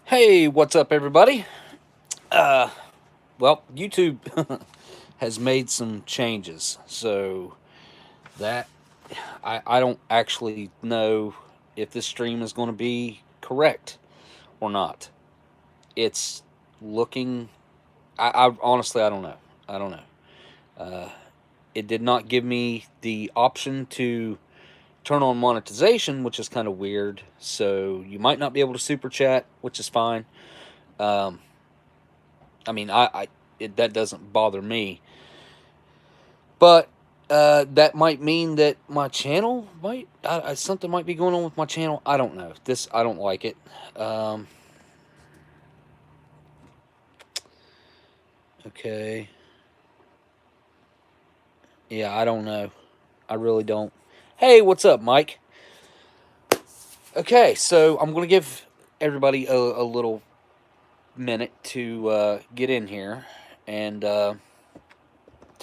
Hey, what's up, everybody? Uh, well, YouTube has made some changes, so that I don't actually know if this stream is going to be correct or not. It's looking. I honestly I don't know. I don't know. Uh, it did not give me the option to turn on monetization, which is kind of weird. So you might not be able to super chat, which is fine. Um, I mean, that doesn't bother me, but that might mean that my channel might something might be going on with my channel. I don't know. This I don't like it. Um, okay, yeah, I don't know. I really don't. Hey, what's up, Mike? Okay, so I'm gonna give everybody a little minute to get in here, and to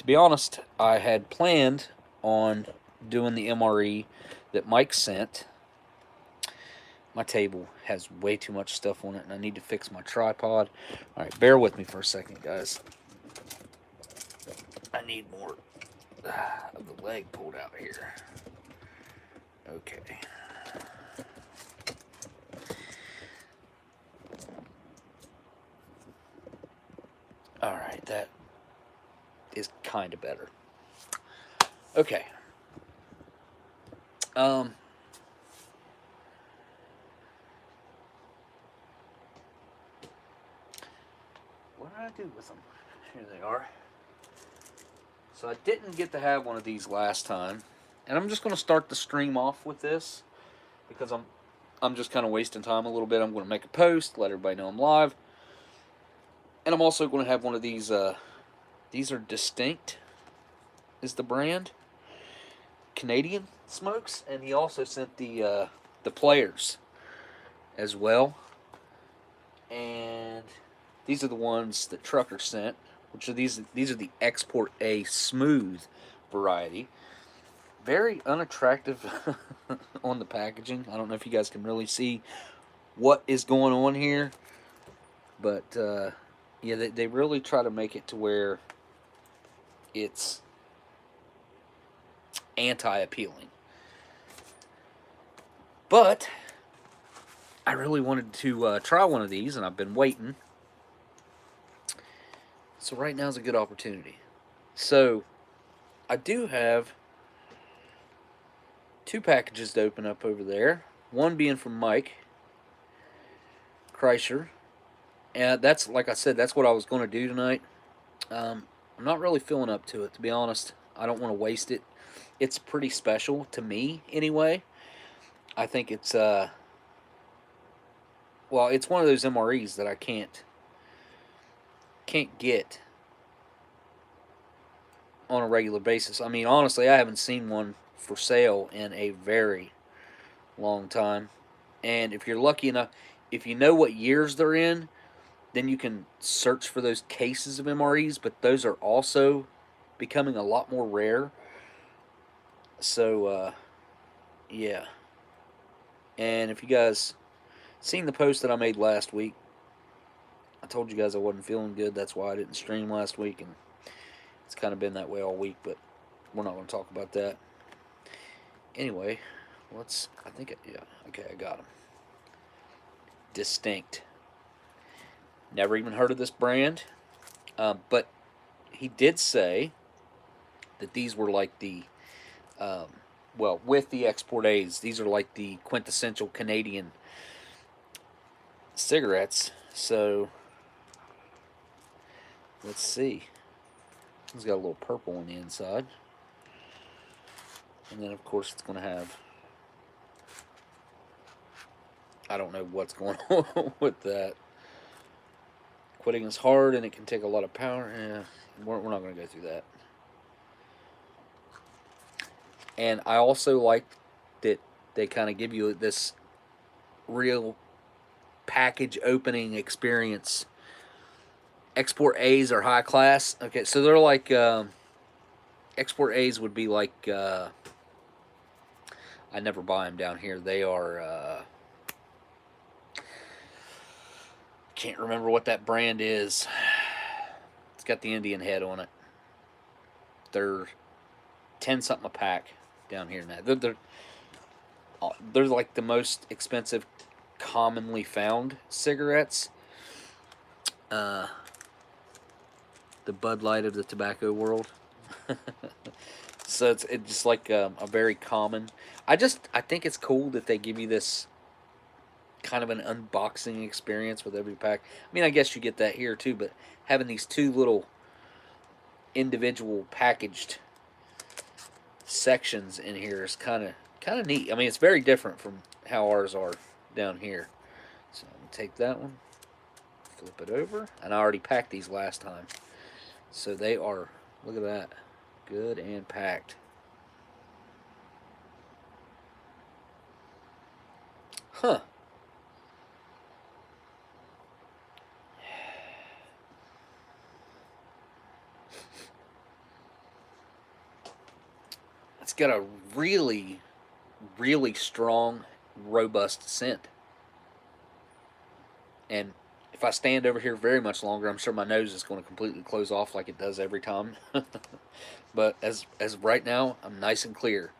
be honest, I had planned on doing the MRE that Mike sent. My table has way too much stuff on it, and I need to fix my tripod. All right, bear with me for a second, guys. I need more of the leg pulled out here. Okay. All right, that is kind of better. Okay. Um. What did I do with them? Here they are. So I didn't get to have one of these last time, and I'm just going to start the stream off with this because I'm just kind of wasting time a little bit. I'm going to make a post, let everybody know I'm live, and I'm also going to have one of these. These are Distinct, is the brand, Canadian smokes, and he also sent the players as well. And these are the ones that Trucker sent, which are these are the Export A Smooth variety. Very unattractive on the packaging. I don't know if you guys can really see what is going on here, but yeah, they really try to make it to where it's anti-appealing. But I really wanted to try one of these, and I've been waiting. So right now is a good opportunity. So I do have two packages to open up over there. One being from Mike Kreischer, and that's like I said, that's what I was going to do tonight. I'm not really feeling up to it, to be honest. I don't want to waste it. It's pretty special to me, anyway. I think it's well, it's one of those MREs that I can't get on a regular basis. I mean, honestly, I haven't seen one for sale in a very long time. And if you're lucky enough, if you know what years they're in, then you can search for those cases of MREs, but those are also becoming a lot more rare. So, yeah. And if you guys seen the post that I made last week, I told you guys I wasn't feeling good. That's why I didn't stream last week, and it's kind of been that way all week, but we're not going to talk about that. Anyway, I think, yeah, okay, I got them. Distinct. Never even heard of this brand, but he did say that these were like um, well, with the Export A's, these are like the quintessential Canadian cigarettes. So let's see. It's got a little purple on the inside, and then of course it's going to have. I don't know what's going on with that. Quitting is hard, and it can take a lot of power. We're not going to go through that. And I also like that they kind of give you this real package opening experience. Export A's are high class. Okay, so they're like Export A's would be like I never buy them down here. They are can't remember what that brand is. It's got the Indian head on it. They're 10 something a pack down here now. They're like the most expensive, commonly found cigarettes. Uh, the Bud Light of the tobacco world. So it's just like a very common. I think it's cool that they give you this kind of an unboxing experience with every pack. I mean, I guess you get that here too, but having these two little individual packaged sections in here is kind of neat. I mean, it's very different from how ours are down here. So I'm gonna take that one, flip it over, and I already packed these last time, so they are. Look at that, good and packed. Huh. It's got a really, really strong, robust scent. And if I stand over here very much longer, I'm sure my nose is going to completely close off like it does every time. But as of right now, I'm nice and clear.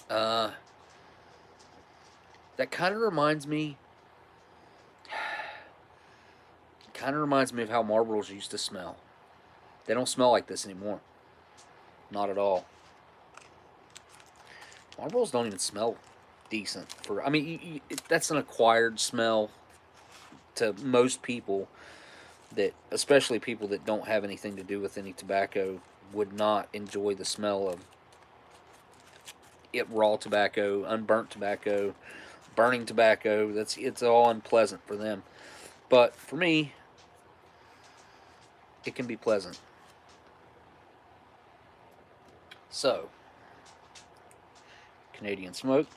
Uh, that kind of reminds me of how Marlboros used to smell. They don't smell like this anymore. Not at all. Marlboros don't even smell decent. I mean, that's an acquired smell to most people. That especially people that don't have anything to do with any tobacco would not enjoy the smell of it, raw tobacco, unburnt tobacco, burning tobacco. It's all unpleasant for them. But for me, it can be pleasant. So, Canadian smoke,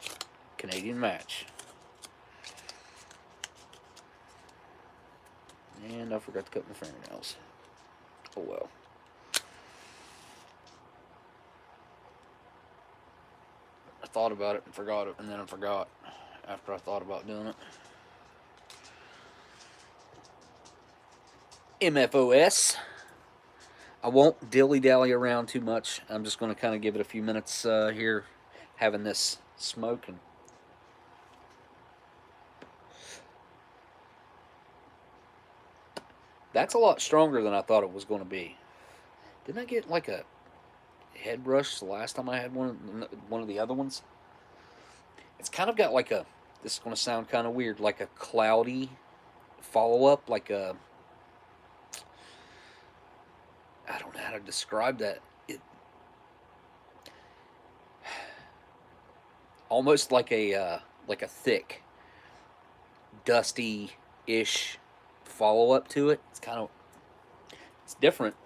Canadian match. And I forgot to cut my fingernails. Oh well. I thought about it and forgot it, and then I forgot after I thought about doing it. MFOS. I won't dilly-dally around too much. I'm just going to kind of give it a few minutes here, having this smoke. And that's a lot stronger than I thought it was going to be. Didn't I get like a head rush the last time I had one of the other ones? It's kind of got like a, this is going to sound kind of weird, like a cloudy follow-up, like a, I don't know how to describe that. Almost like a thick, dusty-ish follow-up to it. It's different,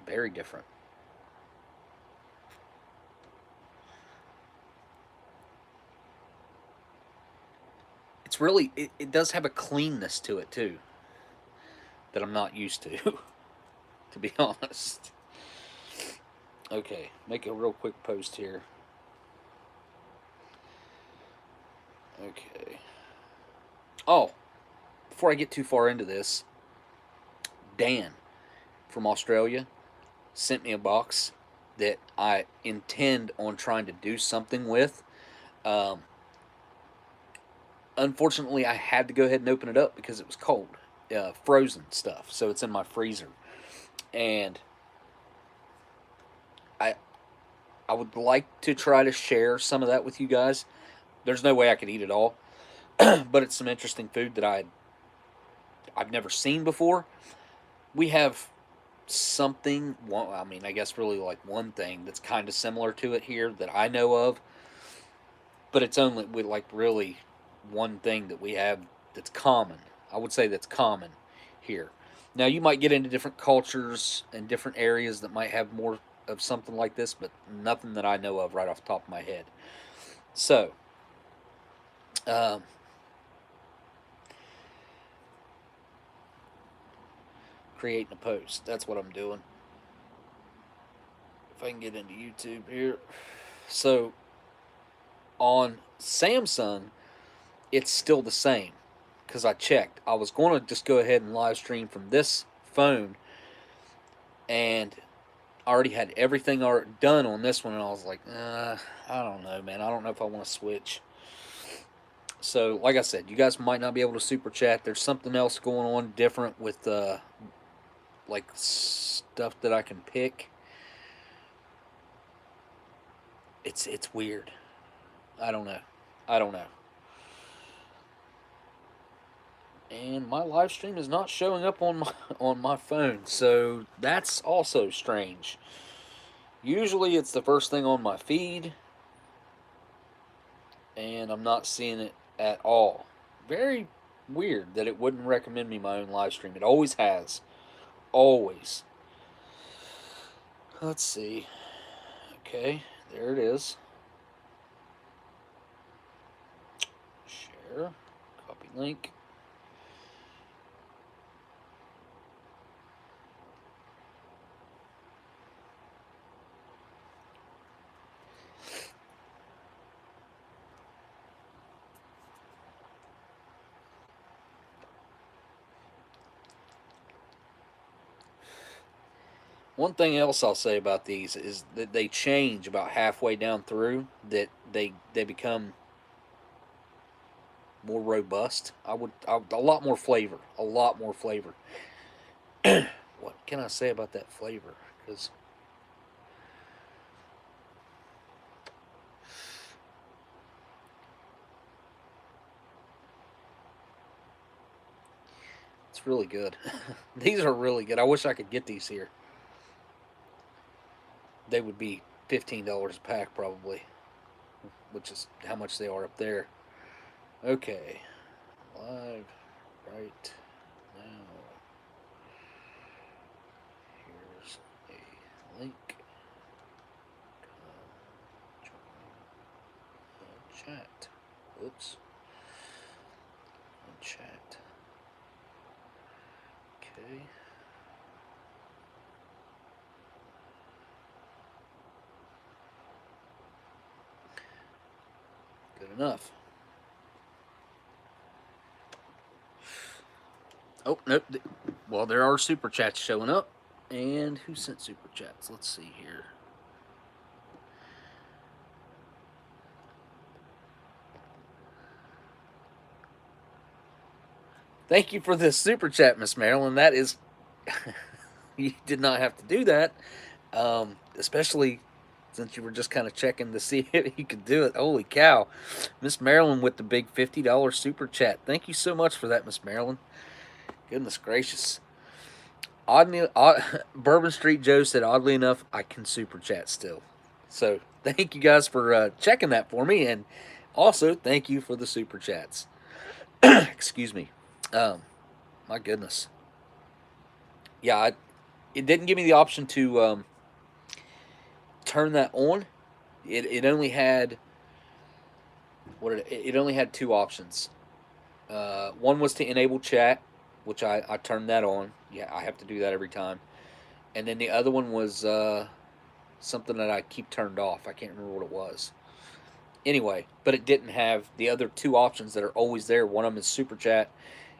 very different. It's really, it does have a cleanness to it too that I'm not used to, to be honest. Okay, make a real quick post here. Okay. Oh, before I get too far into this, Dan from Australia sent me a box that I intend on trying to do something with. Um, Unfortunately, I had to go ahead and open it up because it was cold, frozen stuff. So it's in my freezer, and I I would like to try to share some of that with you guys. There's no way I could eat it all, but it's some interesting food that I've never seen before. We have something. Well, I mean, I guess really like one thing that's kind of similar to it here that I know of, but it's only with like really one thing that we have that's common. I would say that's common here. Now you might get into different cultures and different areas that might have more of something like this, but nothing that I know of right off the top of my head. So, um, creating a post. That's what I'm doing. If I can get into YouTube here. So, on Samsung, it's still the same. because I checked. I was going to just go ahead and live stream from this phone, and I already had everything done on this one, and I was like, I don't know, man. I don't know if I want to switch. So, like I said, you guys might not be able to super chat. There's something else going on different with like stuff that I can pick. It's weird. I don't know. I don't know. And my live stream is not showing up on my phone, so that's also strange. Usually it's the first thing on my feed, and I'm not seeing it at all. Very weird that it wouldn't recommend me my own live stream. It always has. Always. Let's see. Okay, there it is. Share. Copy link. One thing else I'll say about these is that they change about halfway down through. That they become more robust. A lot more flavor. A lot more flavor. What can I say about that flavor? Because it's really good. These are really good. I wish I could get these here. They would be $15 a pack probably, which is how much they are up there. Okay, live right now. Here's a link. Join chat. Oops. Chat. Okay. Good enough. Oh, nope. Well, there are super chats showing up. And who sent super chats? Let's see here. Thank you for this super chat, Miss Marilyn. That is, you did not have to do that, especially since you were just kind of checking to see if you could do it. Holy cow, Miss Marilyn with the big $50 super chat. Thank you so much for that, Miss Marilyn. Goodness gracious. Bourbon Street Joe said, oddly enough, I can super chat still. So thank you guys for checking that for me, and also thank you for the super chats. Excuse me. My goodness. Yeah, it didn't give me the option to turn that on. It only had it only had two options. One was to enable chat, which I turned that on. Yeah, I have to do that every time. And then the other one was something that I keep turned off. I can't remember what it was. Anyway, but it didn't have the other two options that are always there. One of them is super chat,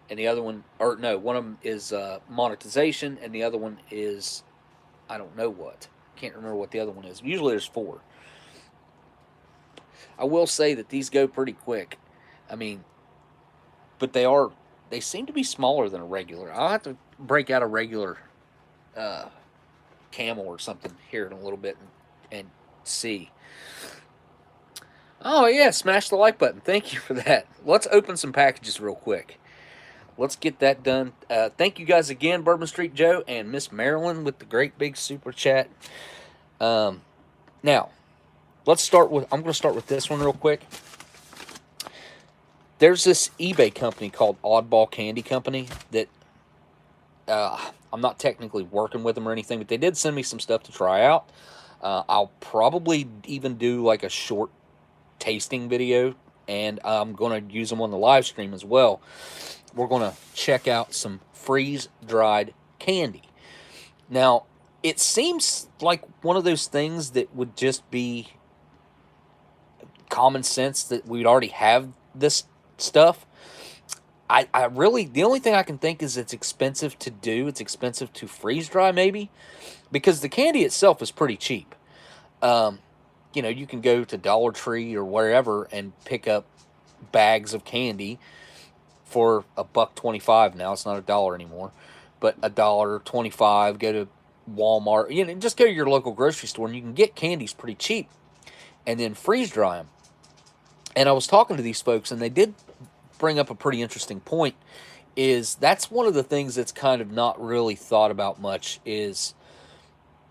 and the other one, or no, one of them is monetization, and the other one is I don't know what. Can't remember what the other one is. Usually there's four. I will say that these go pretty quick. I mean, but they seem to be smaller than a regular. I'll have to break out a regular Camel or something here in a little bit and see. Oh yeah, smash the like button. Thank you for that. Let's open some packages real quick. Let's get that done. Thank you guys again, Bourbon Street Joe and Miss Marilyn with the great big super chat. Now, let's start with. I'm going to start with this one real quick. There's this eBay company called Oddball Candy Company that I'm not technically working with them or anything, but they did send me some stuff to try out. I'll probably even do like a short tasting video, and I'm going to use them on the live stream as well. We're going to check out some freeze-dried candy. Now, it seems like one of those things that would just be common sense that we'd already have this stuff. I really, the only thing I can think is it's expensive to do. It's expensive to freeze dry, maybe, because the candy itself is pretty cheap. Um, you can go to Dollar Tree or wherever and pick up bags of candy for $1.25 now. It's not $1 anymore, but $1.25. Go to Walmart. Just go to your local grocery store and you can get candies pretty cheap, and then freeze dry them. And I was talking to these folks, and they did bring up a pretty interesting point. Is that's one of the things that's kind of not really thought about much is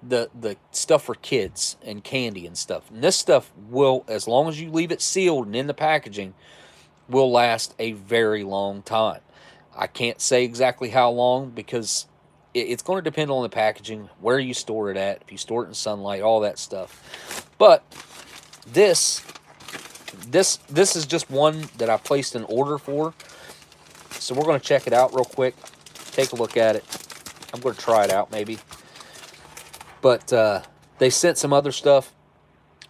the stuff for kids and candy and stuff. And this stuff will, as long as you leave it sealed and in the packaging, will last a very long time. I can't say exactly how long because it's going to depend on the packaging, where you store it at, if you store it in sunlight, all that stuff. But this is just one that I placed an order for. So we're going to check it out real quick. Take a look at it. I'm going to try it out maybe. But they sent some other stuff.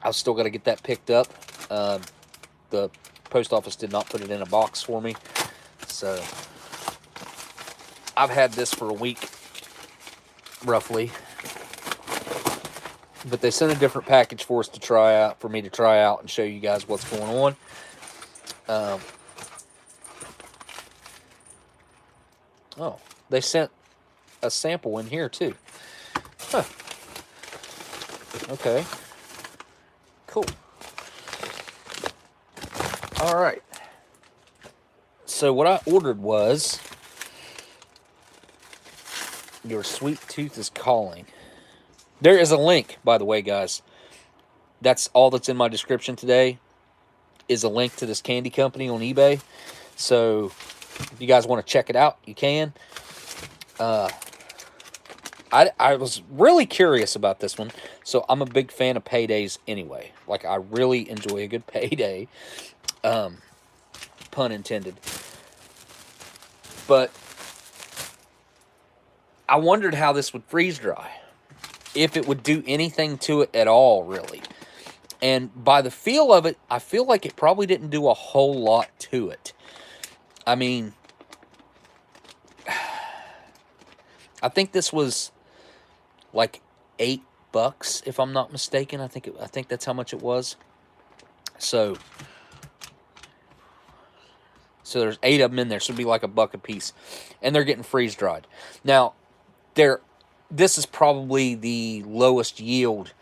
I've still got to get that picked up. The post office did not put it in a box for me. So I've had this for a week, roughly. But they sent a different package for us to try out, for me to try out and show you guys what's going on. Oh, they sent a sample in here too. Huh. Okay. Cool. All right. So what I ordered was Your Sweet Tooth is Calling. There is a link, by the way, guys. That's all that's in my description today, is a link to this candy company on eBay. So if you guys want to check it out, you can. I was really curious about this one. So I'm a big fan of paydays anyway. Like, I really enjoy a good payday. Pun intended. But I wondered how this would freeze dry. If it would do anything to it at all, really. And by the feel of it, I feel like it probably didn't do a whole lot to it. I mean, I think this was like $8, if I'm not mistaken. I think that's how much it was. So there's 8 of them in there, so it'd be like $1 a piece, and they're getting freeze dried. Now, this is probably the lowest yield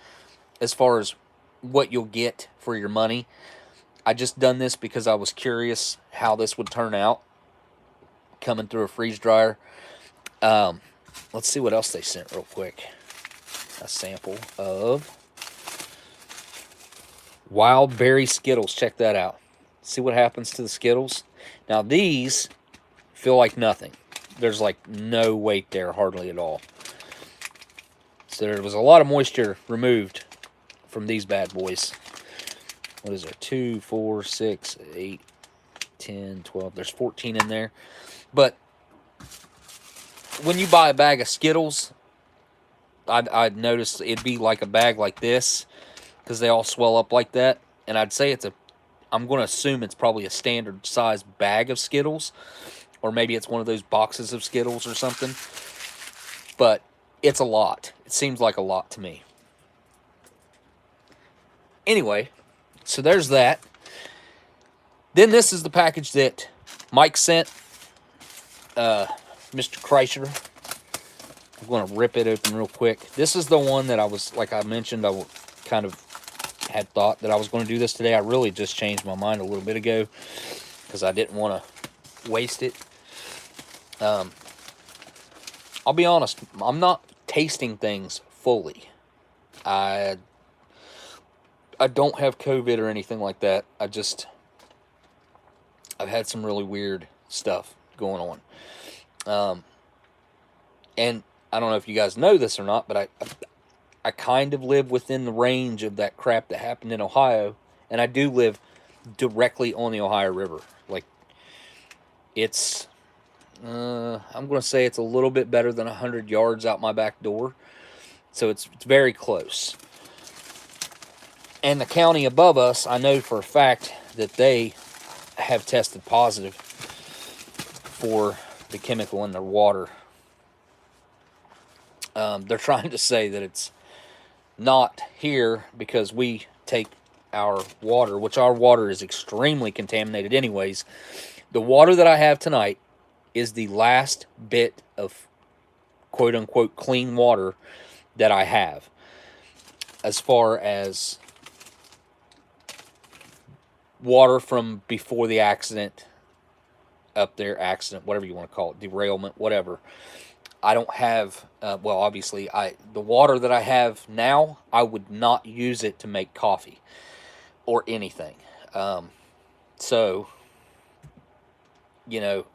as far as what you'll get for your money. I just done this because I was curious how this would turn out coming through a freeze dryer. Let's see what else they sent real quick. A sample of Wild Berry Skittles. Check that out. See what happens to the Skittles. Now these feel like nothing. There's like no weight there, hardly at all. So there was a lot of moisture removed from these bad boys. What is there? 2, 4, 6, 8, 10, 12. There's 14 in there. But when you buy a bag of Skittles, I'd notice it'd be like a bag like this, because they all swell up like that. And I'd say I'm going to assume it's probably a standard size bag of Skittles, or maybe it's one of those boxes of Skittles or something. But it's a lot. It seems like a lot to me. Anyway, so there's that. Then this is the package that Mike sent. Mr. Kreischer. I'm going to rip it open real quick. This is the one that I was, like I mentioned, I kind of had thought that I was going to do this today. I really just changed my mind a little bit ago because I didn't want to waste it. I'll be honest, I'm not tasting things fully. I don't have COVID or anything like that. I've had some really weird stuff going on. And I don't know if you guys know this or not, but I kind of live within the range of that crap that happened in Ohio, and I do live directly on the Ohio River. Like, it's, I'm going to say it's a little bit better than 100 yards out my back door, so it's very close. And the county above us, I know for a fact that they have tested positive for the chemical in their water. They're trying to say that it's not here because we take our water, which our water is extremely contaminated anyways. The water that I have tonight is the last bit of quote-unquote clean water that I have, as far as water from before the accident, up there, accident, whatever you want to call it, derailment, whatever. I don't have, well, obviously, the water that I have now, I would not use it to make coffee or anything. So, you know,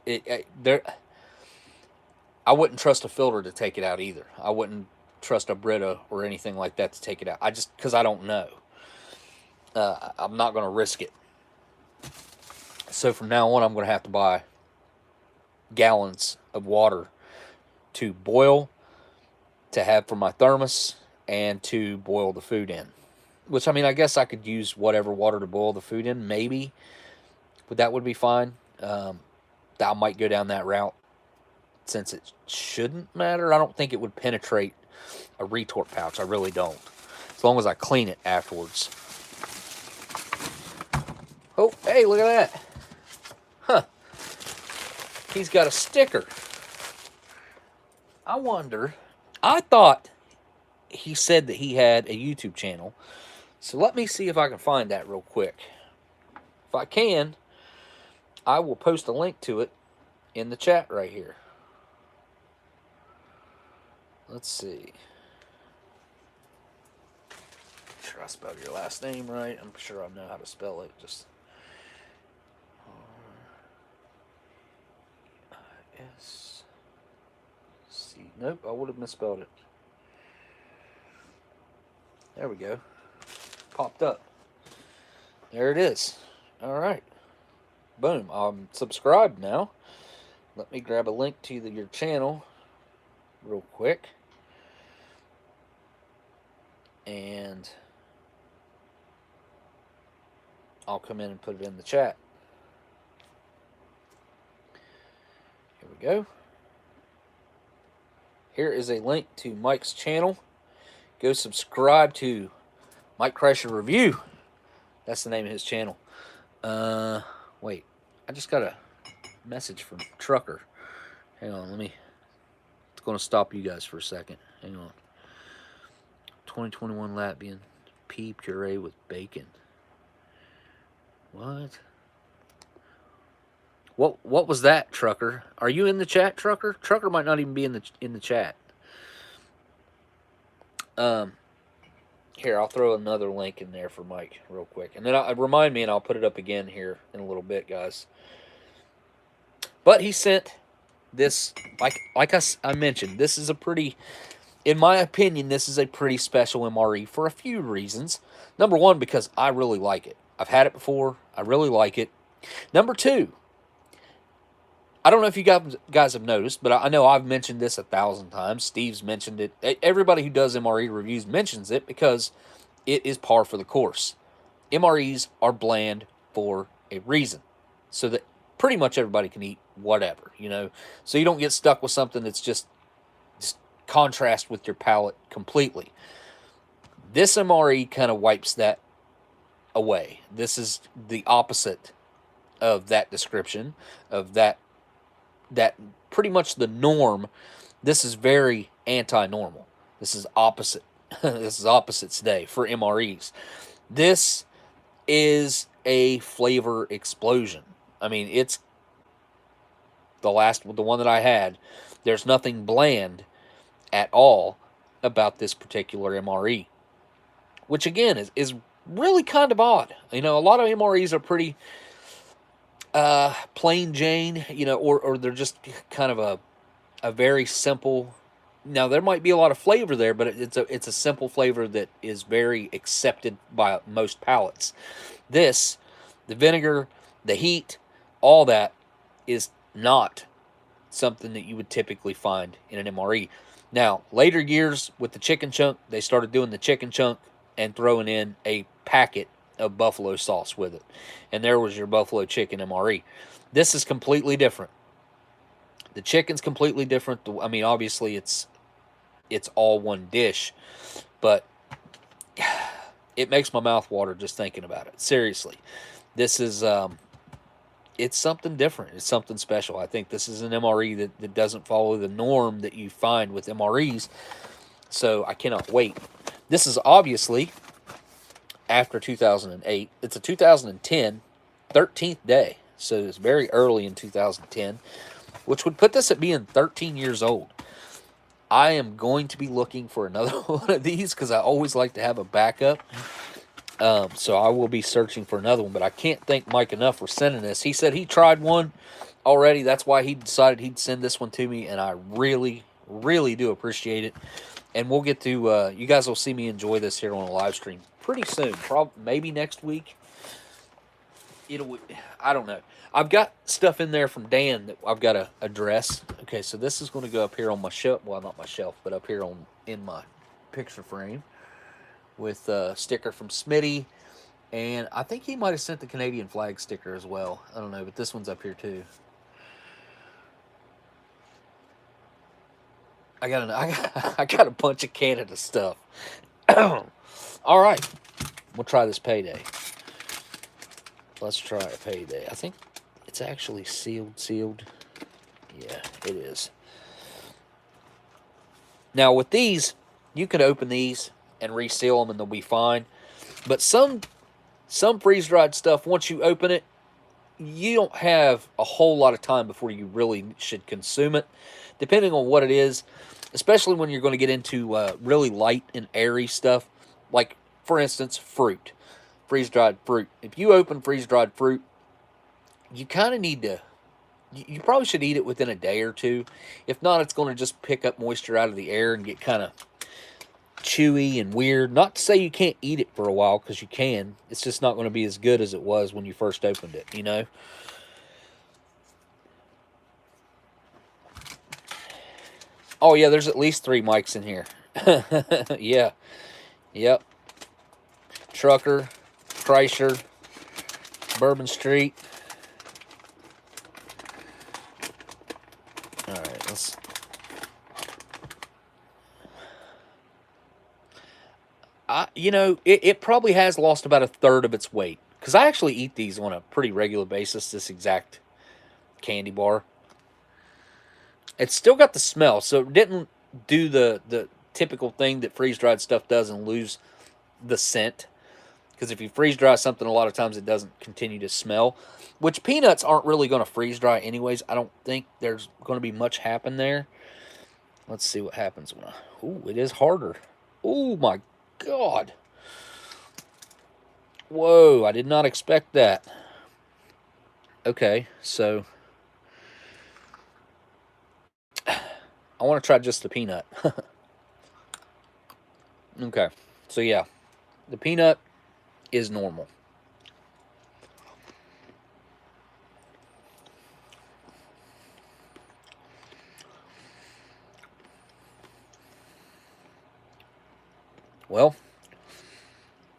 I wouldn't trust a filter to take it out either. I wouldn't trust a Brita or anything like that to take it out. Because I don't know. I'm not going to risk it. So from now on, I'm going to have to buy gallons of water to boil, to have for my thermos, and to boil the food in. Which, I mean, I guess I could use whatever water to boil the food in, maybe. But that would be fine. I might go down that route, since it shouldn't matter. I don't think it would penetrate a retort pouch. I really don't. As long as I clean it afterwards. Oh, hey, look at that. Huh. He's got a sticker. I wonder, I thought he said that he had a YouTube channel. So let me see if I can find that real quick. If I can, I will post a link to it in the chat right here. Let's see. Make sure I spelled your last name right. I'm sure I know how to spell it. Just R-I-S-C. Nope, I would have misspelled it. There we go. Popped up. There it is. All right. Boom. I'm subscribed now. Let me grab a link to your channel real quick. And I'll come in and put it in the chat. Here we go. Here is a link to Mike's channel. Go subscribe to Mike Crasher Review. That's the name of his channel. Wait. I just got a message from Trucker. Hang on, it's going to stop you guys for a second. Hang on. 2021 Latvian pea puree with bacon. What? What was that, Trucker? Are you in the chat, Trucker? Trucker might not even be in the chat. Here, I'll throw another link in there for Mike real quick. And then remind me, and I'll put it up again here in a little bit, guys. But he sent this, like I mentioned, this is a pretty, in my opinion, this is a pretty special MRE for a few reasons. Number one, because I really like it. I've had it before. I really like it. Number two, I don't know if you guys have noticed, but I know I've mentioned this 1,000 times. Steve's mentioned it. Everybody who does MRE reviews mentions it because it is par for the course. MREs are bland for a reason, so that pretty much everybody can eat whatever, you know. So you don't get stuck with something that's just contrast with your palate completely. This MRE kind of wipes that away. This is the opposite of that description, of that pretty much the norm. This is very anti-normal. This is opposite. This is opposites day for MREs. This is a flavor explosion. I mean, it's the one that I had. There's nothing bland at all about this particular MRE, which again is really kind of odd. You know, a lot of MREs are pretty plain Jane, you know, or they're just kind of a very simple. Now there might be a lot of flavor there, but it's a simple flavor that is very accepted by most palates. This, the vinegar, the heat, all that is not something that you would typically find in an MRE. Now, later years with the chicken chunk, they started doing the chicken chunk and throwing in a packet of buffalo sauce with it. And there was your buffalo chicken MRE. This is completely different. The chicken's completely different. I mean, obviously it's all one dish, but it makes my mouth water just thinking about it. Seriously, this is it's something different. It's something special. I think this is an MRE that doesn't follow the norm that you find with MREs. So I cannot wait. This is obviously after 2008. It's a 2010 13th day. So it's very early in 2010, which would put this at being 13 years old. I am going to be looking for another one of these because I always like to have a backup. So I will be searching for another one, but I can't thank Mike enough for sending this. He said he tried one already. That's why he decided he'd send this one to me, and I really, really do appreciate it. And we'll get to, you guys will see me enjoy this here on a live stream pretty soon. Maybe next week. I don't know. I've got stuff in there from Dan that I've got to address. Okay, so this is going to go up here on my shelf. Well, not my shelf, but up here in my picture frame with a sticker from Smitty. And I think he might have sent the Canadian flag sticker as well. I don't know, but this one's up here too. I got a bunch of Canada stuff. All right, we'll try this payday. Let's try a payday. I think it's actually sealed. Yeah, it is. Now with these, you can open these and reseal them and they'll be fine. But some freeze-dried stuff, once you open it, you don't have a whole lot of time before you really should consume it, depending on what it is, especially when you're going to get into really light and airy stuff. Like, for instance, fruit. Freeze-dried fruit. If you open freeze-dried fruit, you kind of need to, you probably should eat it within a day or two. If not, it's going to just pick up moisture out of the air and get kind of chewy and weird. Not to say you can't eat it for a while, because you can. It's just not going to be as good as it was when you first opened it, you know? Oh, yeah, there's at least 3 mics in here. Yeah. Yep. Trucker, Kreischer, Bourbon Street. All right, let's... it probably has lost about a third of its weight. Because I actually eat these on a pretty regular basis, this exact candy bar. It's still got the smell, so it didn't do the typical thing that freeze-dried stuff does and lose the scent. Because if you freeze-dry something, a lot of times it doesn't continue to smell. Which peanuts aren't really going to freeze-dry anyways. I don't think there's going to be much happen there. Let's see what happens when I... Ooh, it is harder. Oh, my God. Whoa, I did not expect that. Okay, so... I want to try just the peanut. Okay, so yeah. The peanut is normal. Well,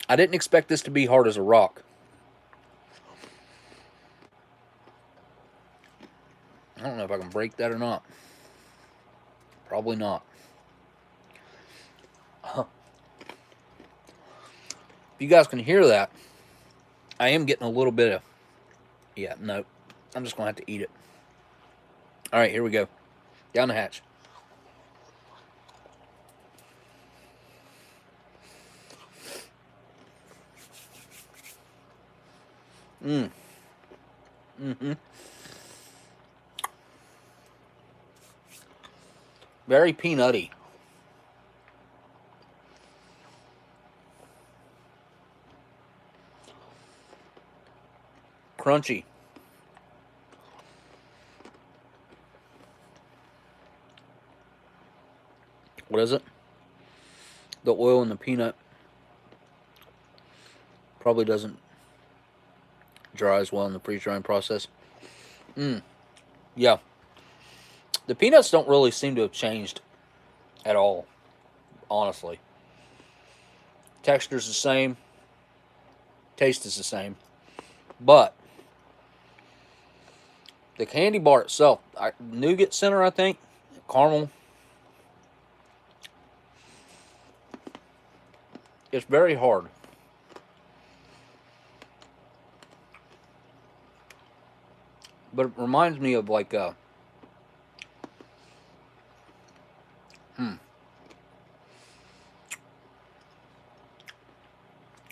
I didn't expect this to be hard as a rock. I don't know if I can break that or not. Probably not. If you guys can hear that, I am getting a little bit of... Yeah, no. I'm just going to have to eat it. All right, here we go. Down the hatch. Mm-hmm. Very peanutty. Crunchy. What is it? The oil in the peanut probably doesn't dry as well in the freeze-drying process. Yeah. The peanuts don't really seem to have changed at all, honestly. Texture's the same. Taste is the same. But The candy bar itself, nougat center, I think, caramel. It's very hard. But it reminds me of like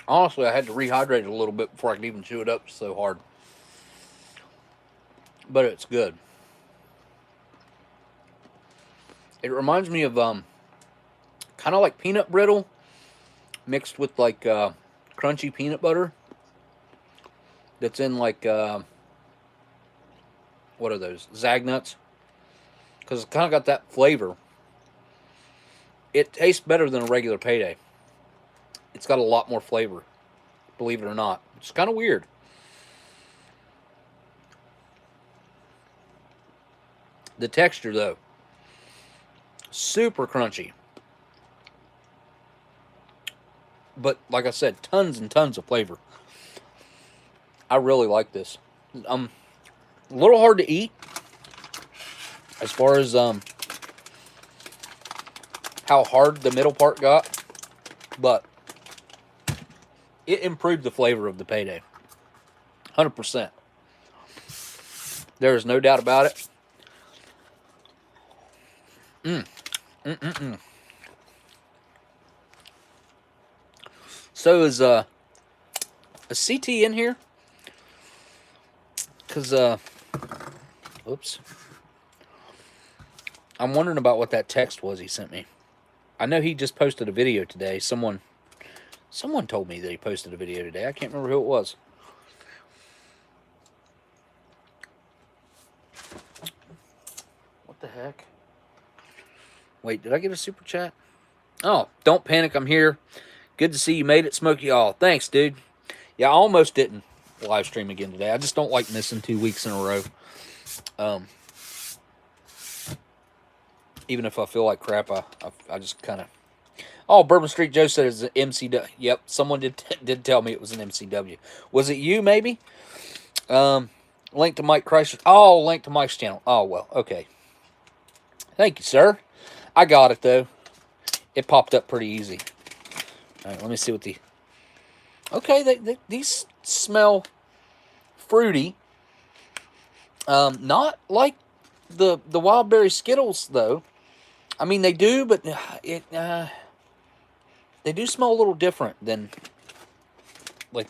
honestly, I had to rehydrate it a little bit before I could even chew it up. It's so hard. But it's good. It reminds me of kind of like peanut brittle mixed with like crunchy peanut butter that's in like what are those? Zag nuts? Because it's kind of got that flavor. It tastes better than a regular Payday. It's got a lot more flavor, believe it or not. It's kind of weird. The texture, though, super crunchy. But like I said, tons and tons of flavor. I really like this. A little hard to eat as far as how hard the middle part got, but it improved the flavor of the Payday. 100%. There is no doubt about it. So is a CT in here? Because oops, I'm wondering about what that text was he sent me. I know he just posted a video today. Someone told me that he posted a video today. I can't remember who it was. What the heck? Wait, did I get a super chat? Oh, don't panic, I'm here. Good to see you made it, Smokey. Oh, thanks, dude. Yeah, I almost didn't live stream again today. I just don't like missing 2 weeks in a row. Even if I feel like crap, I just kind of... Oh, Bourbon Street Joe said it's an MCW. Yep, someone did tell me it was an MCW. Was it you, maybe? Link to Mike Chrysler. Oh, link to Mike's channel. Oh, well, okay. Thank you, sir. I got it, though. It popped up pretty easy. All right, let me see what the... Okay, these smell fruity. Not like the wild berry Skittles, though. I mean, they do, but they do smell a little different than like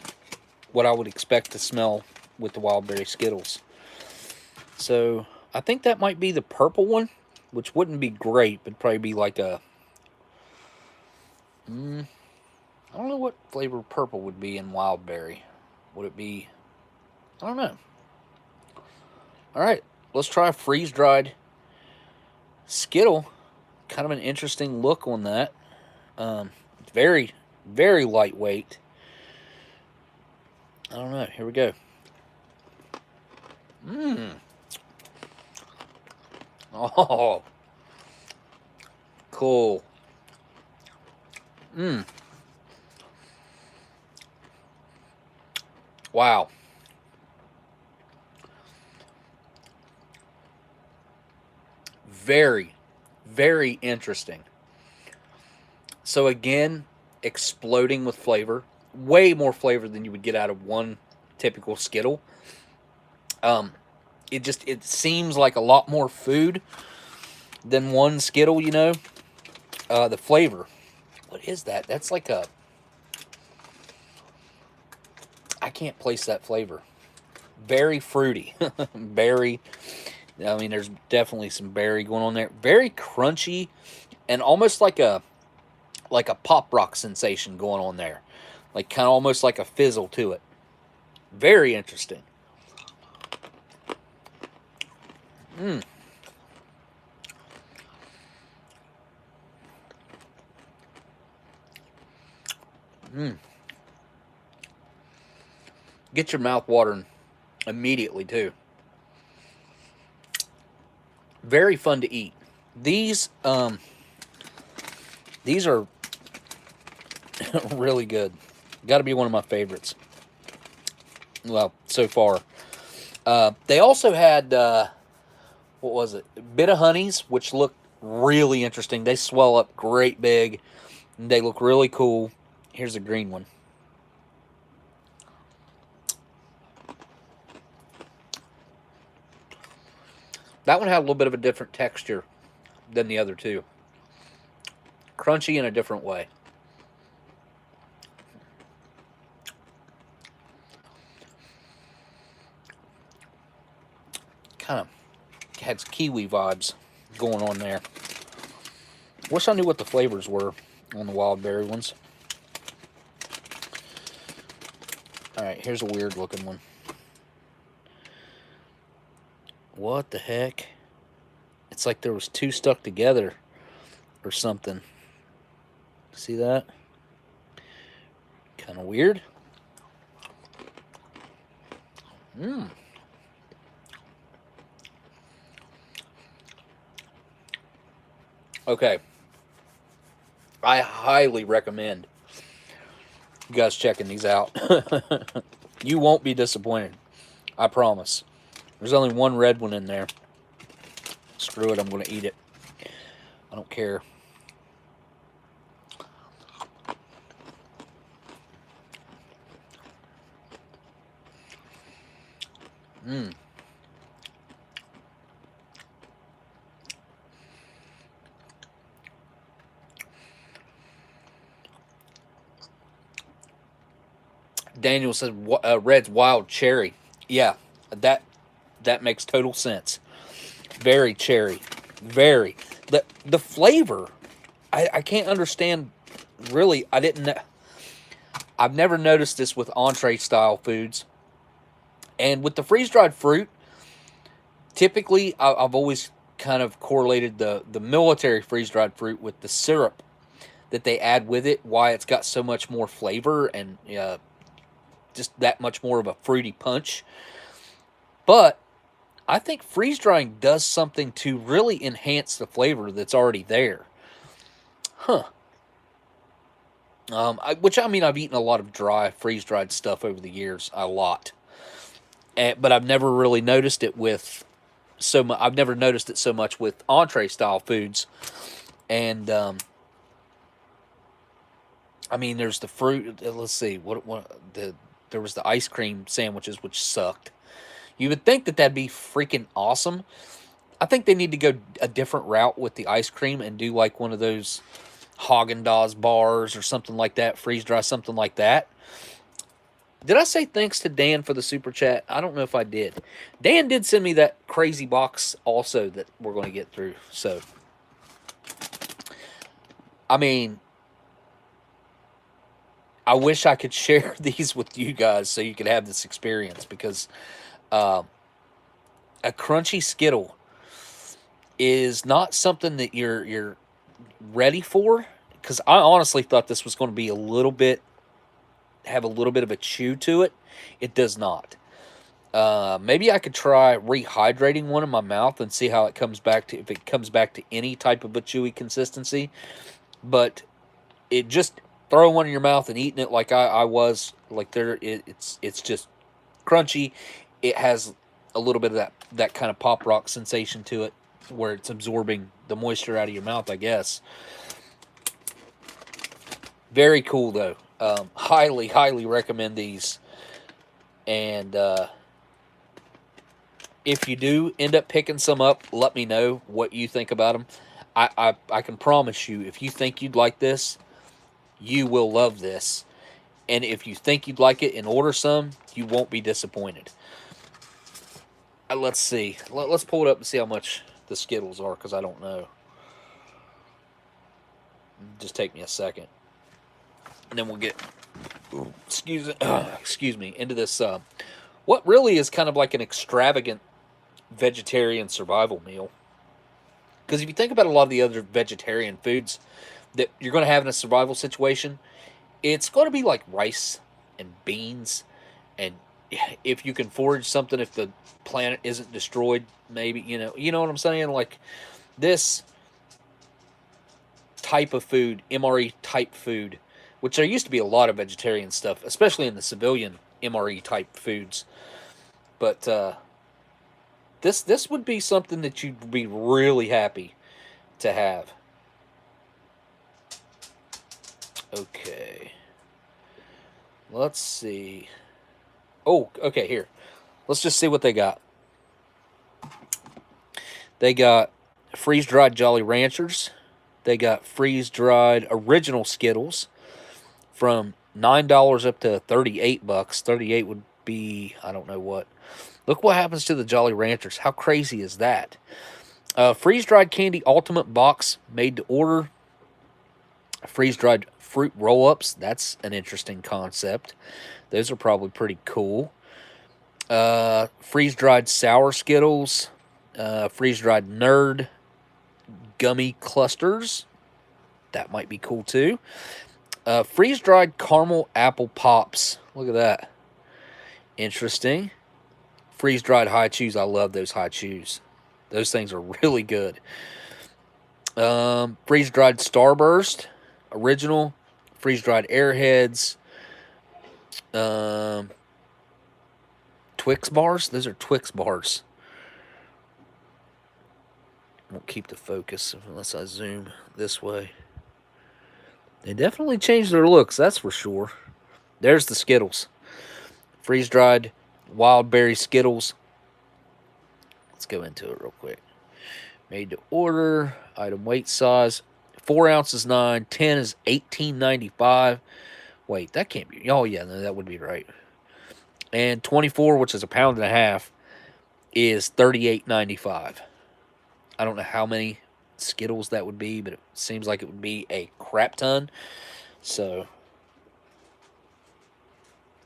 what I would expect to smell with the wild berry Skittles. So I think that might be the purple one, which wouldn't be great, but probably be like a... I don't know what flavor purple would be in wild berry. Would it be... I don't know. Alright, let's try a freeze-dried Skittle. Kind of an interesting look on that. Very, very lightweight. I don't know. Here we go. Oh. Cool. Wow. Very, very interesting. So again, exploding with flavor. Way more flavor than you would get out of one typical Skittle. It seems like a lot more food than one Skittle, you know. The flavor. What is that? That's like a... I can't place that flavor. Very fruity. Berry. I mean, there's definitely some berry going on there. Very crunchy and almost like a pop rock sensation going on there. Like kind of almost like a fizzle to it. Very interesting. Get your mouth watering immediately too. Very fun to eat. These are really good. Got to be one of my favorites. Well, so far. They also had what was it? Bit of honeys, which look really interesting. They swell up great big. And they look really cool. Here's a green one. That one had a little bit of a different texture than the other two. Crunchy in a different way. Kind of had kiwi vibes going on there. Wish I knew what the flavors were on the wild berry ones. Alright, here's a weird looking one. What the heck? It's like there was two stuck together or something. See that? Kind of weird. Mmm. Okay. I highly recommend you guys checking these out. You won't be disappointed. I promise. There's only one red one in there. Screw it, I'm going to eat it. I don't care. Mmm. Daniel says red's wild cherry. Yeah, that that makes total sense. Very cherry. Very. The flavor, I can't understand really. I've never noticed this with entree style foods. And with the freeze dried fruit, typically I've always kind of correlated the military freeze dried fruit with the syrup that they add with it, why it's got so much more flavor and just that much more of a fruity punch. But I think freeze drying does something to really enhance the flavor that's already there. Huh. Which I mean, I've eaten a lot of dry, freeze dried stuff over the years, a lot, but I've never really noticed it with I've never noticed it so much with entree style foods, and I mean, there's the fruit. Let's see, there was the ice cream sandwiches which sucked. You would think that that'd be freaking awesome. I think they need to go a different route with the ice cream and do like one of those Haagen Dazs bars or something like that, freeze dry something like that. Did I say thanks to Dan for the super chat? I don't know if I did. Dan did send me that crazy box also that we're going to get through. So, I mean, I wish I could share these with you guys so you could have this experience because uh, a crunchy Skittle is not something that you're ready for, because I honestly thought this was going to be have a little bit of a chew to it. It does not. Maybe I could try rehydrating one in my mouth and see how it comes back to, if it comes back to any type of a chewy consistency. But it just throwing one in your mouth and eating it like I was like it's just crunchy. It has a little bit of that kind of pop rock sensation to it, where it's absorbing the moisture out of your mouth, I guess. Very cool though. Highly recommend these. And if you do end up picking some up, let me know what you think about them. I can promise you, if you think you'd like this, you will love this. And if you think you'd like it and order some, you won't be disappointed. Let's see. Let's pull it up and see how much the Skittles are, because I don't know. Just take me a second. And then we'll get, excuse me, into this, what really is kind of like an extravagant vegetarian survival meal. Because if you think about a lot of the other vegetarian foods that you're going to have in a survival situation, it's going to be like rice and beans, and if you can forage something, if the planet isn't destroyed, maybe, you know what I'm saying? Like this type of food, MRE type food, which there used to be a lot of vegetarian stuff, especially in the civilian MRE type foods. But This would be something that you'd be really happy to have. Okay. Let's see. Oh, okay, here. Let's just see what they got. They got freeze dried Jolly Ranchers. They got freeze dried original Skittles from $9 up to $38. 38 would be, I don't know what. Look what happens to the Jolly Ranchers. How crazy is that? Freeze dried candy ultimate box made to order. Freeze dried fruit roll ups. That's an interesting concept. Those are probably pretty cool. Freeze dried sour Skittles. Freeze dried nerd gummy clusters. That might be cool too. Freeze dried caramel apple pops. Look at that. Interesting. Freeze dried high chews. I love those high chews. Those things are really good. Freeze dried Starburst. Original. Freeze dried Airheads. Twix bars. Those are Twix bars. Won't keep the focus unless I zoom this way. They definitely changed their looks, that's for sure. There's the Skittles. Freeze dried wild berry Skittles. Let's go into it real quick. Made to order. Item weight size. 4 ounces 9. 10 is $18.95. Wait, that can't be. Oh yeah, no, that would be right. And 24, which is a pound and a half, is $38.95. I don't know how many Skittles that would be, but it seems like it would be a crap ton. So,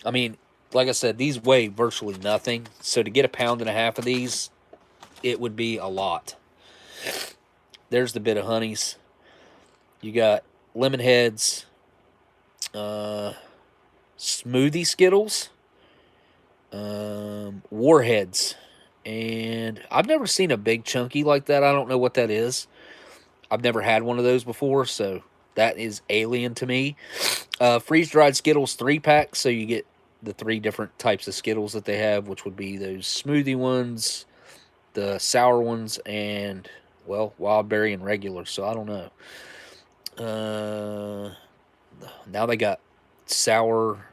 I mean, like I said, these weigh virtually nothing. So to get a pound and a half of these, it would be a lot. There's the bit of honeys. You got lemon heads, smoothie Skittles, warheads. And I've never seen a big chunky like that. I don't know what that is. I've never had one of those before, so that is alien to me. Freeze-dried Skittles 3-pack, so you get the 3 different types of Skittles that they have, which would be those smoothie ones, the sour ones, and, well, wild berry and regular, so I don't know. Now they got sour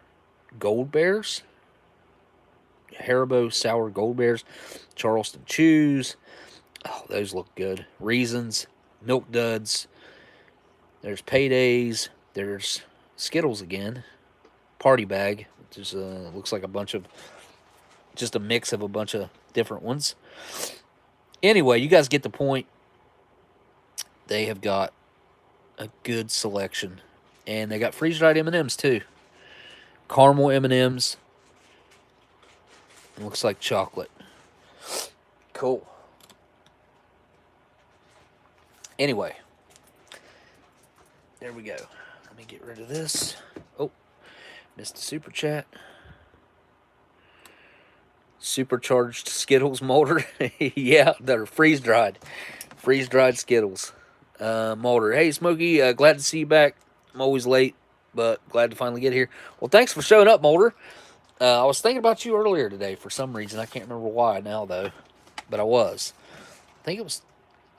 gold bears. Haribo sour gold bears. Charleston Chews. Oh, those look good. Reasons. Milk Duds. There's Paydays. There's Skittles again. Party Bag. Just looks like a bunch of, just a mix of a bunch of different ones. Anyway, you guys get the point. They have got a good selection. And they got freeze-dried M&Ms too. Caramel M&Ms. It looks like chocolate. Cool. Anyway. There we go. Let me get rid of this. Oh, missed a super chat. Supercharged Skittles molder. Yeah, they're freeze-dried. Freeze-dried Skittles. Molder. Hey, Smokey, glad to see you back. I'm always late, but glad to finally get here. Well, thanks for showing up, Molder. I was thinking about you earlier today for some reason. I can't remember why now, though. But I was. I think it was...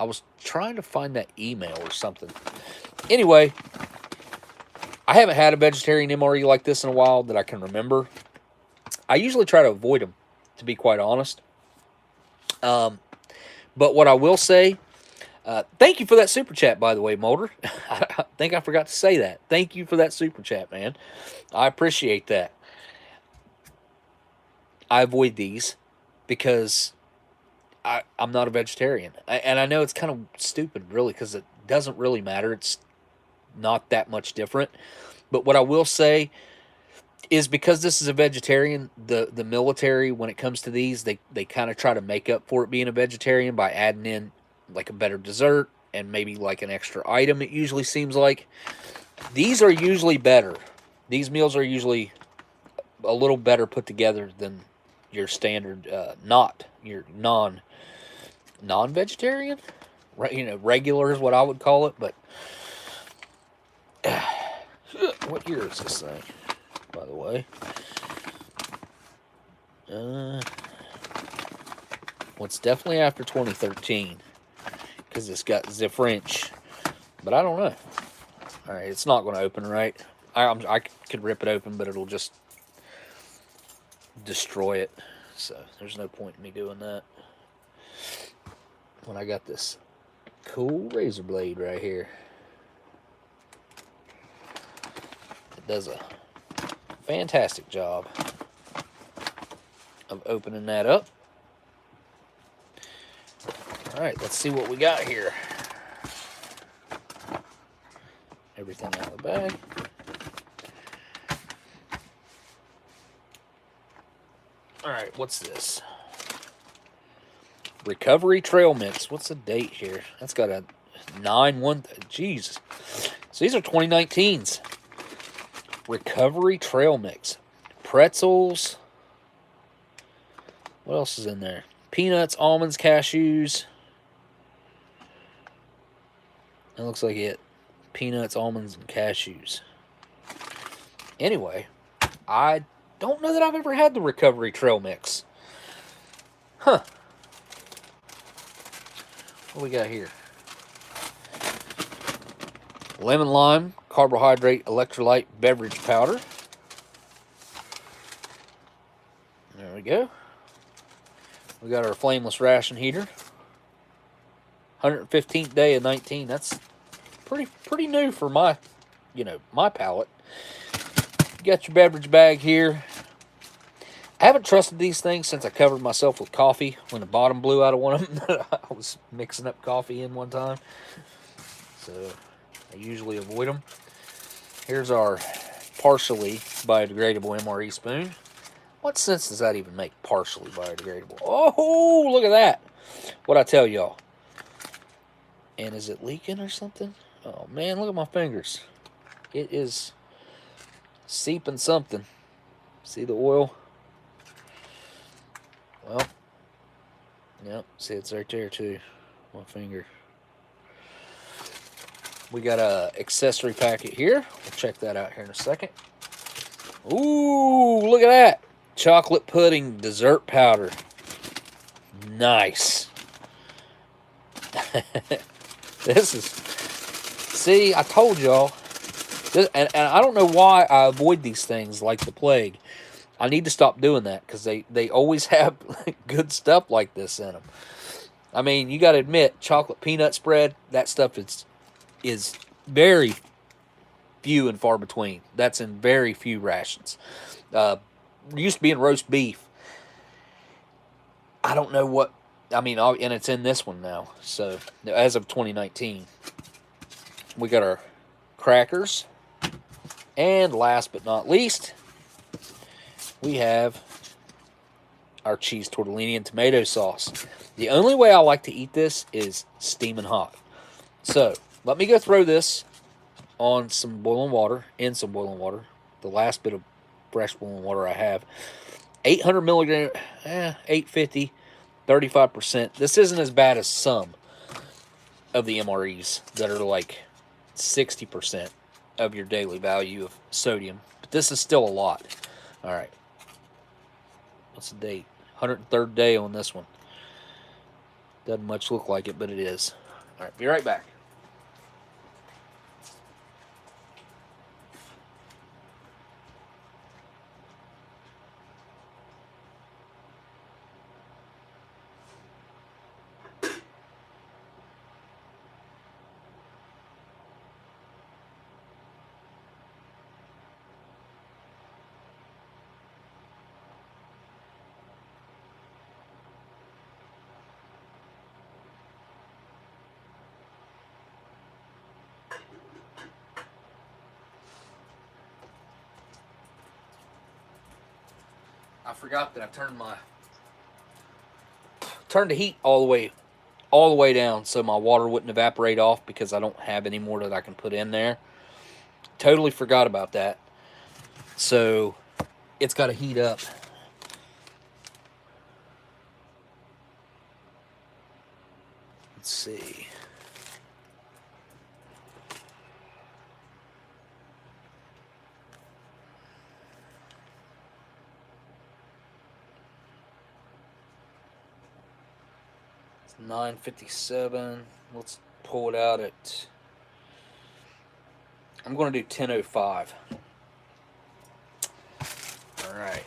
I was trying to find that email or something. Anyway, I haven't had a vegetarian MRE like this in a while that I can remember. I usually try to avoid them, to be quite honest. But what I will say... thank you for that super chat, by the way, Molder. I think I forgot to say that. Thank you for that super chat, man. I appreciate that. I avoid these because I'm not a vegetarian. And I know it's kind of stupid, really, because it doesn't really matter. It's not that much different. But what I will say is because this is a vegetarian, the military, when it comes to these, they kind of try to make up for it being a vegetarian by adding in like a better dessert and maybe like an extra item, it usually seems like. These are usually better. These meals are usually a little better put together than your standard, your non-vegetarian, right? Regular is what I would call it. But what year is this thing, by the way? Well, it's definitely after 2013 because it's got the French, but I don't know. All right, it's not going to open right. I could rip it open, but it'll just destroy it. So there's no point in me doing that. When I got this cool razor blade right here, it does a fantastic job of opening that up. All right, let's see what we got here. Everything out of the bag. All right, what's this? Recovery Trail Mix. What's the date here? That's got a 9/1. Jeez. So these are 2019s. Recovery Trail Mix. Pretzels. What else is in there? Peanuts, almonds, cashews. That looks like it. Peanuts, almonds, and cashews. Anyway, I don't know that I've ever had the Recovery Trail Mix. Huh. What we got here? Lemon lime, carbohydrate, electrolyte, beverage powder. There we go. We got our flameless ration heater. 115th day of 19. That's pretty new for my, my palate. You got your beverage bag here. I haven't trusted these things since I covered myself with coffee when the bottom blew out of one of them. I was mixing up coffee in one time. So I usually avoid them. Here's our partially biodegradable MRE spoon. What sense does that even make, partially biodegradable? Oh, look at that. What'd I tell y'all? And is it leaking or something? Oh, man, look at my fingers. It is seeping something. See the oil? Well, yep, see it's right there too. My finger. We got a accessory packet here. We'll check that out here in a second. Ooh, look at that. Chocolate pudding dessert powder. Nice. This is, see, I told y'all. And I don't know why I avoid these things like the plague. I need to stop doing that because they always have good stuff like this in them. I mean, you got to admit, chocolate peanut spread, that stuff is very few and far between. That's in very few rations. Used to be in roast beef. I don't know what, I mean, and it's in this one now. So, as of 2019, we got our crackers. And last but not least, we have our cheese tortellini and tomato sauce. The only way I like to eat this is steaming hot. So, let me go throw this on some boiling water, the last bit of fresh boiling water I have. 800 milligrams, 850, 35%. This isn't as bad as some of the MREs that are like 60% of your daily value of sodium. But this is still a lot. All right. What's the date? 103rd day on this one. Doesn't much look like it, but it is. All right, be right back. I forgot that I turned the heat all the way down so my water wouldn't evaporate off because I don't have any more that I can put in there. Totally forgot about that. So it's got to heat up. Let's see. 9:57. Let's pull it out at. I'm going to do 10:05. All right.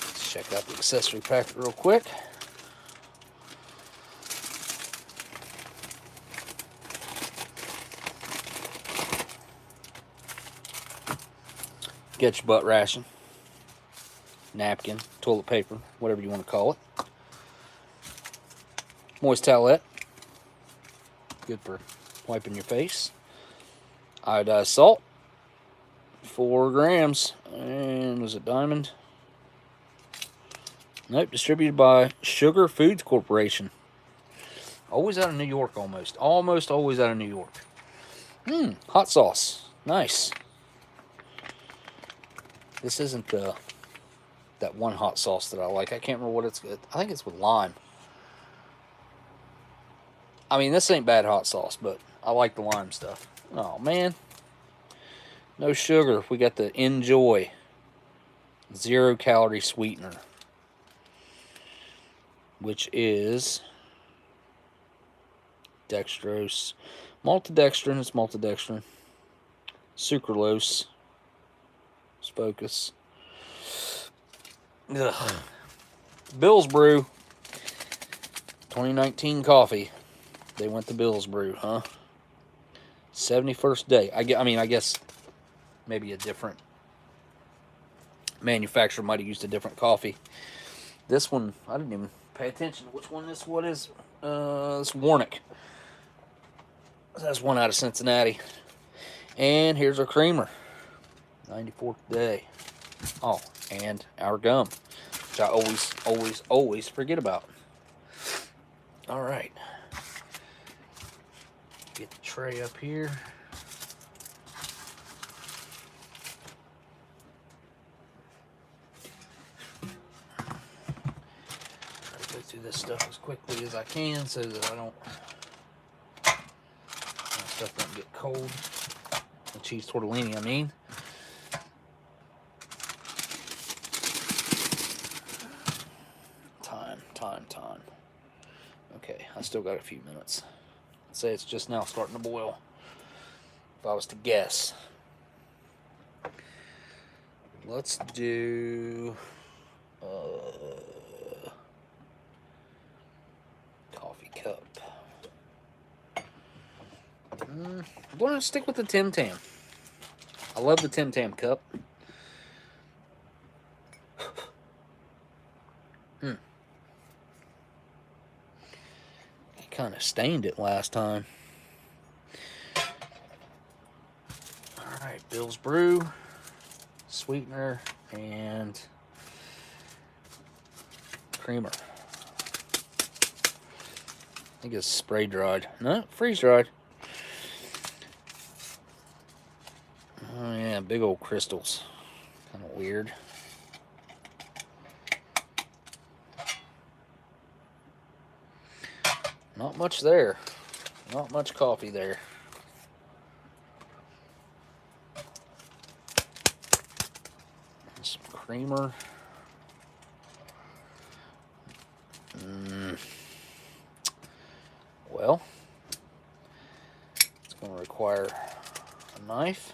Let's check out the accessory packet real quick. Get your butt ration, napkin, toilet paper, whatever you want to call it. Moist towelette, good for wiping your face. Iodized salt, 4 grams. And was it Diamond? Nope, distributed by Sugar Foods Corporation. Always out of New York, almost. Almost always out of New York. Hot sauce. Nice. This isn't that one hot sauce that I like. I can't remember what it's. I think it's with lime. I mean, this ain't bad hot sauce, but I like the lime stuff. Oh, man. No sugar. We got the Enjoy 0-calorie sweetener, which is dextrose, maltodextrin. It's maltodextrin. Sucralose. Focus. Ugh. Bill's Brew 2019 coffee. They went to Bill's Brew, huh? 71st day. I guess maybe a different manufacturer might have used a different coffee. This one, I didn't even pay attention to which one this one is. It's Warnick. That's one out of Cincinnati. And here's our creamer. 94th day. Oh, and our gum, which I always forget about. All right. Get the tray up here. Try to go through this stuff as quickly as I can so that my stuff don't get cold. The cheese tortellini, I mean. Time. Okay, I still got a few minutes. I'd say it's just now starting to boil, if I was to guess. Let's do coffee cup. I'm going to stick with the Tim Tam. I love the Tim Tam cup. Kind of stained it last time. Alright, Bill's Brew, sweetener, and creamer. I think it's spray dried. No, freeze dried. Oh yeah, big old crystals. Kind of weird. Not much there. Not much coffee there. Some creamer. Well, it's going to require a knife.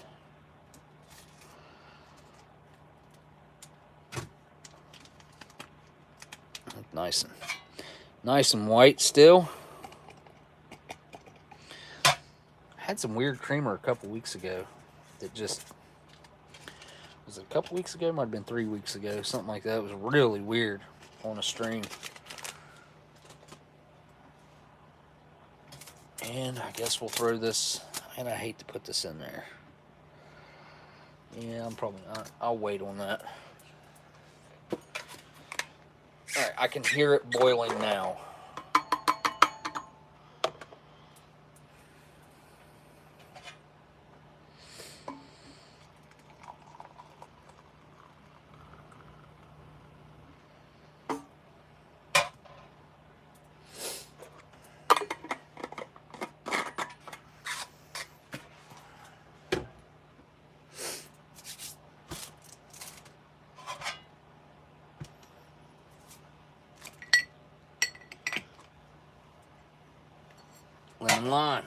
Nice and white still. Had some weird creamer a couple weeks ago that just was it a couple weeks ago? Might have been 3 weeks ago, something like that. It was really weird on a stream. And I guess we'll throw this, and I hate to put this in there. Yeah, I'm probably not. I'll wait on that. Alright, I can hear it boiling now. them in line.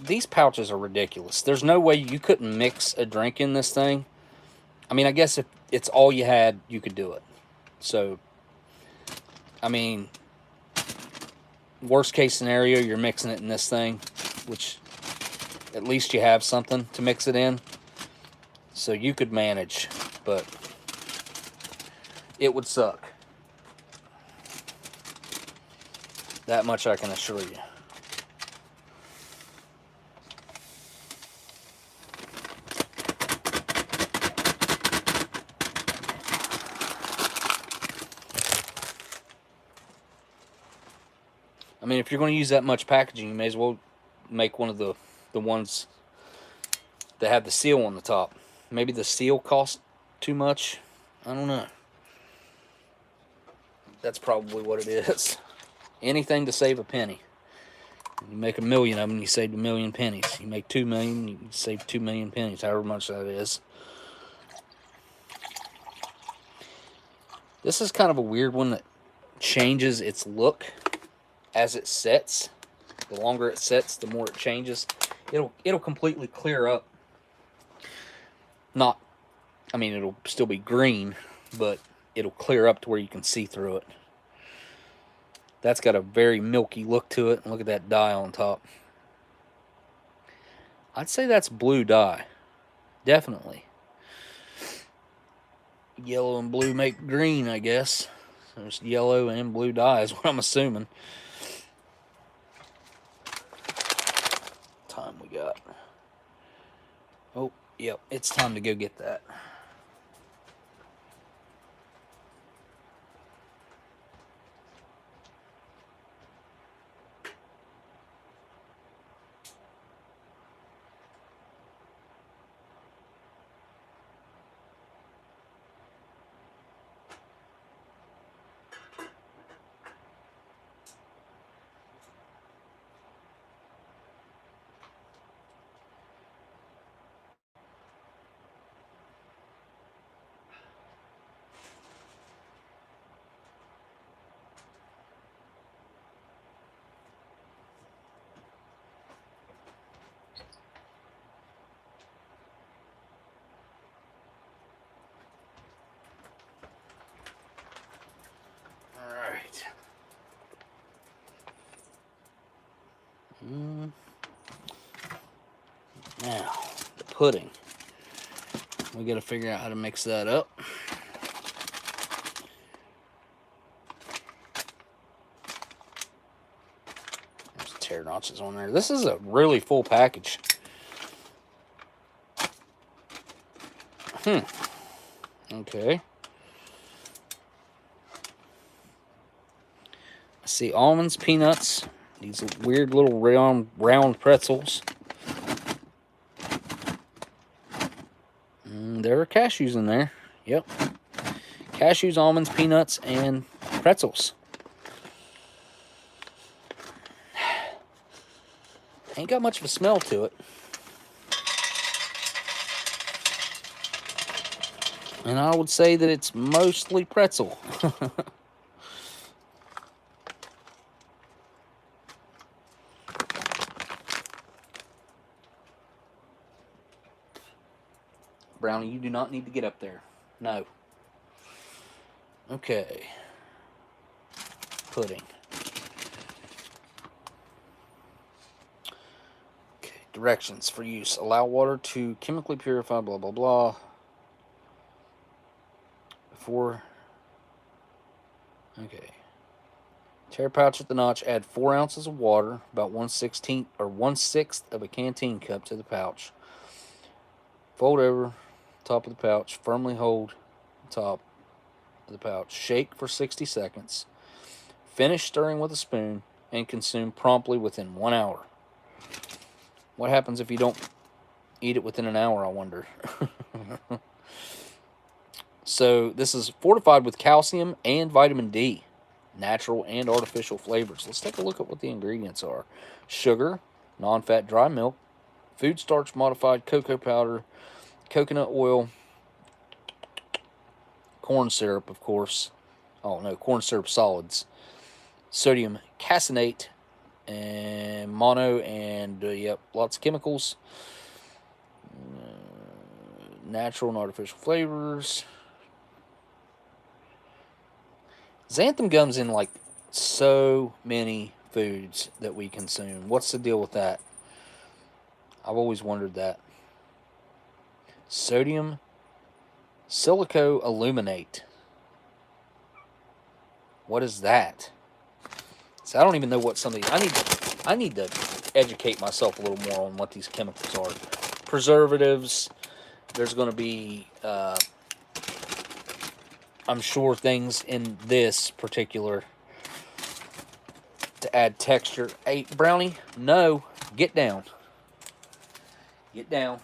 These pouches are ridiculous. There's no way you couldn't mix a drink in this thing. I mean, I guess if it's all you had, you could do it. So, I mean, worst case scenario, you're mixing it in this thing, which at least you have something to mix it in. So you could manage, but it would suck. That much I can assure you. I mean, if you're going to use that much packaging, you may as well make one of the ones that have the seal on the top. Maybe the seal costs too much. I don't know. That's probably what it is. Anything to save a penny. You make 1 million of them, you save 1 million pennies. You make 2 million, you save 2 million pennies, however much that is. This is kind of a weird one that changes its look as it sets. The longer it sets, the more it changes. It'll completely clear up. Not, I mean, it'll still be green, but it'll clear up to where you can see through it. That's got a very milky look to it. Look at that dye on top. I'd say that's blue dye. Definitely. Yellow and blue make green, I guess. There's yellow and blue dye is what I'm assuming. Time we got. Oh, yep, it's time to go get that. Now, the pudding. We got to figure out how to mix that up. There's tear notches on there. This is a really full package. Okay. I see almonds, peanuts, these weird little round pretzels. There are cashews in there. Yep. Cashews, almonds, peanuts, and pretzels. Ain't got much of a smell to it. And I would say that it's mostly pretzel. Brownie, you do not need to get up there. No. Okay. Pudding. Okay. Directions for use. Allow water to chemically purify, blah, blah, blah. Before. Okay. Tear pouch at the notch. Add 4 ounces of water, about 1/16 or 1/6 of a canteen cup to the pouch. Fold over top of the pouch. Firmly hold the top of the pouch. Shake for 60 seconds. Finish stirring with a spoon and consume promptly within 1 hour. What happens if you don't eat it within an hour, I wonder? So this is fortified with calcium and vitamin D, natural and artificial flavors. Let's take a look at what the ingredients are. Sugar, non-fat dry milk, food starch modified cocoa powder, coconut oil, corn syrup, of course. Oh no, corn syrup solids. Sodium caseinate and mono, and yep, lots of chemicals, natural and artificial flavors. Xanthan gum's in like so many foods that we consume. What's the deal with that? I've always wondered that. Sodium silicoaluminate. What is that? So I don't even know what some of these. I need to educate myself a little more on what these chemicals are. Preservatives. There's going to be, I'm sure, things in this particular to add texture. Hey, Brownie, no, get down. Get down.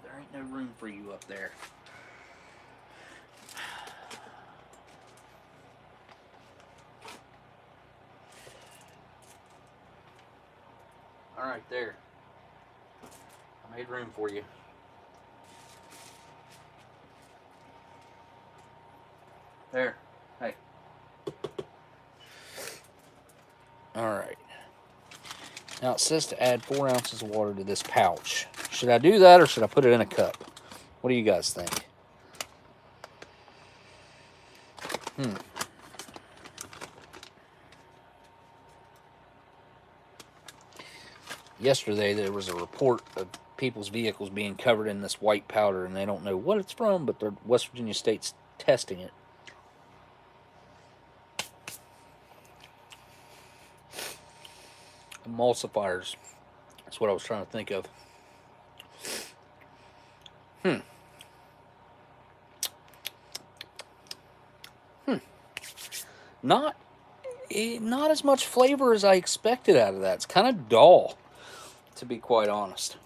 There ain't no room for you up there. All right, there. I made room for you. There. Hey. All right. Now it says to add 4 ounces of water to this pouch. Should I do that or should I put it in a cup? What do you guys think? Yesterday there was a report of people's vehicles being covered in this white powder, and they don't know what it's from, but the West Virginia State's testing it. Emulsifiers. That's what I was trying to think of. Not as much flavor as I expected out of that. It's kind of dull, to be quite honest.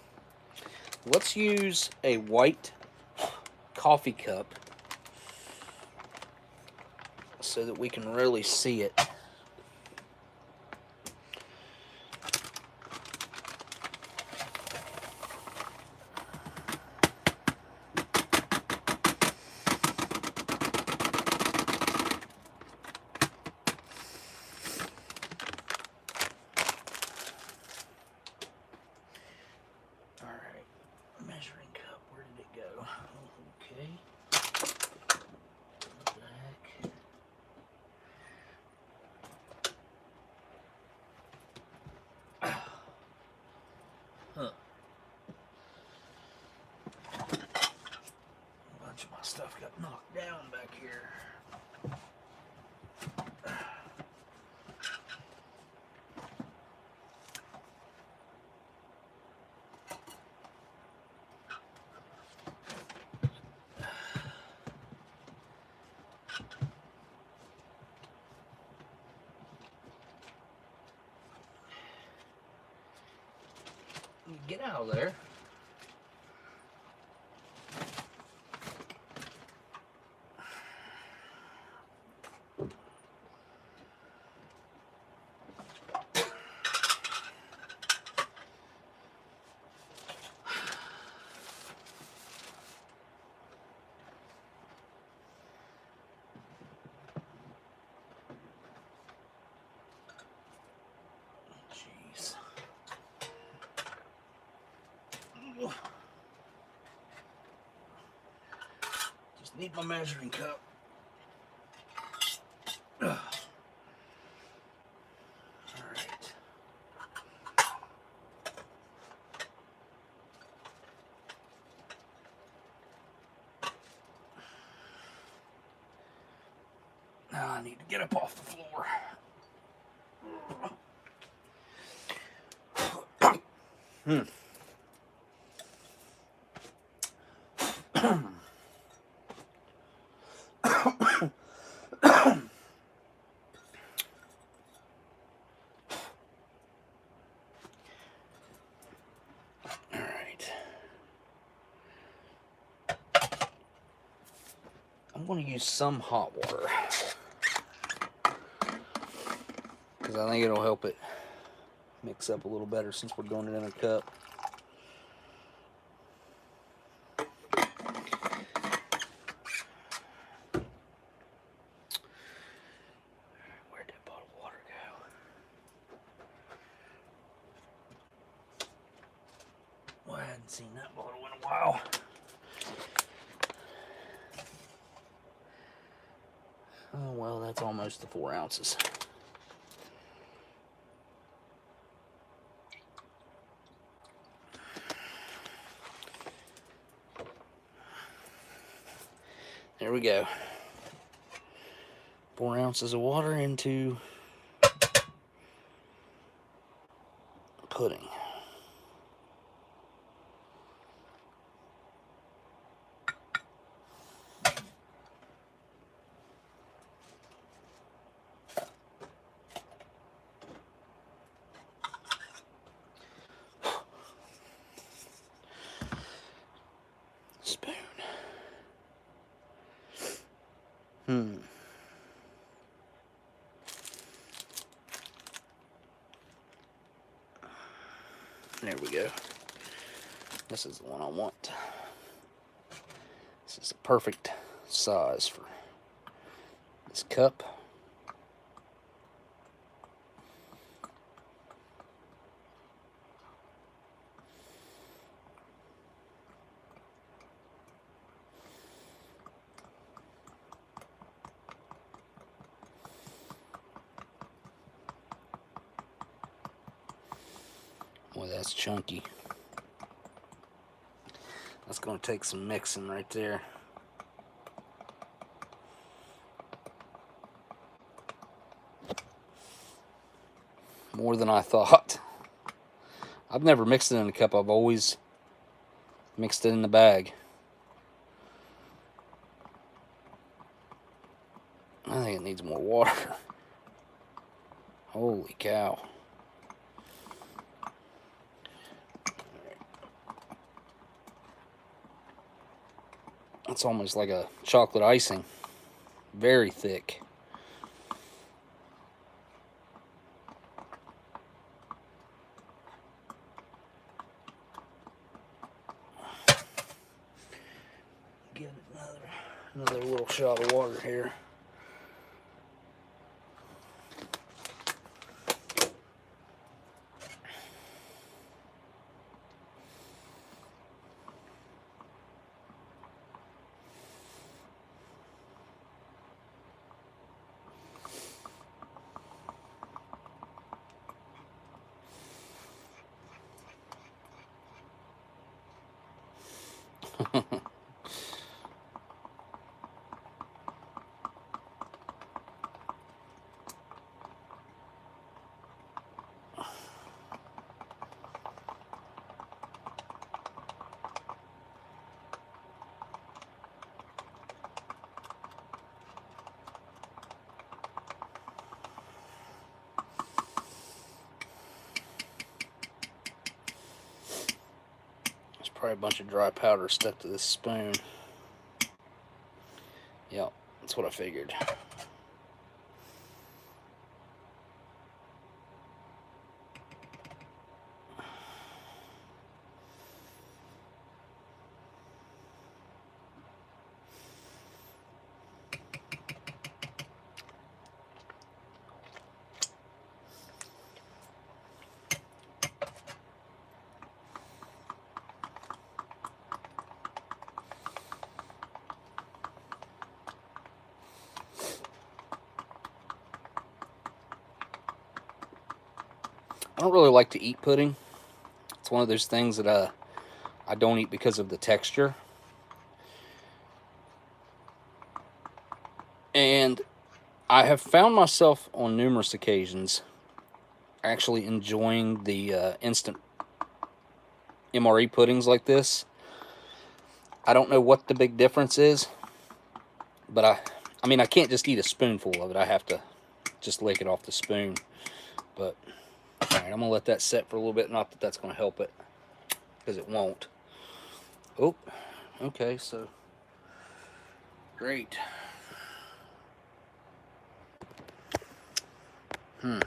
Let's use a white coffee cup so that we can really see it. My stuff got knocked down back here. Get out of there. Jeez. Just need my measuring cup. All right. Now I need to get up off the floor. I'm going to use some hot water because I think it'll help it mix up a little better since we're doing it in a cup. seen that bottle in a while. Oh, well, that's almost the 4 ounces. There we go. 4 ounces of water into pudding. Spoon. There we go. This is the one I want. This is the perfect size for this cup. Boy, that's chunky. That's going to take some mixing right there. More than I thought. I've never mixed it in a cup. I've always mixed it in the bag. I think it needs more water. Holy cow. It's almost like a chocolate icing. Very thick. Give it another little shot of water here. There's probably a bunch of dry powder stuck to this spoon. Yep, that's what I figured. I don't really like to eat pudding. It's one of those things that I don't eat because of the texture. And I have found myself on numerous occasions actually enjoying the instant MRE puddings like this. I don't know what the big difference is, but I mean, I can't just eat a spoonful of it. I have to just lick it off the spoon. But all right, I'm gonna let that set for a little bit. Not that that's gonna help it, because it won't. Oh, okay, so great. Do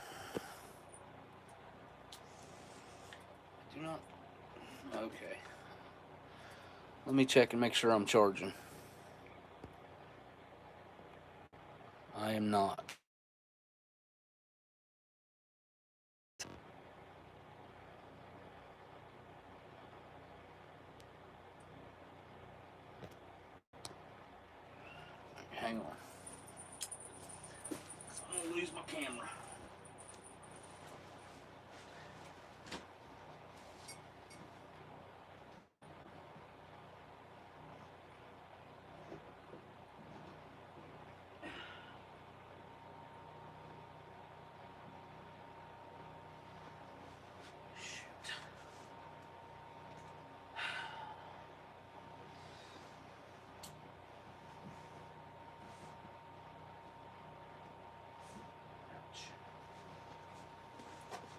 not. Okay. Let me check and make sure I'm charging. I am not. Hang on. I'm gonna lose my camera.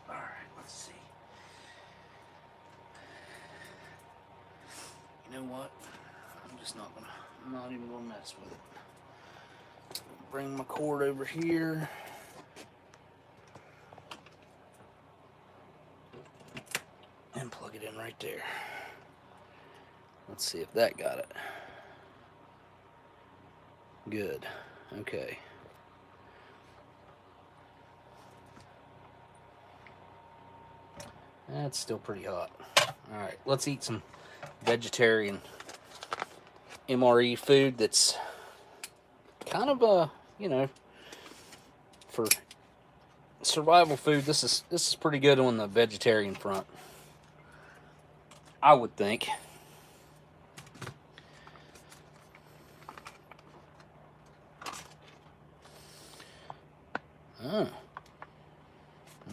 Alright, let's see. You know what? I'm not even gonna mess with it. Bring my cord over here. And plug it in right there. Let's see if that got it. Good. Okay. That's still pretty hot. Alright, let's eat some vegetarian MRE food that's kind of you know, for survival food, this is pretty good on the vegetarian front, I would think.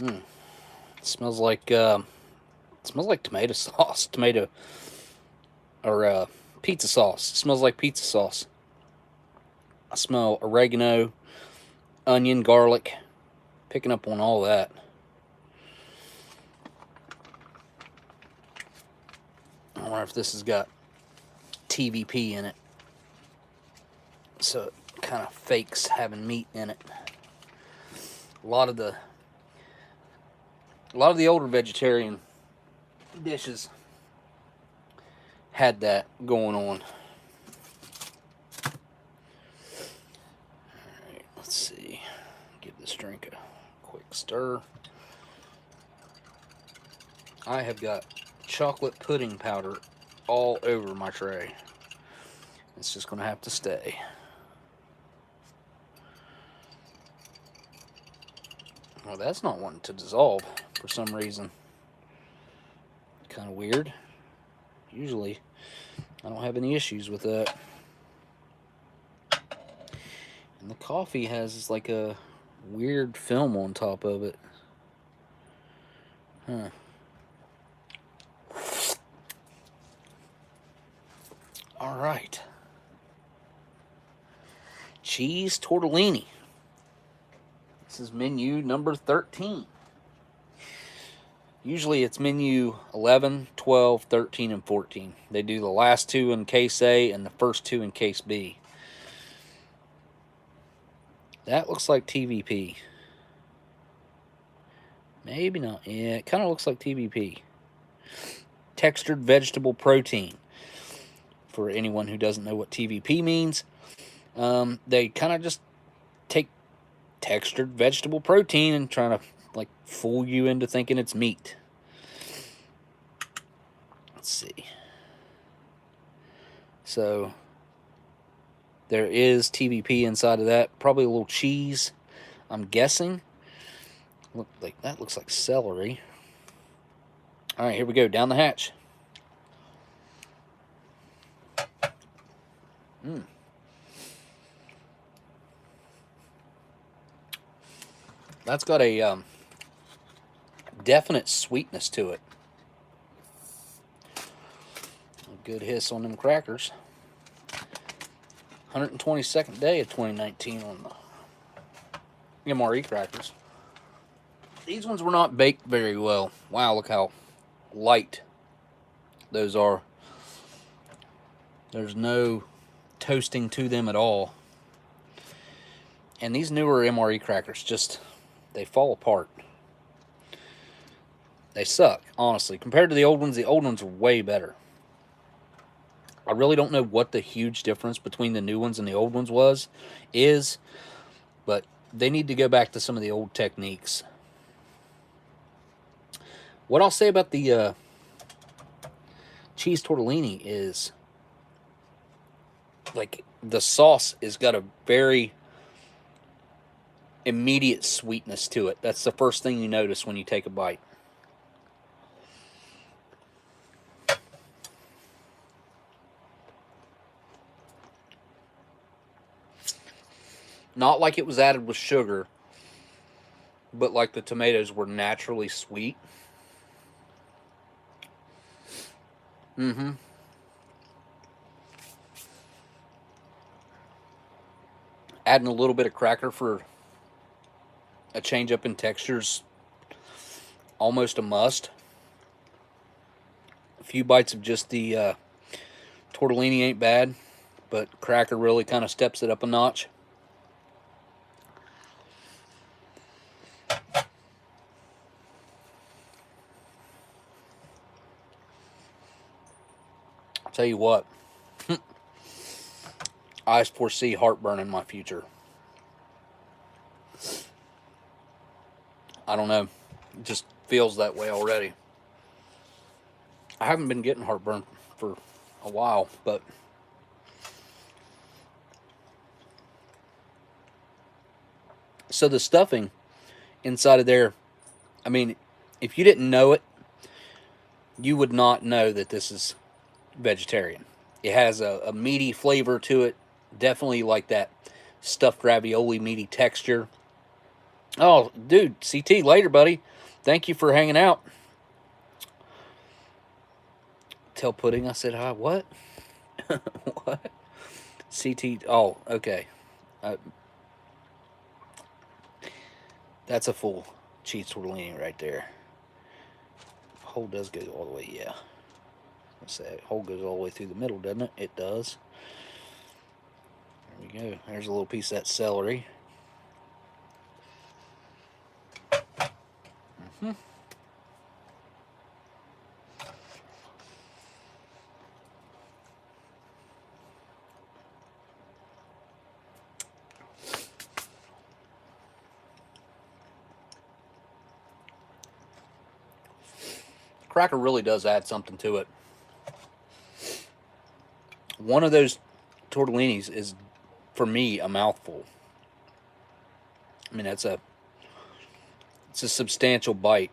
It smells like tomato sauce, or pizza sauce. It smells like pizza sauce. I smell oregano, onion, garlic, picking up on all that. I wonder if this has got TVP in it, so it kind of fakes having meat in it. A lot of the older vegetarian dishes had that going on. Alright, let's see. Give this drink a quick stir. I have got chocolate pudding powder all over my tray. It's just going to have to stay. Well, that's not wanting to dissolve for some reason. Kind of weird. Usually, I don't have any issues with that. And the coffee has like a weird film on top of it. Huh. All right. Cheese tortellini. This is menu number 13. Usually it's menu 11, 12, 13, and 14. They do the last two in case A and the first two in case B. That looks like TVP. Maybe not. Yeah, it kind of looks like TVP. Textured vegetable protein. For anyone who doesn't know what TVP means, they kind of just take textured vegetable protein and trying to like fool you into thinking it's meat. Let's see. So there is TVP inside of that. Probably a little cheese, I'm guessing. That looks like celery. All right, here we go. Down the hatch. That's got a definite sweetness to it. A good hiss on them crackers. 122nd day of 2019 on the MRE crackers. These ones were not baked very well. Wow, look how light those are. There's no toasting to them at all. And these newer MRE crackers just, they fall apart. They suck, honestly. Compared to the old ones are way better. I really don't know what the huge difference between the new ones and the old ones is, but they need to go back to some of the old techniques. What I'll say about the cheese tortellini is, like, the sauce has got a very immediate sweetness to it. That's the first thing you notice when you take a bite. Not like it was added with sugar, but like the tomatoes were naturally sweet. Mm-hmm. Adding a little bit of cracker for a change up in textures, almost a must. A few bites of just the tortellini ain't bad, but cracker really kind of steps it up a notch. I'll tell you what, I foresee heartburn in my future. I don't know. It just feels that way already. I haven't been getting heartburn for a while, but so the stuffing inside of there, I mean, if you didn't know it, you would not know that this is vegetarian. It has a meaty flavor to it, definitely like that stuffed ravioli meaty texture. Oh, dude, CT, later, buddy. Thank you for hanging out. Tell Pudding I said hi. What? What? CT. Oh, okay. Uh, that's a full cheese tortellini right there. Hole does go all the way, yeah. Let's say hole goes all the way through the middle, doesn't it? It does. There we go. There's a little piece of that celery. Mm-hmm. Cracker really does add something to it. One of those tortellinis is, for me, a mouthful. I mean, it's a substantial bite.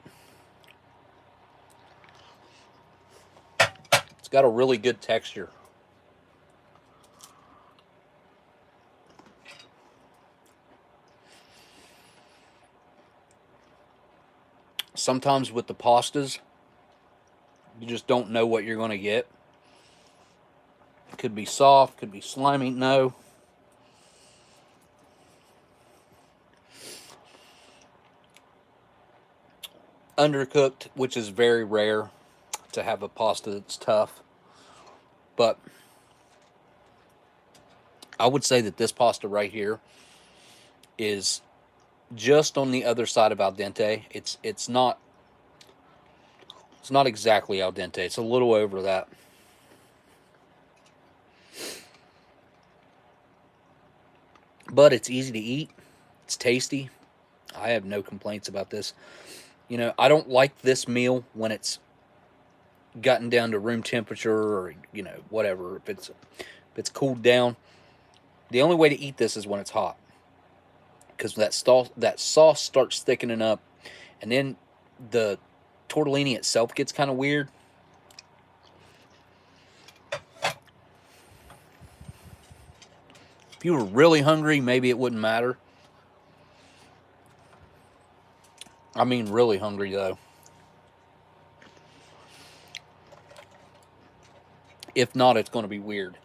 It's got a really good texture. Sometimes with the pastas, you just don't know what you're going to get. It could be soft, could be slimy. No. Undercooked, which is very rare to have a pasta that's tough. But I would say that this pasta right here is just on the other side of al dente. It's not exactly al dente. It's a little over that. But it's easy to eat. It's tasty. I have no complaints about this. You know, I don't like this meal when it's gotten down to room temperature or whatever. If it's cooled down, the only way to eat this is when it's hot, because that sauce starts thickening up, and then the tortellini itself gets kind of weird. If you were really hungry, maybe it wouldn't matter. I mean, really hungry though. If not, it's going to be weird.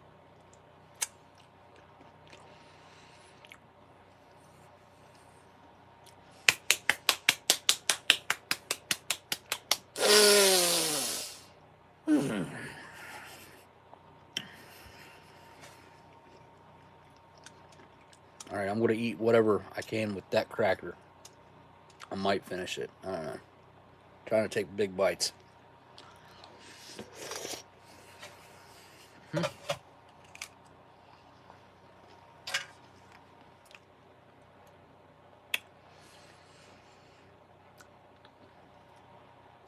All right, I'm going to eat whatever I can with that cracker. I might finish it. I don't know. Trying to take big bites. Hmm.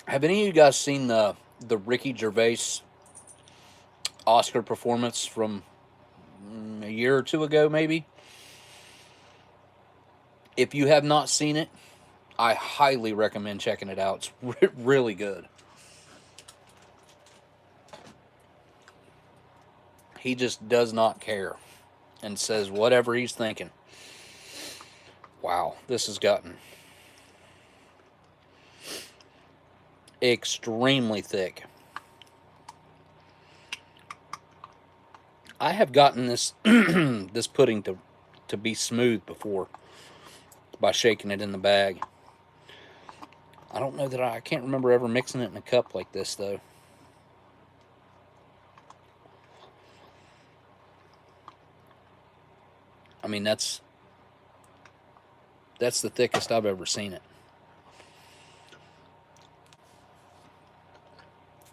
Have any of you guys seen the Ricky Gervais Oscar performance from a year or two ago, maybe. If you have not seen it, I highly recommend checking it out. It's really good. He just does not care and says whatever he's thinking. Wow, this has gotten extremely thick. I have gotten this this pudding to be smooth before by shaking it in the bag. I don't know that I can't remember ever mixing it in a cup like this though. I mean that's the thickest I've ever seen it.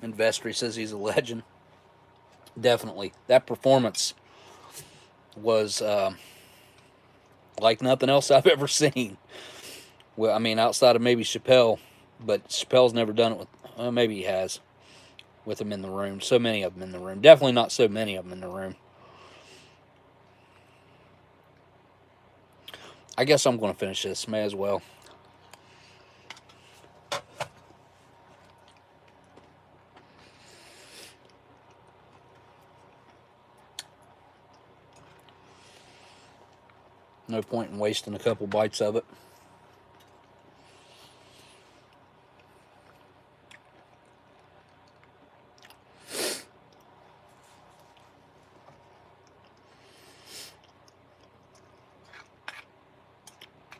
And Vestry says he's a legend. Definitely, that performance was like nothing else I've ever seen. Well, I mean, outside of maybe Chappelle, but Chappelle's never done it with. Maybe he has with them in the room. So many of them in the room. Definitely not so many of them in the room. I guess I'm going to finish this. May as well. No point in wasting a couple bites of it.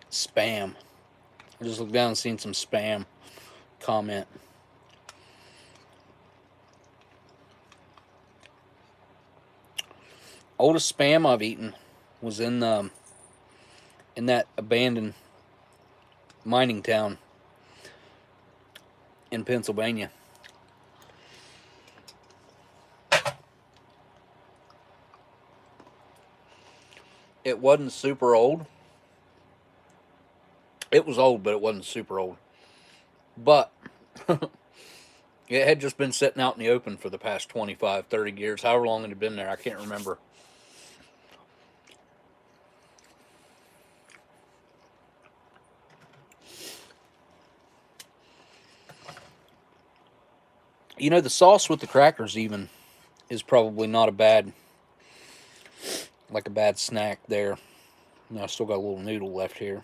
Spam. I just looked down and seen some spam comment. Oldest spam I've eaten was in that abandoned mining town in Pennsylvania. It wasn't super old. It was old, but it wasn't super old. But it had just been sitting out in the open for the past 25, 30 years, however long it had been there. I can't remember. You know, the sauce with the crackers even is probably not a bad, like a bad snack there. I still got a little noodle left here.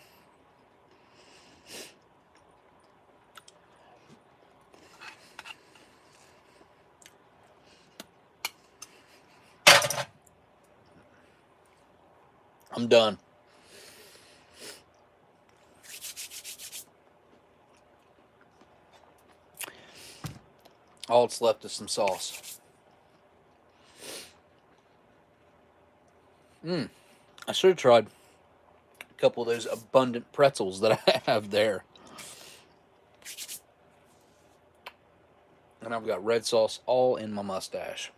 I'm done. All that's left is some sauce. I should have tried a couple of those abundant pretzels that I have there. And I've got red sauce all in my mustache.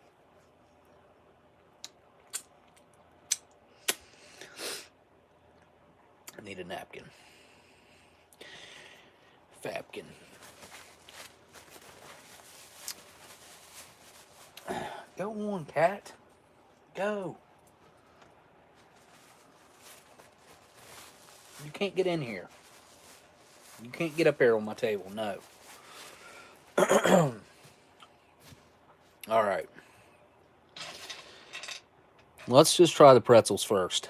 I need a napkin. Fabkin. Go on, cat. Go. You can't get in here. You can't get up here on my table. No. All right. Let's just try the pretzels first.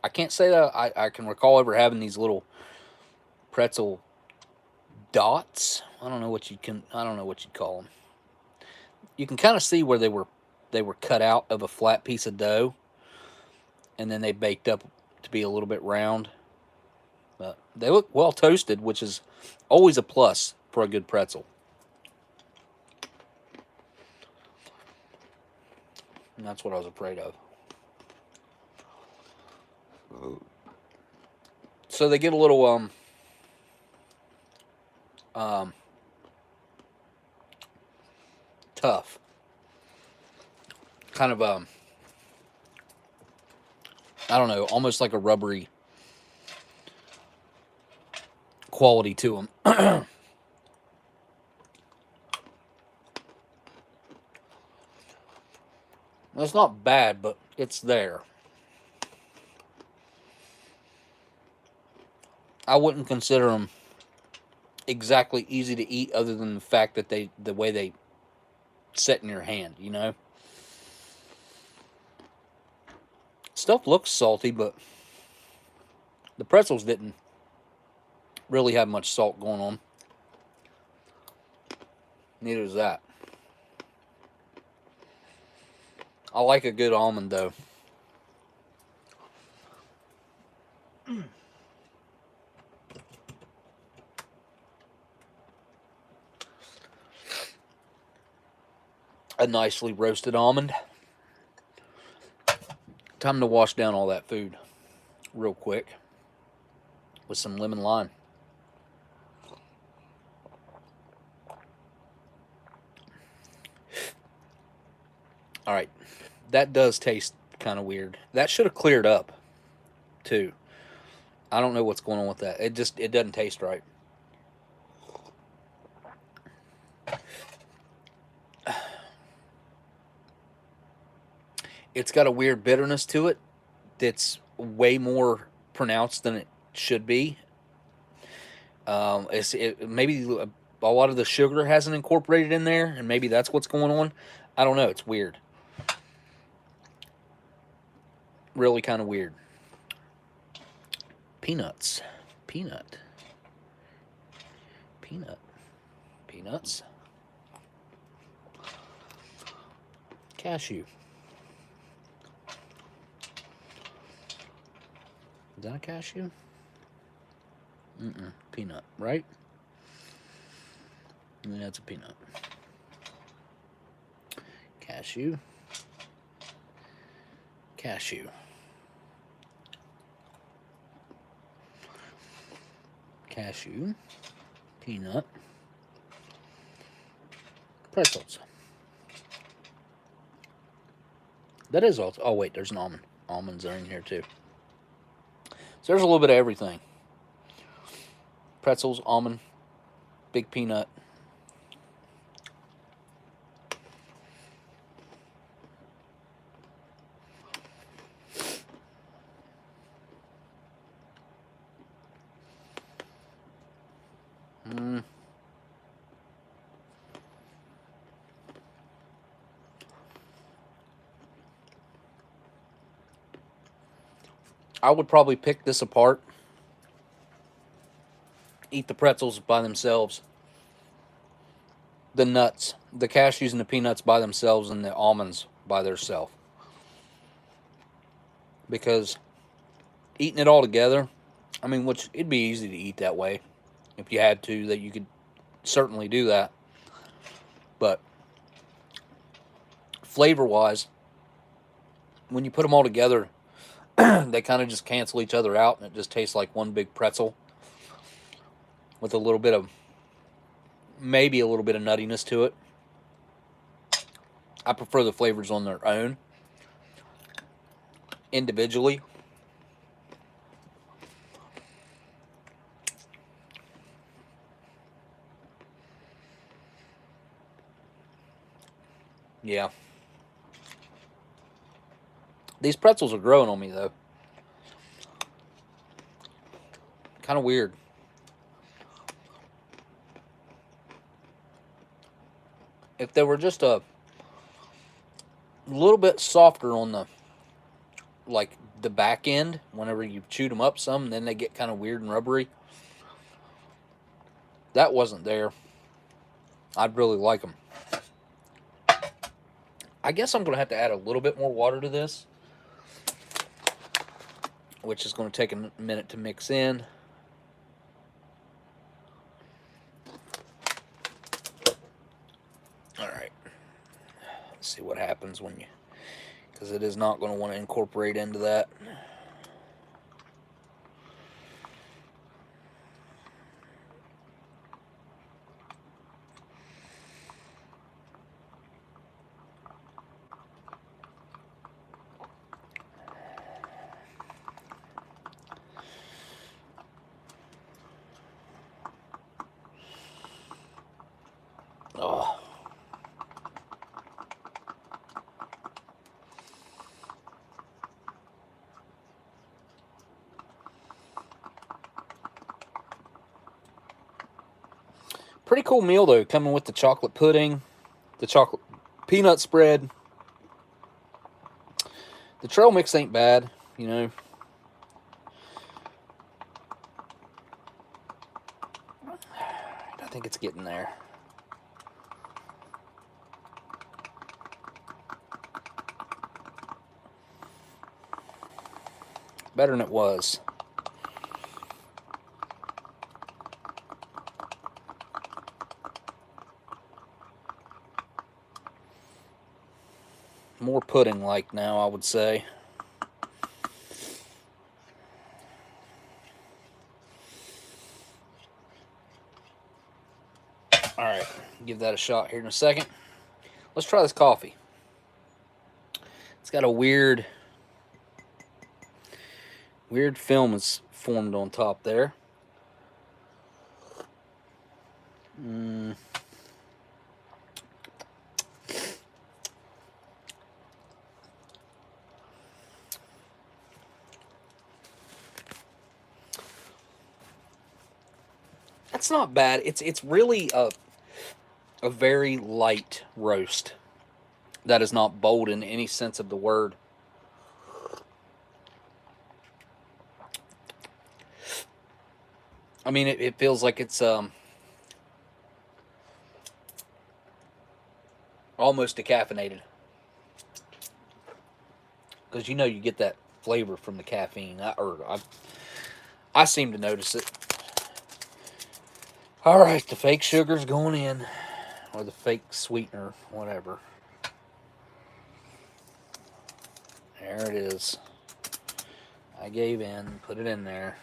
I can't say that I can recall ever having these little pretzel dots. I don't know what you'd call them. You can kind of see where they were cut out of a flat piece of dough, and then they baked up to be a little bit round. But they look well toasted, which is always a plus for a good pretzel. And that's what I was afraid of. So they get a little tough. Kind of I don't know, almost like a rubbery quality to them. It's not bad, but it's there. I wouldn't consider them exactly easy to eat, other than the fact that the way they sit in your hand, you know. Stuff looks salty, but the pretzels didn't really have much salt going on. Neither is that. I like a good almond though. A nicely roasted almond. Time to wash down all that food real quick with some lemon lime. All right, that does taste kind of weird. That should have cleared up too. I don't know what's going on with that. It doesn't taste right. It's got a weird bitterness to it that's way more pronounced than it should be. Maybe a lot of the sugar hasn't incorporated in there, and maybe that's what's going on. I don't know. It's weird. Really kind of weird. Peanuts. Peanut. Peanut. Peanuts. Cashew. Is that a cashew? Peanut, right? Yeah, that's a peanut. Cashew. Cashew. Cashew. Peanut. Pretzels. That is also. Oh wait, there's an almond. Almonds are in here too. So there's a little bit of everything. Pretzels, almond, big peanut. I would probably pick this apart, eat the pretzels by themselves, the nuts, the cashews and the peanuts by themselves, and the almonds by themselves. Because eating it all together, I mean, which it'd be easy to eat that way if you had to, that you could certainly do that. But flavor wise, when you put them all together, they kind of just cancel each other out, and it just tastes like one big pretzel with a little bit of, maybe a little bit of nuttiness to it. I prefer the flavors on their own, individually. Yeah. These pretzels are growing on me, though. Kind of weird. If they were just a little bit softer on the, like, the back end, whenever you chewed them up some, then they get kind of weird and rubbery. That wasn't there. I'd really like them. I guess I'm going to have to add a little bit more water to this, which is going to take a minute to mix in. All right. Let's see what happens when you, because it is not going to want to incorporate into that. Oh. Pretty cool meal though, coming with the chocolate pudding, the chocolate peanut spread. The trail mix ain't bad, you know. I think it's getting there. Better than it was. More pudding-like now, I would say. Alright, give that a shot here in a second. Let's try this coffee. It's got a weird film is formed on top there. That's not bad. It's really a very light roast. That is not bold in any sense of the word. I mean, it feels like it's almost decaffeinated. Because you know you get that flavor from the caffeine. I seem to notice it. Alright, the fake sugar's going in. Or the fake sweetener, whatever. There it is. I gave in, put it in there.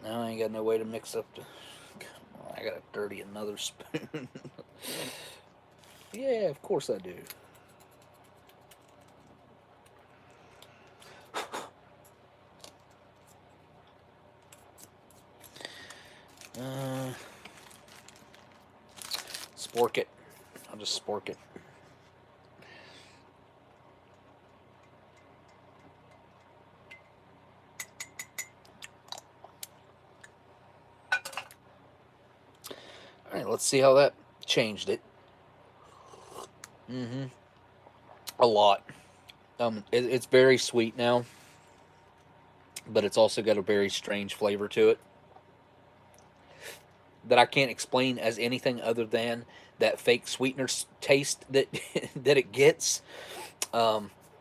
Now I ain't got no way to mix up the... I gotta dirty another spoon. Yeah, of course I do. Spork it. I'll just spork it. Alright, let's see how that changed it. A lot. It's very sweet now, but it's also got a very strange flavor to it that I can't explain as anything other than that fake sweetener taste that that it gets.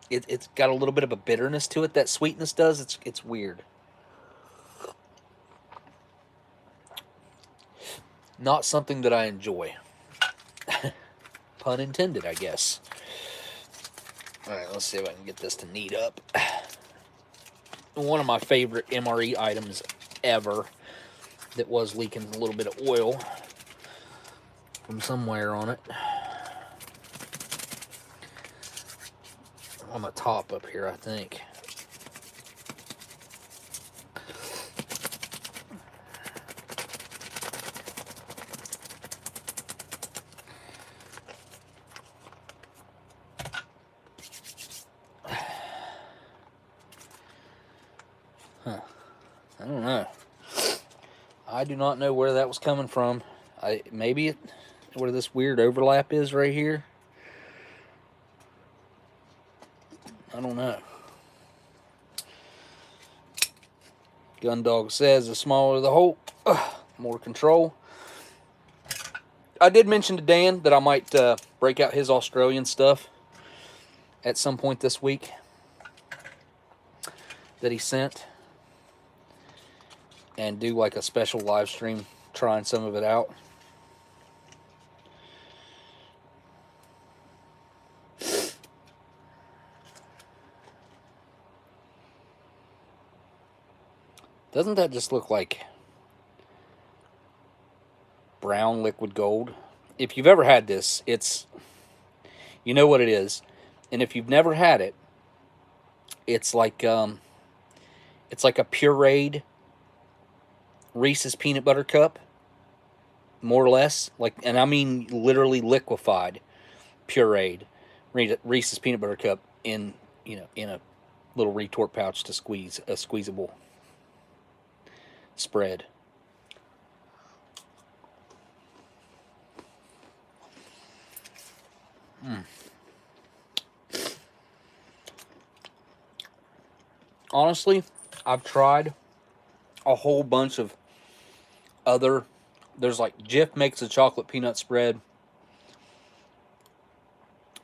It's got a little bit of a bitterness to it. That sweetness does. It's weird. Not something that I enjoy. Pun intended, I guess. Alright, let's see if I can get this to knead up. One of my favorite MRE items ever that was leaking a little bit of oil from somewhere on it. On the top up here, I think. I don't know. I do not know where that was coming from. Maybe where this weird overlap is right here. I don't know. Gundog says the smaller the hole, more control. I did mention to Dan that I might break out his Australian stuff at some point this week that he sent and do like a special live stream trying some of it out. Doesn't that just look like brown liquid gold? If you've ever had this, you know what it is. And if you've never had it, it's like a pureed Reese's peanut butter cup, more or less. And I mean literally liquefied, pureed Reese's peanut butter cup in a little retort pouch to squeeze a squeezable spread. Honestly, I've tried a whole bunch of other. There's like Jif makes a chocolate peanut spread.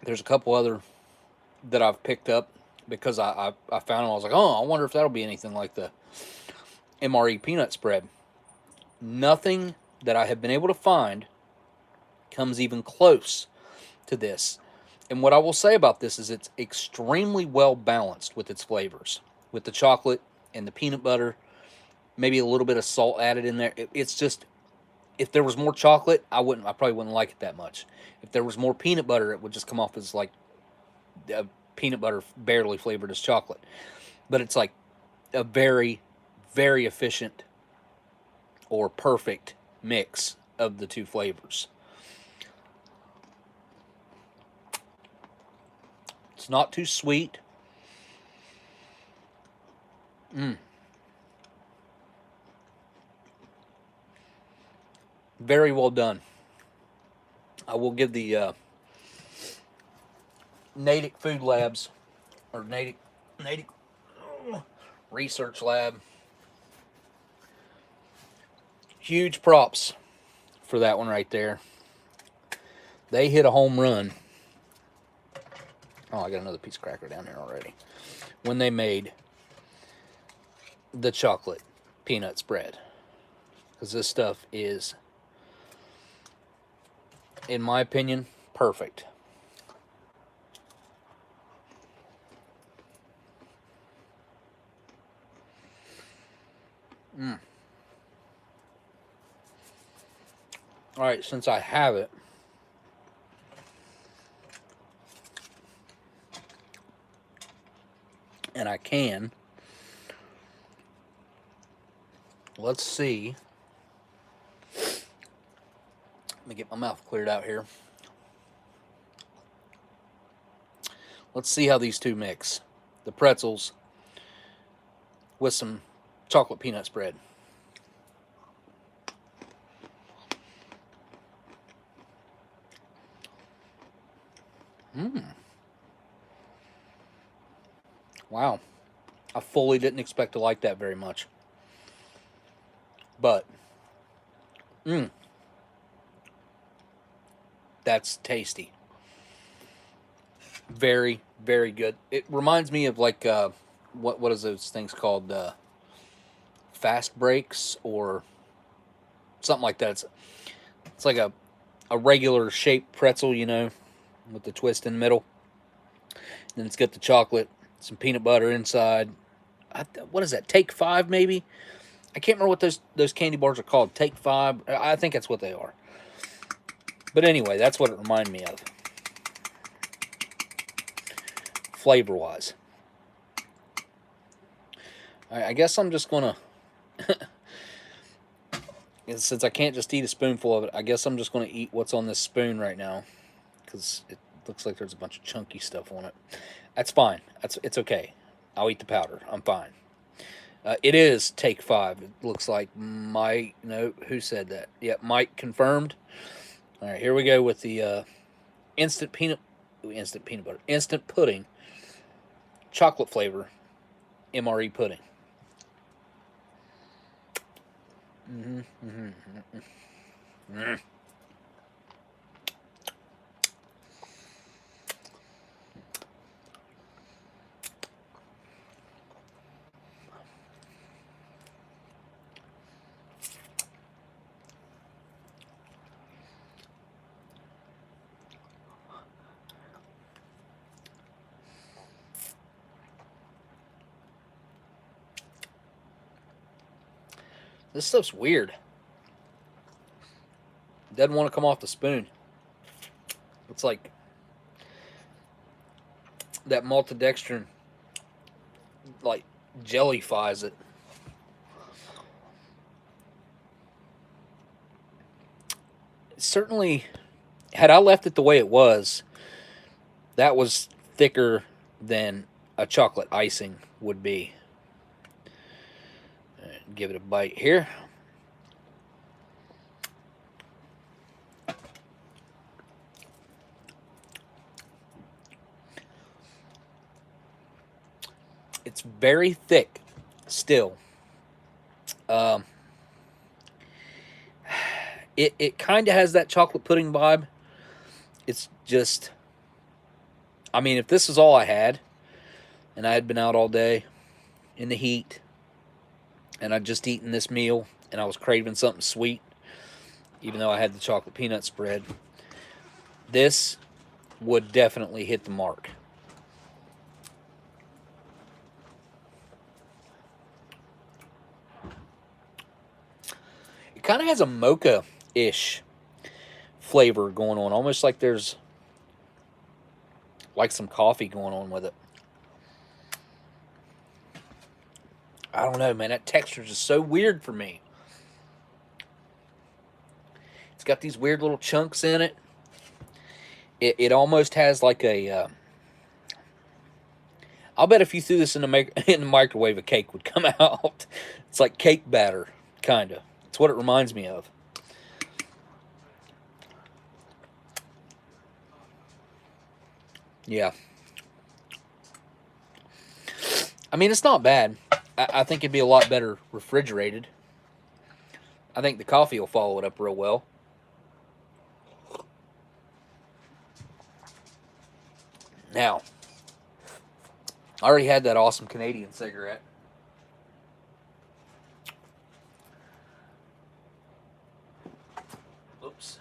There's a couple other that I've picked up because I found them. I was like, oh, I wonder if that'll be anything like the MRE peanut spread. Nothing that I have been able to find comes even close to this. And what I will say about this is it's extremely well balanced with its flavors, with the chocolate and the peanut butter, maybe a little bit of salt added in there. It's just, if there was more chocolate, I probably wouldn't like it that much. If there was more peanut butter, it would just come off as like peanut butter barely flavored as chocolate. But it's like a very, very efficient or perfect mix of the two flavors. It's not too sweet. Very well done. I will give the Natick Food Labs or Natick Research Lab huge props for that one right there. They hit a home run. Oh, I got another piece of cracker down here already. When they made the chocolate peanut spread. Because this stuff is, in my opinion, perfect. All right, since I have it, and I can, let's see. Let me get my mouth cleared out here. Let's see how these two mix. The pretzels with some chocolate peanut spread. Wow. I fully didn't expect to like that very much. But, that's tasty. Very, very good. It reminds me of like, what is those things called? Fast breaks or something like that. It's like a regular shaped pretzel, you know, with the twist in the middle. Then it's got the chocolate, some peanut butter inside. What is that? Take Five, maybe? I can't remember what those candy bars are called. Take Five. I think that's what they are. But anyway, that's what it reminded me of. Flavor-wise. I guess I'm just going to... Since I can't just eat a spoonful of it, I guess I'm just going to eat what's on this spoon right now. Because it looks like there's a bunch of chunky stuff on it. That's fine. It's okay. I'll eat the powder. I'm fine. It is Take Five. It looks like Mike. No, who said that? Yeah, Mike confirmed. All right, here we go with the instant pudding, chocolate flavor, MRE pudding. This stuff's weird. Doesn't want to come off the spoon. It's like that maltodextrin, like, jellifies it. Certainly, had I left it the way it was, that was thicker than a chocolate icing would be. Give it a bite here. It's very thick still. Um, it kind of has that chocolate pudding vibe. It's just, I mean, if this is all I had, and I had been out all day in the heat, and I'd just eaten this meal, and I was craving something sweet, even though I had the chocolate peanut spread, this would definitely hit the mark. It kind of has a mocha-ish flavor going on, almost like there's like some coffee going on with it. I don't know, man. That texture is just so weird for me. It's got these weird little chunks in it. It almost has like a. I'll bet if you threw this in in the microwave, a cake would come out. It's like cake batter, kind of. It's what it reminds me of. Yeah. I mean, it's not bad. I think it'd be a lot better refrigerated. I think the coffee will follow it up real well. Now, I already had that awesome Canadian cigarette. Oops.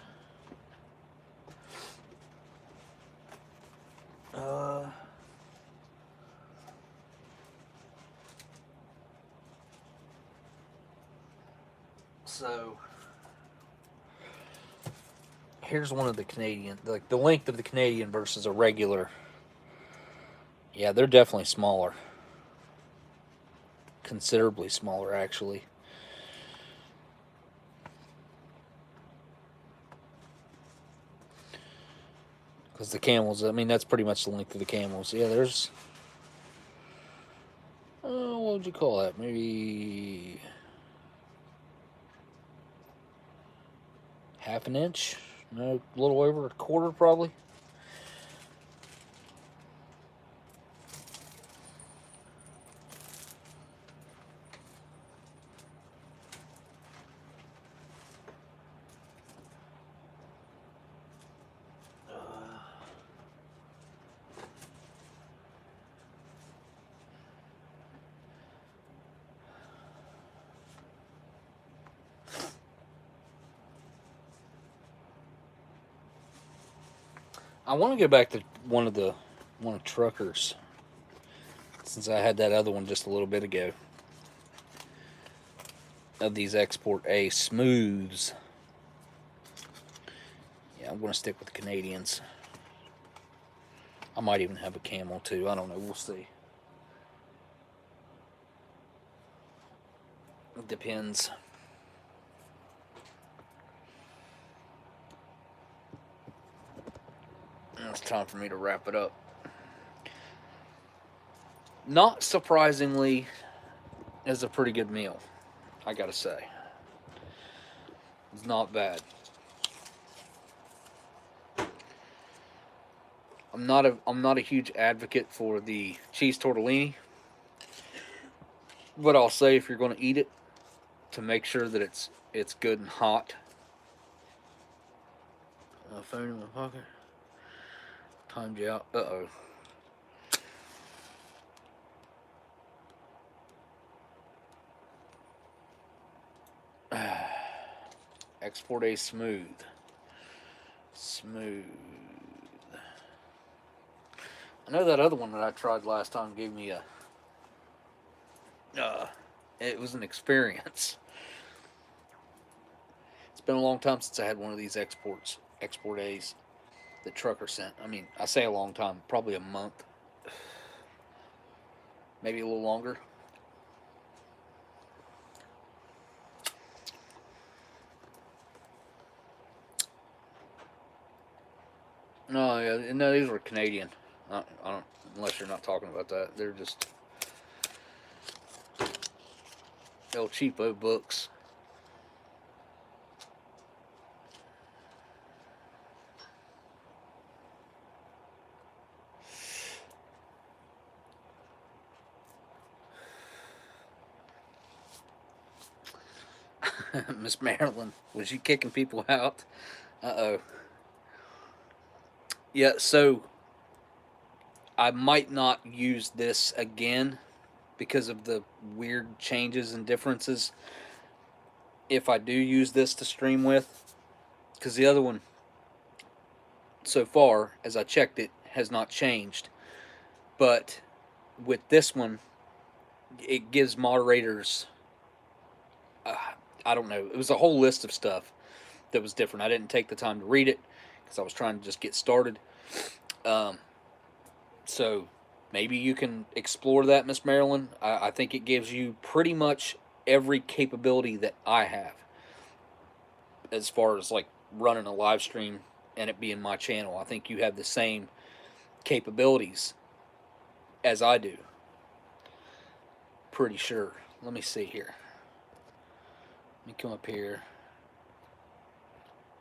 Uh, so here's one of the Canadian, like the length of the Canadian versus a regular. Yeah, they're definitely smaller. Considerably smaller, actually. Because the Camels, I mean, that's pretty much the length of the Camels. Yeah, there's. What would you call that? Maybe half an inch? No, a little over a quarter, probably. I want to go back to one of Trucker's, since I had that other one just a little bit ago. Of these Export A Smooths. Yeah, I'm going to stick with the Canadians. I might even have a Camel too. I don't know. We'll see. It depends. It's time for me to wrap it up. Not surprisingly, is a pretty good meal, I gotta say. It's not bad. I'm not a huge advocate for the cheese tortellini, but I'll say if you're going to eat it, to make sure that it's good and hot. Phone in my pocket. Timed you out. Uh-oh. Export A Smooth. Smooth. I know that other one that I tried last time gave me a. It was an experience. It's been a long time since I had one of these Export A's that Trucker sent. I mean, I say a long time, probably a month, maybe a little longer. No, yeah, no, these were Canadian. I don't, unless you're not talking about that. They're just El Cheapo books. Miss Marilyn, was you kicking people out? Uh-oh. Yeah, so I might not use this again because of the weird changes and differences if I do use this to stream with. Because the other one, so far, as I checked it, has not changed. But with this one, it gives moderators, uh, I don't know, it was a whole list of stuff that was different. I didn't take the time to read it because I was trying to just get started. Um, so maybe you can explore that, Miss Marilyn. I think it gives you pretty much every capability that I have as far as like running a live stream and it being my channel. I think you have the same capabilities as I do. Pretty sure. Let me see here. Let me come up here.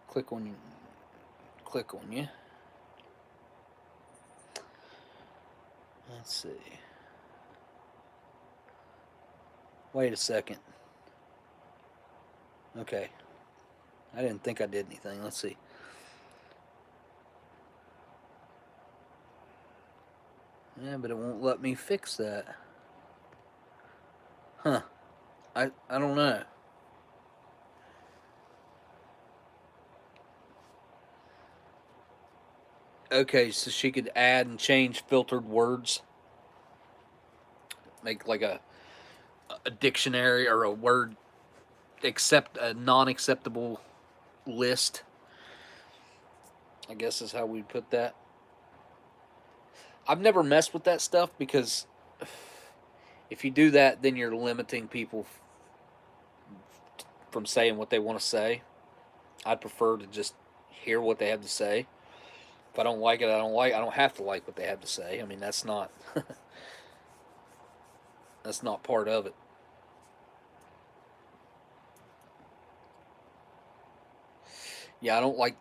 Click on you. Let's see. Wait a second. Okay. I didn't think I did anything. Let's see. Yeah, but it won't let me fix that. Huh. I don't know. Okay, so she could add and change filtered words. Make like a dictionary or a word accept a non-acceptable list. I guess is how we put that. I've never messed with that stuff because if you do that, then you're limiting people from saying what they want to say. I'd prefer to just hear what they have to say. If I don't like it, I don't like. I don't have to like what they have to say. I mean, that's not that's not part of it. Yeah, I don't like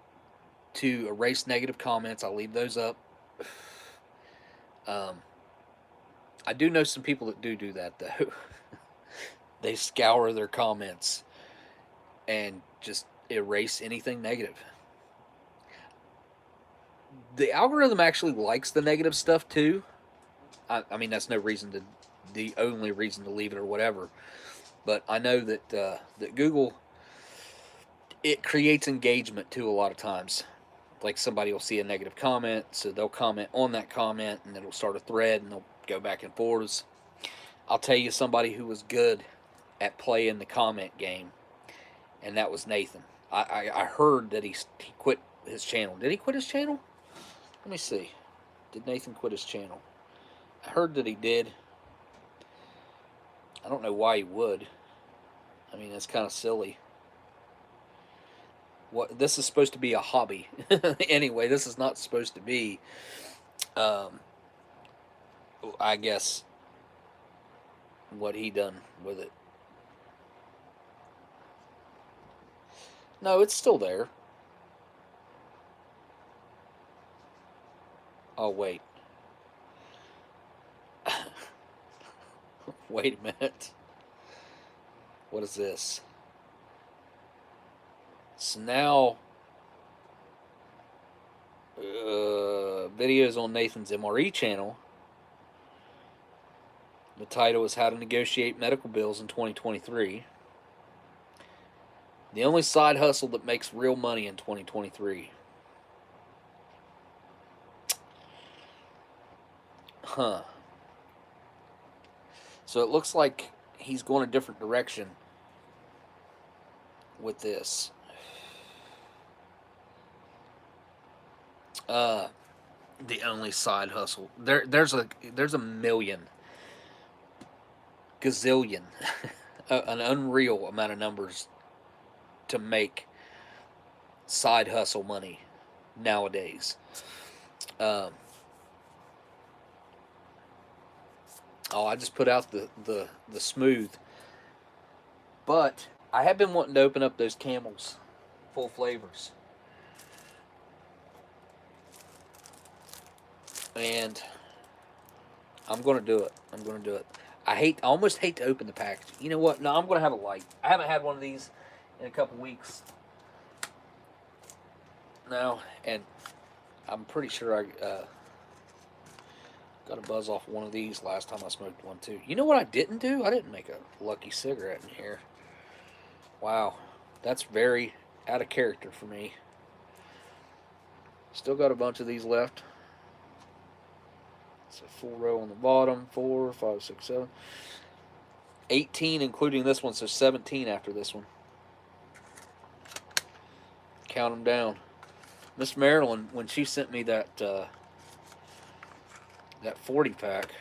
to erase negative comments. I'll leave those up. Um, I do know some people that do that though. They scour their comments and just erase anything negative. The algorithm actually likes the negative stuff too. I mean, that's no reason to, the only reason to leave it or whatever. But I know that Google, it creates engagement too a lot of times. Like somebody will see a negative comment, so they'll comment on that comment, and it'll start a thread, and they'll go back and forth. I'll tell you somebody who was good at playing the comment game, and that was Nathan. I heard that he quit his channel. Did he quit his channel? Let me see. Did Nathan quit his channel? I heard that he did. I don't know why he would. I mean, that's kind of silly. What, this is supposed to be a hobby. Anyway, this is not supposed to be, um, I guess, what he done with it. No, it's still there. Oh, wait. Wait a minute. What is this? So now, videos on Nathan's MRE channel. The title is How to Negotiate Medical Bills in 2023. The only side hustle that makes real money in 2023. Huh. So it looks like he's going a different direction with this. The only side hustle. There's a million, gazillion, an unreal amount of numbers to make side hustle money nowadays. Um, I just put out the smooth, but I have been wanting to open up those Camels full flavors, and I'm gonna do it. I'm gonna do it. I almost hate to open the package. You know what? No, I'm gonna have a light. I haven't had one of these in a couple weeks now, and I'm pretty sure I got a buzz off one of these last time I smoked one too. You know what I didn't do? I didn't make a lucky cigarette in here. Wow, that's very out of character for me. Still got a bunch of these left. It's a full row on the bottom. 4, 5, 6, 7. 18 including this one, so 17 after this one. Count them down. Miss Marilyn, when she sent me that 40 pack,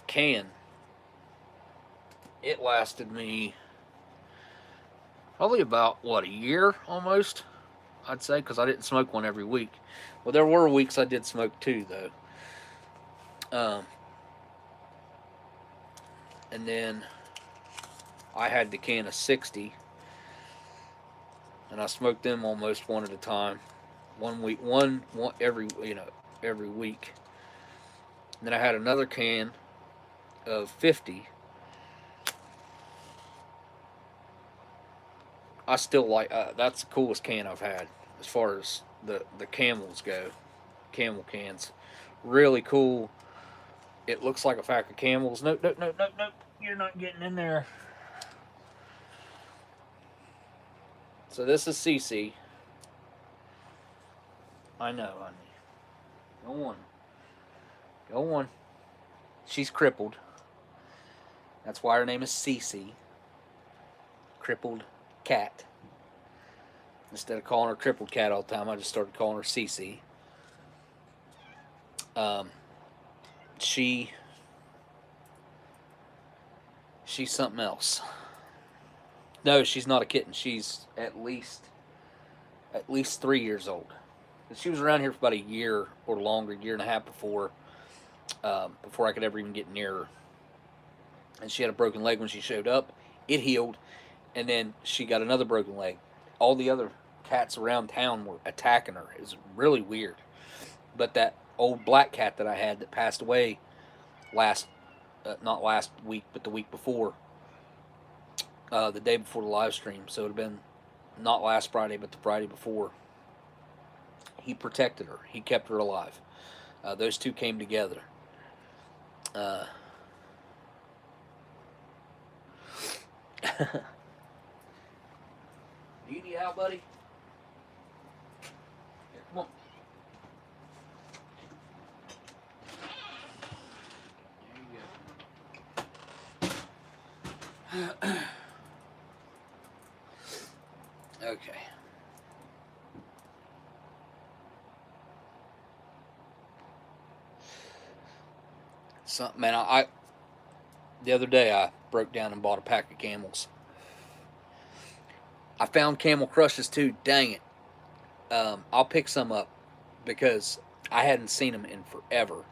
can, it lasted me probably about, what, a year almost, I'd say, because I didn't smoke one every week. Well, there were weeks I did smoke two, though. And then I had the can of 60, and I smoked them almost one at a time, one week, one every week. And then I had another can of 50. I still like that's the coolest can I've had as far as the Camels go. Camel cans, really cool. It looks like a pack of Camels. Nope, nope, nope, nope, nope. You're not getting in there. So this is CC. I know, honey. Go on. Go on. She's crippled. That's why her name is CC. Crippled cat. Instead of calling her crippled cat all the time, I just started calling her CC. She's something else. No, she's not a kitten. She's at least 3 years old. She was around here for about a year or longer, year and a half before I could ever even get near her. And she had a broken leg when she showed up. It healed, and then she got another broken leg. All the other cats around town were attacking her. It was really weird. But that old black cat that I had that passed away not last week, but the week before, the day before the live stream, so it had been not last Friday, but the Friday before, he protected her. He kept her alive. Those two came together. Do you need help, buddy? Here, come on. There you go. Okay. Man, I the other day I broke down and bought a pack of Camels. I found Camel Crushes too. Dang it! I'll pick some up because I hadn't seen them in forever.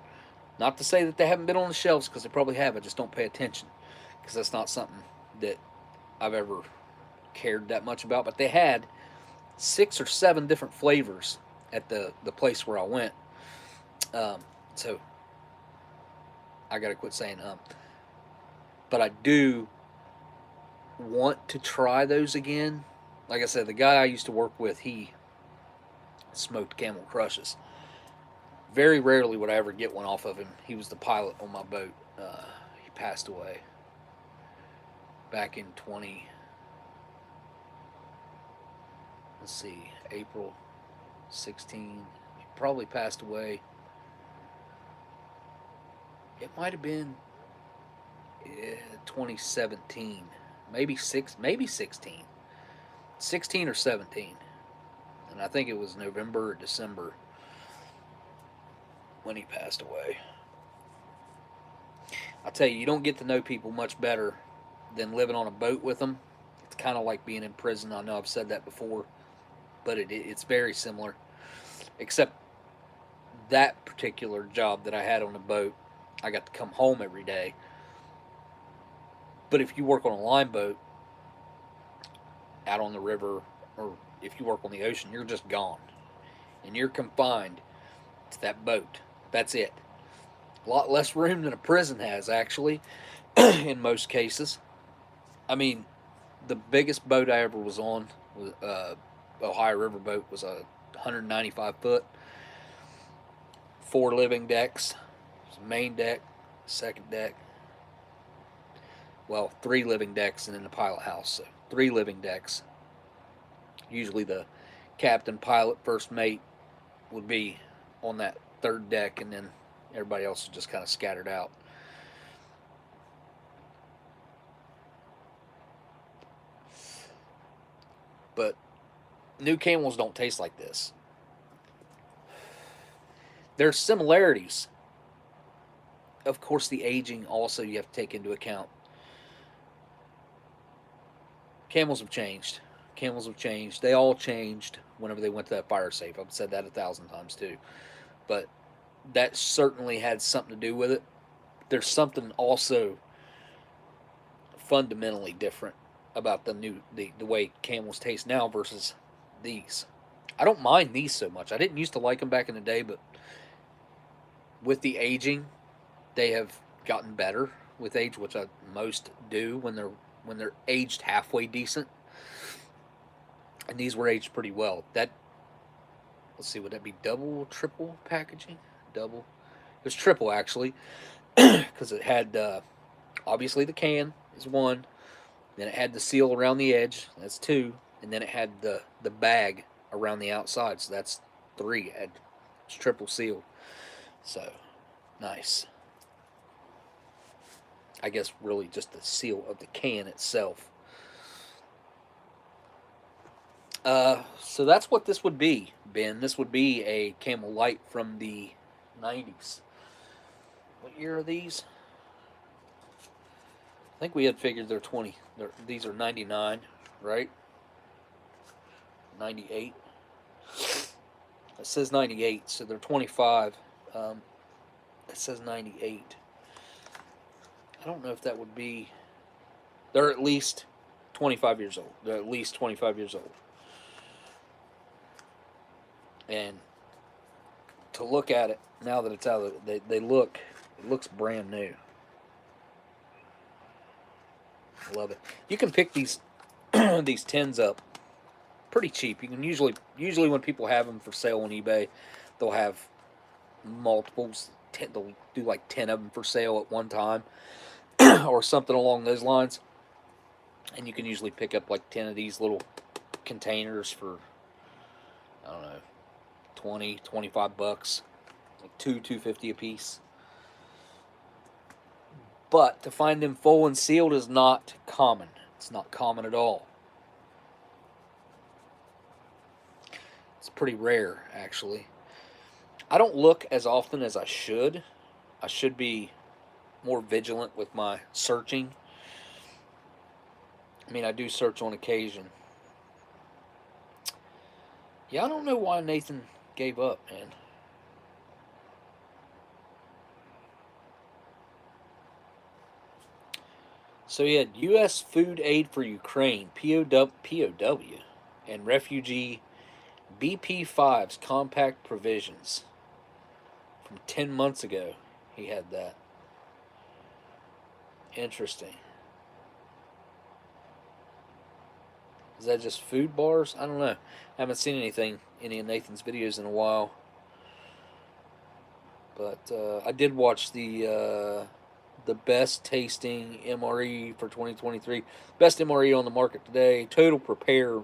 Not to say that they haven't been on the shelves, because they probably have. I just don't pay attention because that's not something that I've ever cared that much about. But they had 6 or 7 different flavors at the place where I went. So I gotta quit saying but I do want to try those again. Like I said, the guy I used to work with, he smoked Camel Crushes. Very rarely would I ever get one off of him. He was the pilot on my boat. He passed away back in April 16. He probably passed away. It might have been 2017, maybe 16, 16 or 17, and I think it was November or December when he passed away. I tell you, you don't get to know people much better than living on a boat with them. It's kind of like being in prison. I know I've said that before, but it's very similar, except that particular job that I had on the boat, I got to come home every day. But if you work on a line boat out on the river, or if you work on the ocean, you're just gone. And you're confined to that boat. That's it. A lot less room than a prison has, actually, in most cases. I mean, the biggest boat I ever was on was Ohio River boat was a 195 foot, 4 living decks, main deck, second deck. Well, 3 living decks and then the pilot house. So 3 living decks. Usually the captain, pilot, first mate would be on that third deck, and then everybody else is just kind of scattered out. But new camels don't taste like this. There's similarities. Of course, the aging also you have to take into account. Camels have changed. Camels have changed. They all changed whenever they went to that fire safe. I've said that 1,000 times too. But that certainly had something to do with it. There's something also fundamentally different about the way camels taste now versus these. I don't mind these so much. I didn't used to like them back in the day, but with the aging, they have gotten better with age, which most do when they're aged halfway decent. And these were aged pretty well. That, let's see, would that be double, triple packaging? Double. It was triple actually, because it had obviously the can is one, then it had the seal around the edge. That's two, and then it had the bag around the outside. So that's three. It's triple sealed. So nice. I guess really just the seal of the can itself. So that's what this would be, Ben. This would be a Camel Light from the 90s. What year are these? I think we had figured they're 20. These are 99, right? 98. It says 98, so they're 25. It says 98. I don't know if that would be. They're at least 25 years old. They're at least 25 years old. And to look at it now that it's out, it looks brand new. I love it. You can pick these these tins up pretty cheap. You can usually when people have them for sale on eBay, they'll have multiples. They'll do like 10 of them for sale at one time, or something along those lines. And you can usually pick up like 10 of these little containers for, I don't know, 20, 25 bucks, like $2.50 a piece. But to find them full and sealed is not common. It's not common at all. It's pretty rare, actually. I don't look as often as I should. I should be more vigilant with my searching. I mean, I do search on occasion. Yeah, I don't know why Nathan gave up, man. So he had U.S. Food Aid for Ukraine, POW, and refugee BP5's compact provisions. From 10 months ago, he had that. Interesting. Is that just food bars? I don't know. I haven't seen any of Nathan's videos in a while. But I did watch the best tasting MRE for 2023. Best MRE on the market today. Total Prepare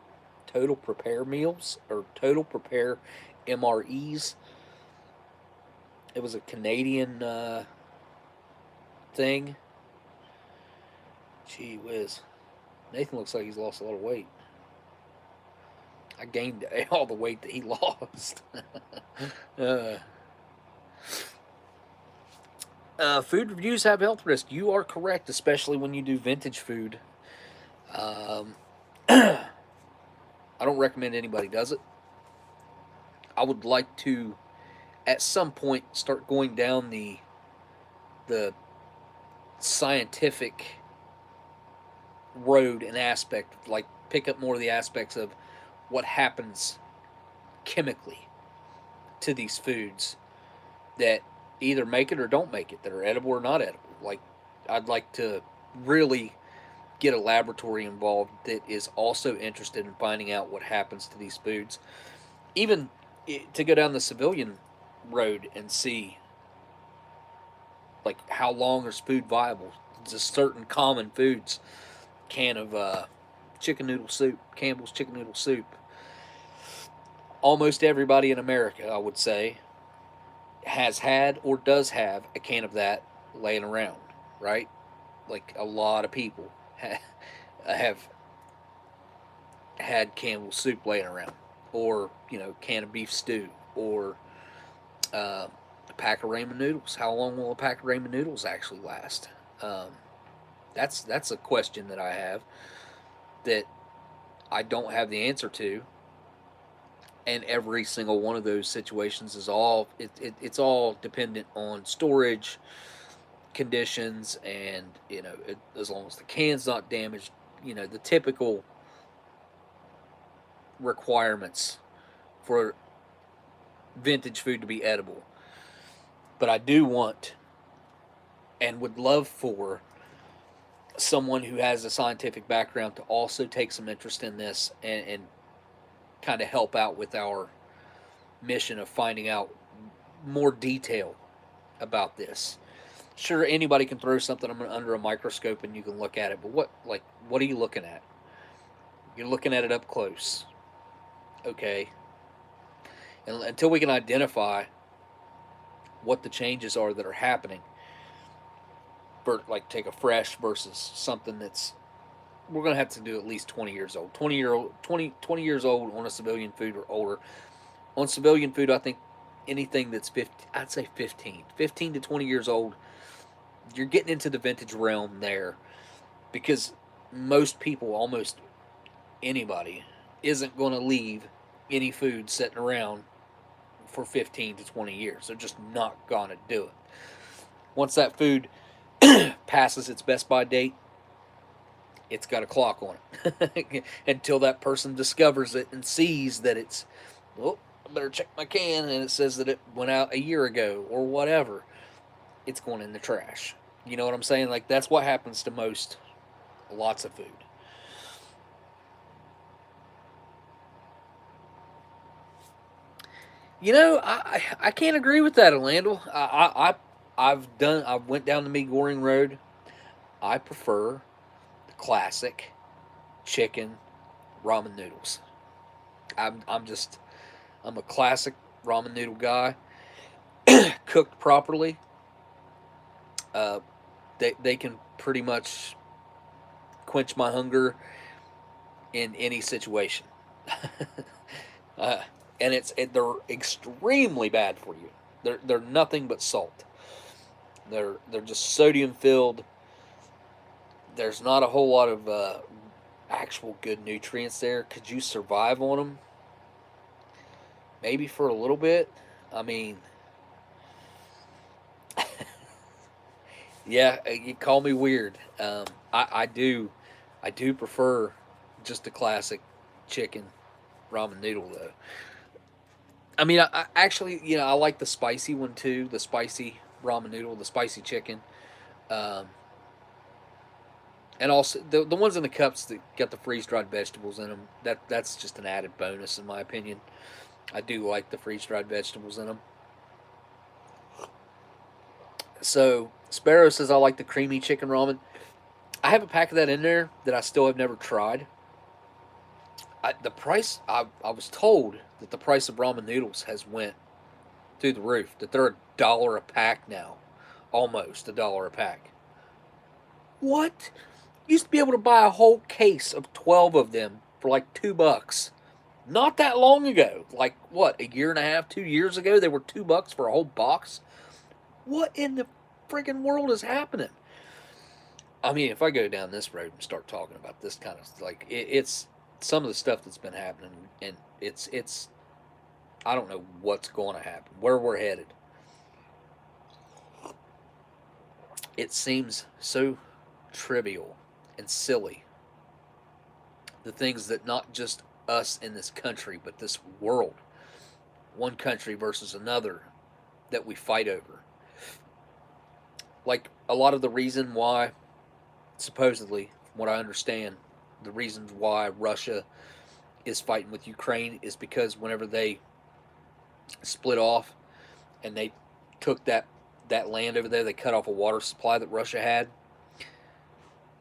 meals, or Total Prepare MREs. It was a Canadian thing. Gee whiz. Nathan looks like he's lost a lot of weight. I gained all the weight that he lost. Food reviews have health risks. You are correct, especially when you do vintage food. I don't recommend anybody does it. I would like to, at some point, start going down the scientific road and aspect, like pick up more of the aspects of what happens chemically to these foods that either make it or don't make it, that are edible or not edible. Like, I'd like to really get a laboratory involved that is also interested in finding out what happens to these foods. Even to go down the civilian road and see, like, how long is food viable. Just certain common foods, can of chicken noodle soup, Campbell's chicken noodle soup. Almost everybody in America, I would say, has had or does have a can of that laying around, right? Like, a lot of people have had Campbell's soup laying around, or can of beef stew, or a pack of ramen noodles. How long will a pack of ramen noodles actually last? Um, that's a question that I have, that I don't have the answer to. And every single one of those situations is it's all dependent on storage conditions, and as long as the can's not damaged, the typical requirements for vintage food to be edible. But I do want and would love for someone who has a scientific background to also take some interest in this, and kind of help out with our mission of finding out more detail about this. Sure, anybody can throw something under a microscope and you can look at it, but what are you looking at? You're looking at it up close, okay? And until we can identify what the changes are that are happening, for, like, take a fresh versus something that's, we're going to have to do at least 20 years old. 20 years old on a civilian food or older. On civilian food, I think anything that's 50, I'd say 15 to 20 years old, you're getting into the vintage realm there, because most people, almost anybody, isn't going to leave any food sitting around for 15 to 20 years. They're just not going to do it. Once that food passes its best by date, it's got a clock on it. Until that person discovers it and sees that it's, well, I better check my can, and it says that it went out a year ago or whatever, it's going in the trash. You know what I'm saying? Like, that's what happens to lots of food. I can't agree with that, Orlando. I went down the Meat Goring Road. I prefer the classic chicken ramen noodles. I'm a classic ramen noodle guy. Cooked properly, uh, they can pretty much quench my hunger in any situation. uh, and they're extremely bad for you. They're nothing but salt. They're just sodium filled. There's not a whole lot of actual good nutrients there. Could you survive on them? Maybe for a little bit. I mean, yeah, you call me weird. I do prefer just a classic chicken ramen noodle, though. I mean, I actually, I like the spicy one too. The spicy ramen noodle, the spicy chicken, um, and also the ones in the cups that got the freeze dried vegetables in them. That's just an added bonus, in my opinion. I do like the freeze dried vegetables in them. So Sparrow says I like the creamy chicken ramen. I have a pack of that in there that I still have never tried. The price, I was told that the price of ramen noodles has went through the roof. That they're $1 a pack now, almost $1 a pack. What? You used to be able to buy a whole case of 12 of them for like $2. Not that long ago, like what, a year and a half, 2 years ago, they were $2 for a whole box. What in the friggin' world is happening? I mean, if I go down this road and start talking about this kind of, like, it's some of the stuff that's been happening, and it's I don't know what's going to happen, where we're headed. It seems so trivial and silly, the things that not just us in this country, but this world, one country versus another, that we fight over. like a lot of the reason why, supposedly, from what I understand, the reasons why Russia is fighting with Ukraine is because whenever they split off and they took that land over there, they cut off a water supply that Russia had.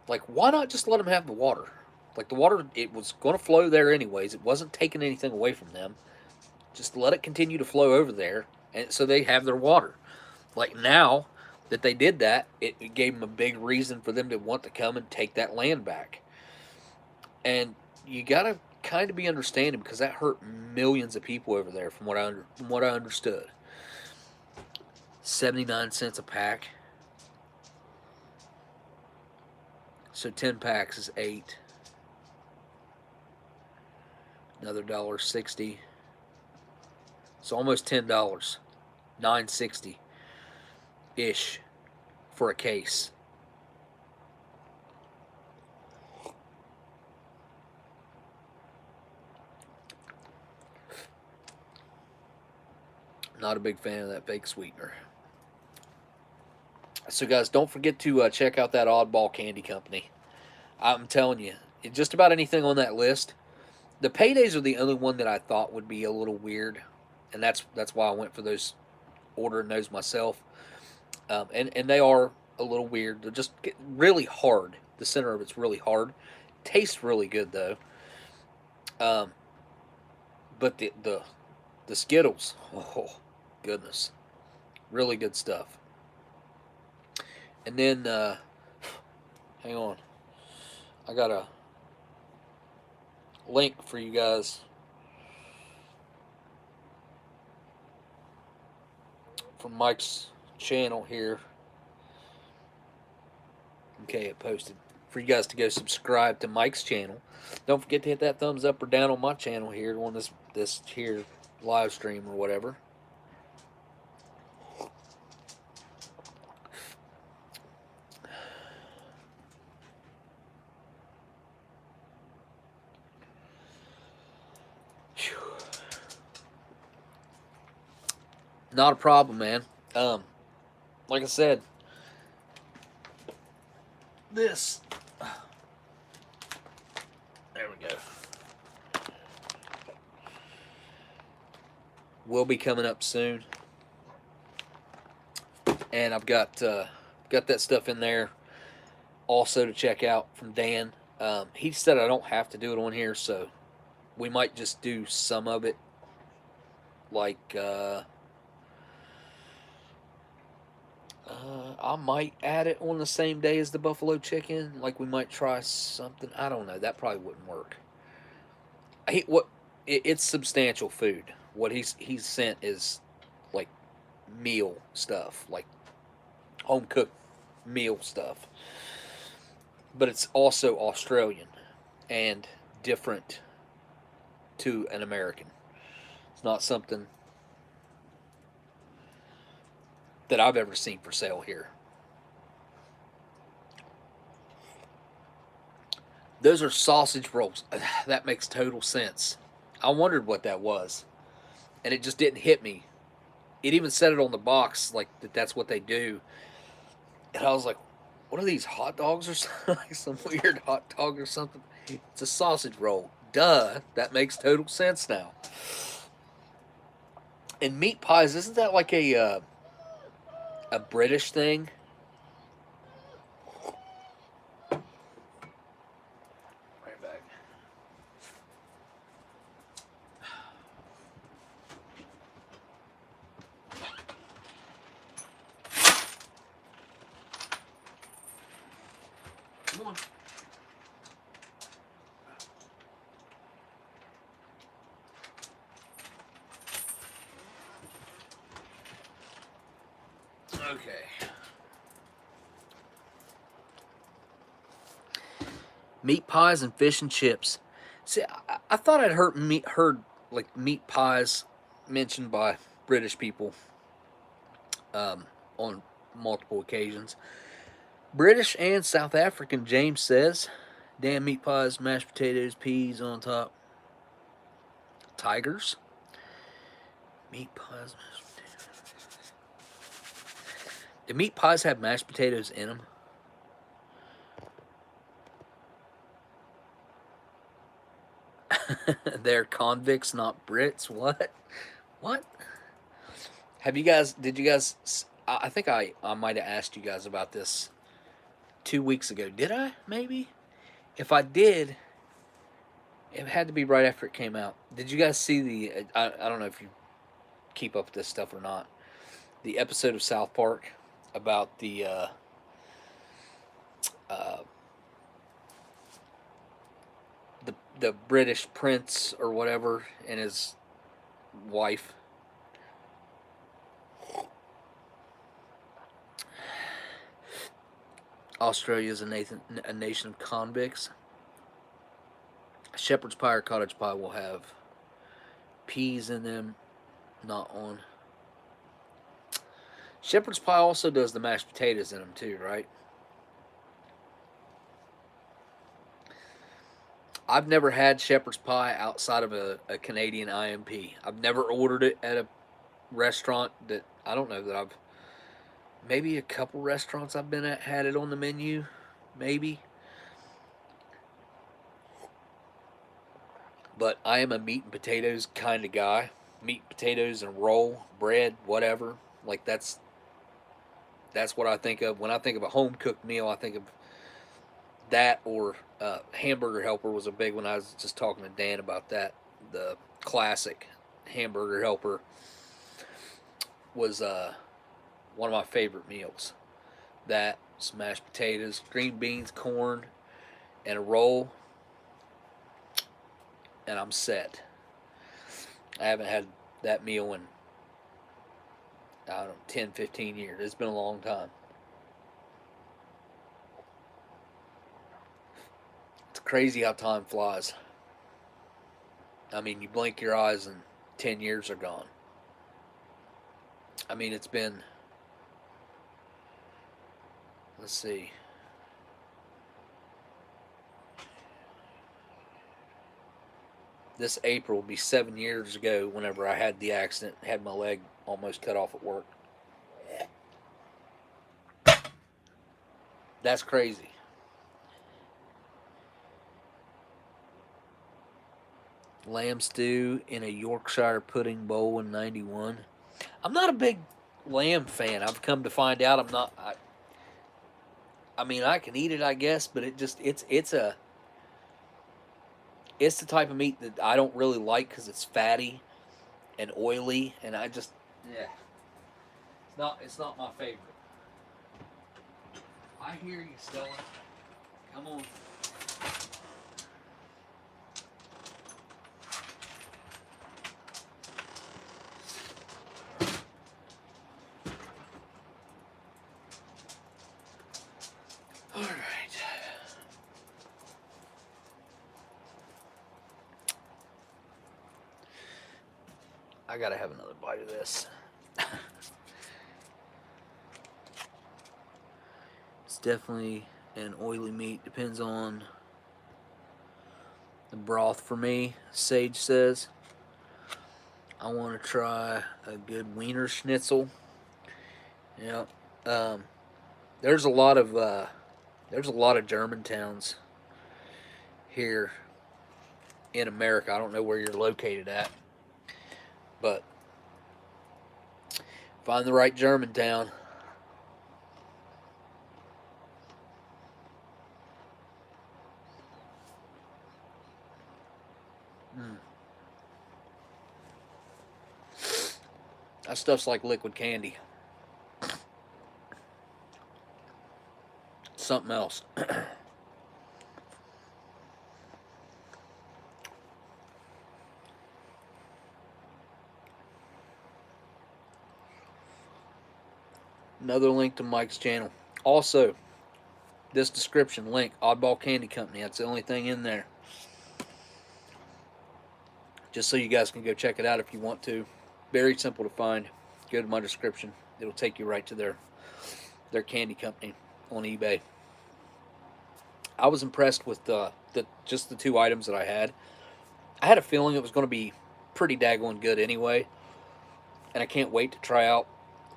Like, why not just let them have the water? Like, the water, it was going to flow there anyways. It wasn't taking anything away from them. Just let it continue to flow over there, and so they have their water. Like, now that they did that, it gave them a big reason for them to want to come and take that land back. And you gotta kind of be understanding because that hurt millions of people over there, from what I understood. 79 cents a pack. So 10 packs is 8. Another $1.60. So almost $10. $9.60 ish for a case. Not a big fan of that fake sweetener. So, guys, don't forget to check out that Oddball Candy Company. I'm telling you, just about anything on that list. The paydays are the only one that I thought would be a little weird, and that's why I went for those, ordering those myself. And they are a little weird. They're just really hard. The center of it's really hard. Tastes really good though. Um, but the Skittles, oh goodness, really good stuff. And then, hang on, I got a link for you guys from Mike's channel here. Okay, it posted for you guys to go subscribe to Mike's channel. Don't forget to hit that thumbs up or down on my channel here on this here live stream or whatever. Not a problem, man. Like I said, this. There we go. Will be coming up soon, and I've got that stuff in there also to check out from Dan. He said I don't have to do it on here, so we might just do some of it, like I might add it on the same day as the buffalo chicken. Like, we might try something. I don't know. That probably wouldn't work. It's substantial food. What he's sent is like meal stuff, like home cooked meal stuff. But it's also Australian and different to an American. It's not something that I've ever seen for sale here. Those are sausage rolls. That makes total sense. I wondered what that was, and it just didn't hit me. It even said it on the box, like that's what they do. And I was like, what are these, hot dogs or something? Like some weird hot dog or something? It's a sausage roll. Duh. That makes total sense now. And meat pies, isn't that like a British thing? Right back. Come on. Okay. Meat pies and fish and chips. See, I thought I'd heard like meat pies mentioned by British people on multiple occasions. British and South African, James says. Damn meat pies, mashed potatoes, peas on top. Tigers. Meat pies, mashed potatoes. Do meat pies have mashed potatoes in them? They're convicts, not Brits. What? What? Have you guys? Did you guys? I think I might have asked you guys about this 2 weeks ago. Did I? Maybe. If I did, it had to be right after it came out. Did you guys see the? I don't know if you keep up with this stuff or not. The episode of South Park about uh, the British prince or whatever and his wife. Australia is a nation of convicts. Shepherd's pie or cottage pie will have peas in them, not on. Shepherd's pie also does the mashed potatoes in them too, right? I've never had shepherd's pie outside of a Canadian IMP. I've never ordered it at a restaurant that I don't know that I've. Maybe a couple restaurants I've been at had it on the menu, maybe. But I am a meat and potatoes kind of guy. Meat, potatoes, and roll, bread, whatever. Like that's what I think of when I think of a home cooked meal. I think of that or hamburger helper was a big one. I was just talking to Dan about that. The classic hamburger helper was one of my favorite meals. That, smashed potatoes, green beans, corn, and a roll, and I'm set. I haven't had that meal in, I don't know, 10, 15 years. It's been a long time. It's crazy how time flies. I mean, you blink your eyes and 10 years are gone. I mean, it's been, let's see, this April will be 7 years ago whenever I had the accident, had my leg almost cut off at work. That's crazy. Lamb stew in a Yorkshire pudding bowl in '91. I'm not a big lamb fan. I've come to find out I'm not. I mean, I can eat it, I guess, but it's the type of meat that I don't really like because it's fatty and oily, and I just yeah, it's not my favorite. I hear you, Stella. Come on. All right. I gotta have another bite of this. It's definitely an oily meat. Depends on the broth for me, Sage says. I want to try a good wiener schnitzel. Yeah. Um, there's a lot of German towns here in America. I don't know where you're located at, but find the right German town. Mm. That stuff's like liquid candy. Something else. Another link to Mike's channel. Also, this description link, Oddball Candy Company. That's the only thing in there. Just so you guys can go check it out if you want to. Very simple to find. Go to my description. It'll take you right to their candy company on eBay. I was impressed with just the two items that I had. I had a feeling it was going to be pretty daggone good anyway, and I can't wait to try out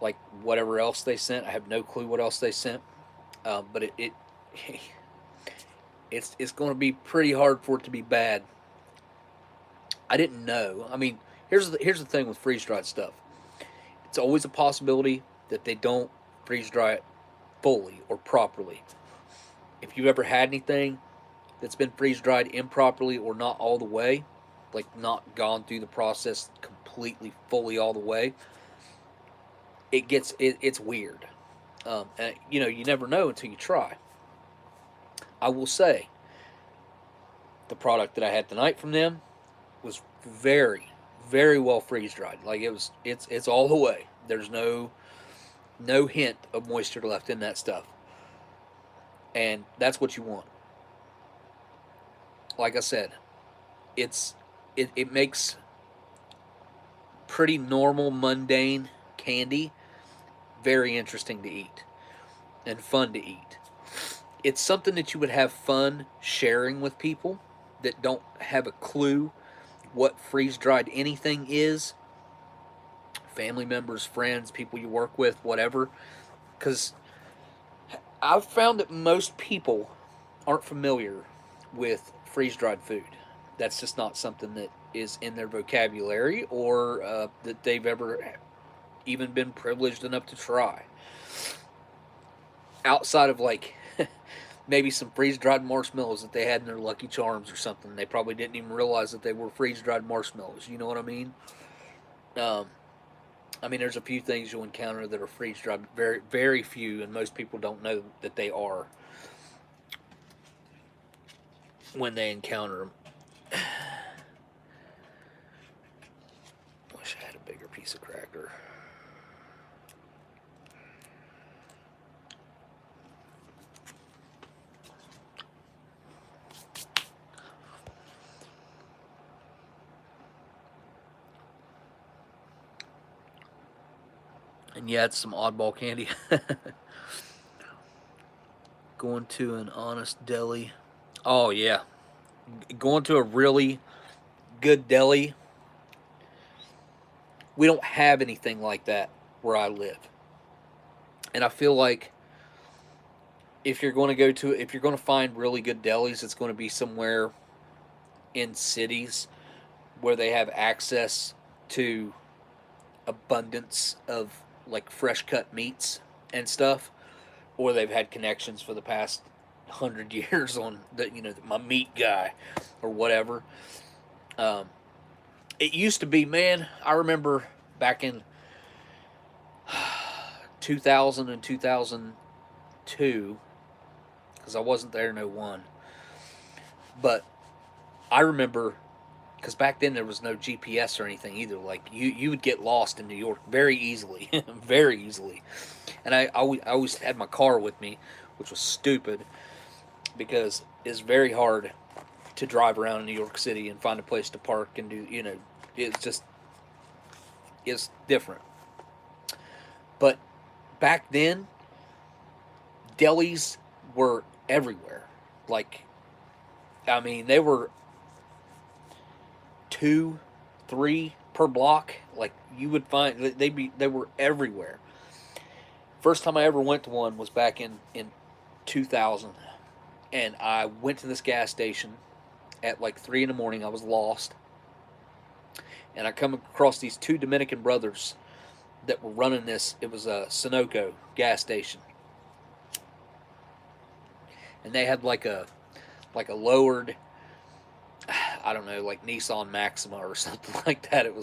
like whatever else they sent. I have no clue what else they sent, but it's going to be pretty hard for it to be bad. I didn't know. I mean, here's the thing with freeze dried stuff. It's always a possibility that they don't freeze dry it fully or properly. If you've ever had anything that's been freeze dried improperly or not all the way, like not gone through the process completely fully all the way, it's weird. And you never know until you try. I will say the product that I had tonight from them was very, very well freeze dried. Like it's all the way. There's no hint of moisture left in that stuff, and that's what you want. Like I said, it makes pretty normal, mundane candy very interesting to eat and fun to eat. It's something that you would have fun sharing with people that don't have a clue what freeze dried anything is. Family members, friends, people you work with, whatever. Because I've found that most people aren't familiar with freeze dried food. That's just not something that is in their vocabulary or that they've ever even been privileged enough to try. Outside of like maybe some freeze dried marshmallows that they had in their Lucky Charms or something. They probably didn't even realize that they were freeze dried marshmallows. You know what I mean? Um, I mean, there's a few things you'll encounter that are freeze dried, very, very few, and most people don't know that they are when they encounter them. Wish I had a bigger piece of cracker. And yeah, it's some oddball candy. Going to an honest deli. Oh, yeah. Going to a really good deli. We don't have anything like that where I live. And I feel like if you're going to find really good delis, it's going to be somewhere in cities where they have access to abundance of like fresh cut meats and stuff, or they've had connections for the past 100 years on my meat guy or whatever. Um, it used to be, man. I remember back in 2000 and 2002, because I wasn't there in '01, but I remember because back then there was no GPS or anything either. Like you would get lost in New York very easily, very easily. And I always had my car with me, which was stupid because it's very hard to drive around in New York City and find a place to park and do. It's different. But back then, delis were everywhere. Like, I mean, they were 2, 3 per block. Like you would find they were everywhere. First time I ever went to one was back in 2000, and I went to this gas station at like 3 in the morning. I was lost, and I come across these two Dominican brothers that were running this. It was a Sunoco gas station, and they had like a lowered, I don't know, like Nissan Maxima or something like that. It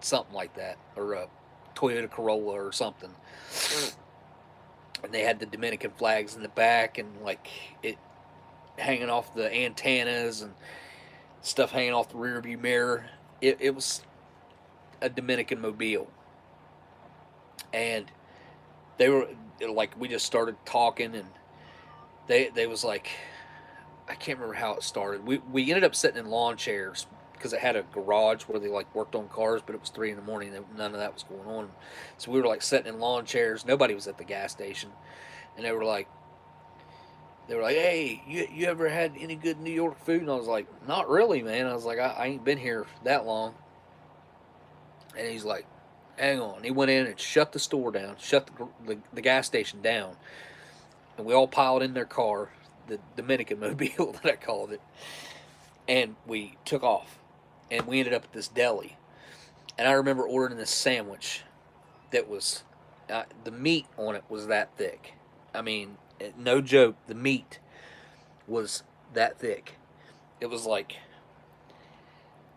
something like that, or a Toyota Corolla or something. And they had the Dominican flags in the back, and like it hanging off the antennas and stuff hanging off the rear view mirror. It was a Dominican mobile, and they were like, we just started talking, and they was like, I can't remember how it started. We ended up sitting in lawn chairs because it had a garage where they like worked on cars, but it was 3 in the morning. And none of that was going on. So we were like sitting in lawn chairs. Nobody was at the gas station, and they were like, hey, you ever had any good New York food? And I was like, not really, man. I was like, I ain't been here that long. And he's like, Hang on. He went in and shut the store down, shut the gas station down, and we all piled in their car, the Dominican mobile that I called it, and we took off. And we ended up at this deli. And I remember ordering this sandwich that was, the meat on it was that thick. I mean, no joke, the meat was that thick. It was like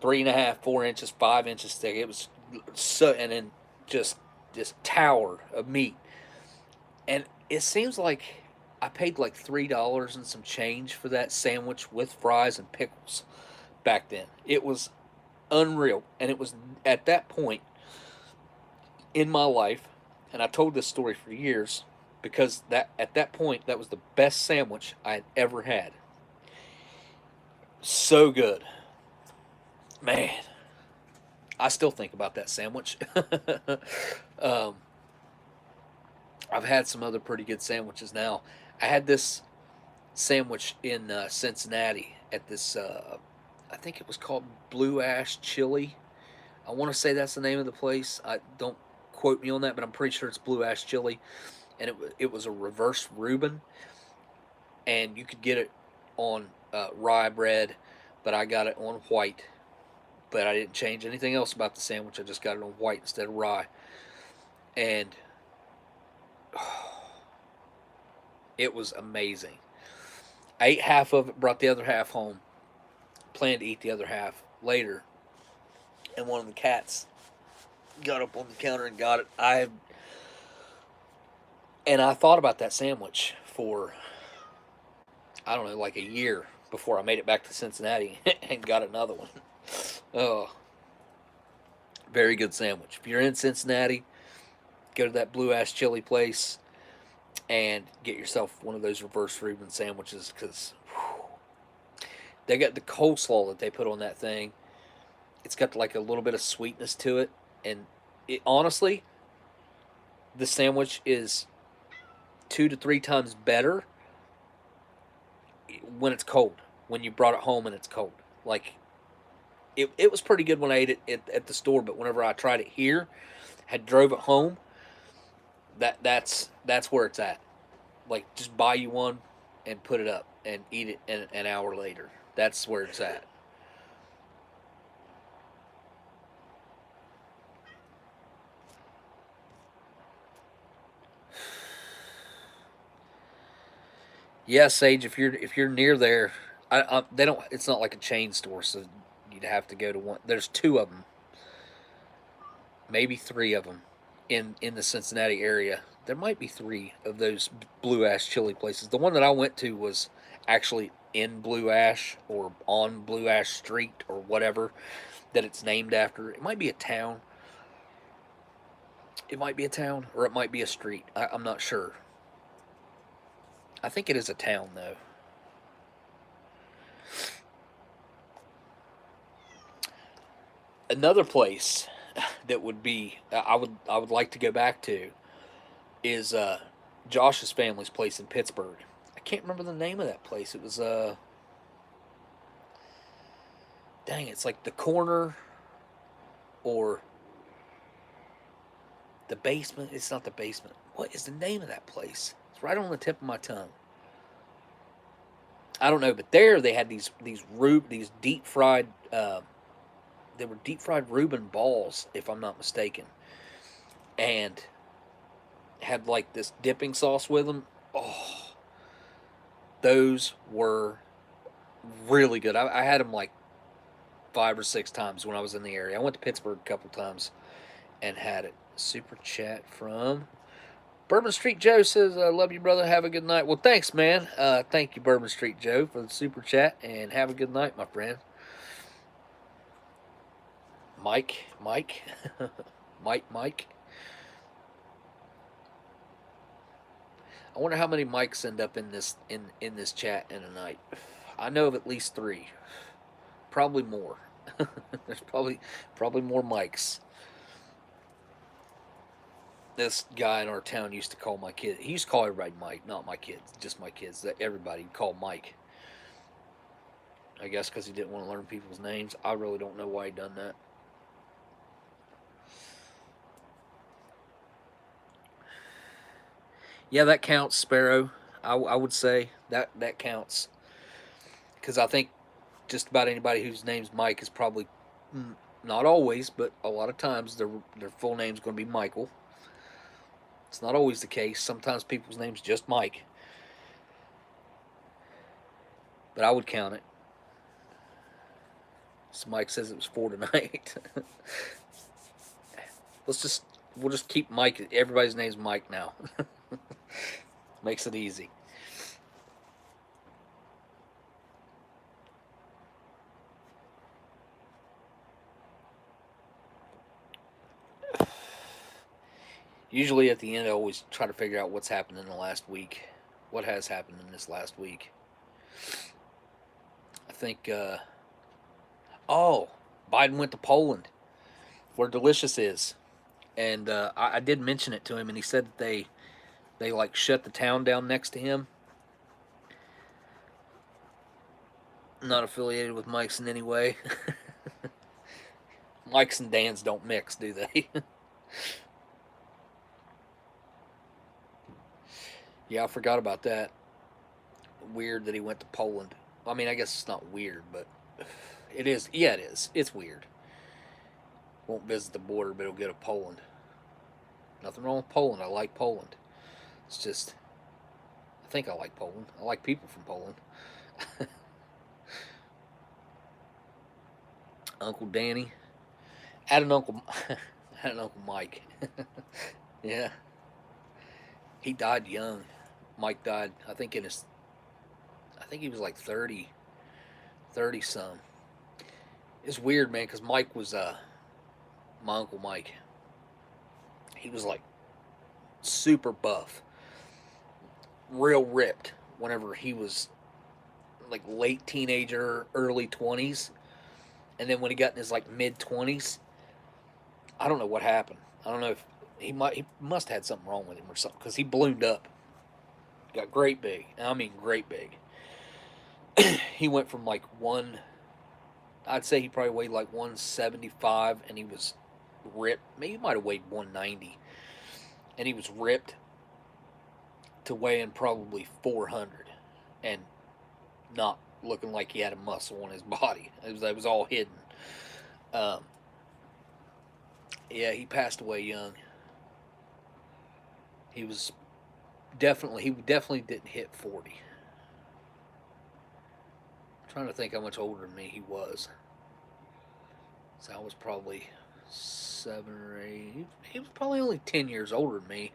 3.5, 4 inches, 5 inches thick. It was so, and then just this tower of meat. And it seems like I paid like $3 and some change for that sandwich with fries and pickles back then. It was unreal. And it was at that point in my life, and I told this story for years because that at that point that was the best sandwich I had ever had. So good. Man, I still think about that sandwich. um, I've had some other pretty good sandwiches now. I had this sandwich in Cincinnati at this, I think it was called Blue Ash Chili. I want to say that's the name of the place. I don't quote me on that, but I'm pretty sure it's Blue Ash Chili. And it was a reverse Reuben, and you could get it on rye bread, but I got it on white. But I didn't change anything else about the sandwich. I just got it on white instead of rye, and it was amazing. I ate half of it, brought the other half home, planned to eat the other half later, and one of the cats got up on the counter and got it. I thought about that sandwich for, I don't know, like a year before I made it back to Cincinnati and got another one. Oh, very good sandwich. If you're in Cincinnati, go to that Blue Ash Chili place and get yourself one of those reverse Reuben sandwiches, because they got the coleslaw that they put on that thing. It's got like a little bit of sweetness to it, and honestly, the sandwich is 2 to 3 times better when it's cold. When you brought it home and it's cold, like it was pretty good when I ate it at the store. But whenever I tried it here, had drove it home, that's where it's at. Like, just buy you one and put it up and eat it an hour later. That's where it's at. Yeah, Sage. If you're near there, they don't. It's not like a chain store, so you'd have to go to one. There's two of them, maybe three of them, in the Cincinnati area. There might be three of those Blue Ash Chili places. The one that I went to was actually in Blue Ash, or on Blue Ash Street, or whatever that it's named after. It might be a town. It might be a town, or it might be a street. I'm not sure. I think it is a town, though. Another place that would be I would like to go back to is Josh's family's place in Pittsburgh. I can't remember the name of that place. It was dang, it's like the corner, or the basement. It's not the basement. What is the name of that place? It's right on the tip of my tongue. I don't know, but there they had these deep fried. They were deep fried Reuben balls, if I'm not mistaken, and had like this dipping sauce with them. Oh, those were really good. I had them like 5 or 6 times when I was in the area. I went to Pittsburgh a couple times and had it. Super chat from Bourbon Street Joe says, "I love you, brother. Have a good night." Well, thanks, man. Thank you, Bourbon Street Joe, for the super chat, and have a good night, my friend. Mike, Mike. I wonder how many mics end up in this chat in a night. I know of at least three, probably more. There's probably more mics. This guy in our town used to call my kid. He used to call everybody Mike, not my kids, just my kids. That everybody called Mike. I guess because he didn't want to learn people's names. I really don't know why he done that. Yeah, that counts, Sparrow. I would say that counts because I think just about anybody whose name's Mike is probably not always, but a lot of times their full name's going to be Michael. It's not always the case. Sometimes people's name's just Mike, but I would count it. So Mike says it was 4 tonight. Let's just we'll just keep Mike. Everybody's name's Mike now. Makes it easy. Usually at the end, I always try to figure out what's happened in the last week. What has happened in this last week? I think. Oh, Biden went to Poland, where Delicious is, and I did mention it to him, and he said that they like shut the town down next to him. Not affiliated with Mike's in any way. Mike's and Dan's don't mix, do they? Yeah, I forgot about that. Weird that he went to Poland. I mean, I guess it's not weird, but it is. Yeah, it is. It's weird. Won't visit the border, but he'll go to Poland. Nothing wrong with Poland. I like Poland. It's just, I think I like Poland. I like people from Poland. Uncle Danny. Had an uncle. Had an Uncle Mike. Yeah, he died young. Mike died. I think in his. I think he was like 30, 30 some. It's weird, man, because Mike was my Uncle Mike. He was like super buff, real ripped. Whenever he was like late teenager, early 20s, and then when he got in his like mid 20s, I don't know what happened. I don't know if he must have had something wrong with him or something because he ballooned up, got great big. I mean, great big. He went from like one. I'd say he probably weighed like 175, and he was ripped. Maybe he might have weighed 190, and he was ripped to weighing probably 400, and not looking like he had a muscle on his body. It was all hidden. Um, yeah, he passed away young. He definitely didn't hit 40. I'm trying to think how much older than me he was. So I was probably 7 or 8. He was probably only 10 years older than me.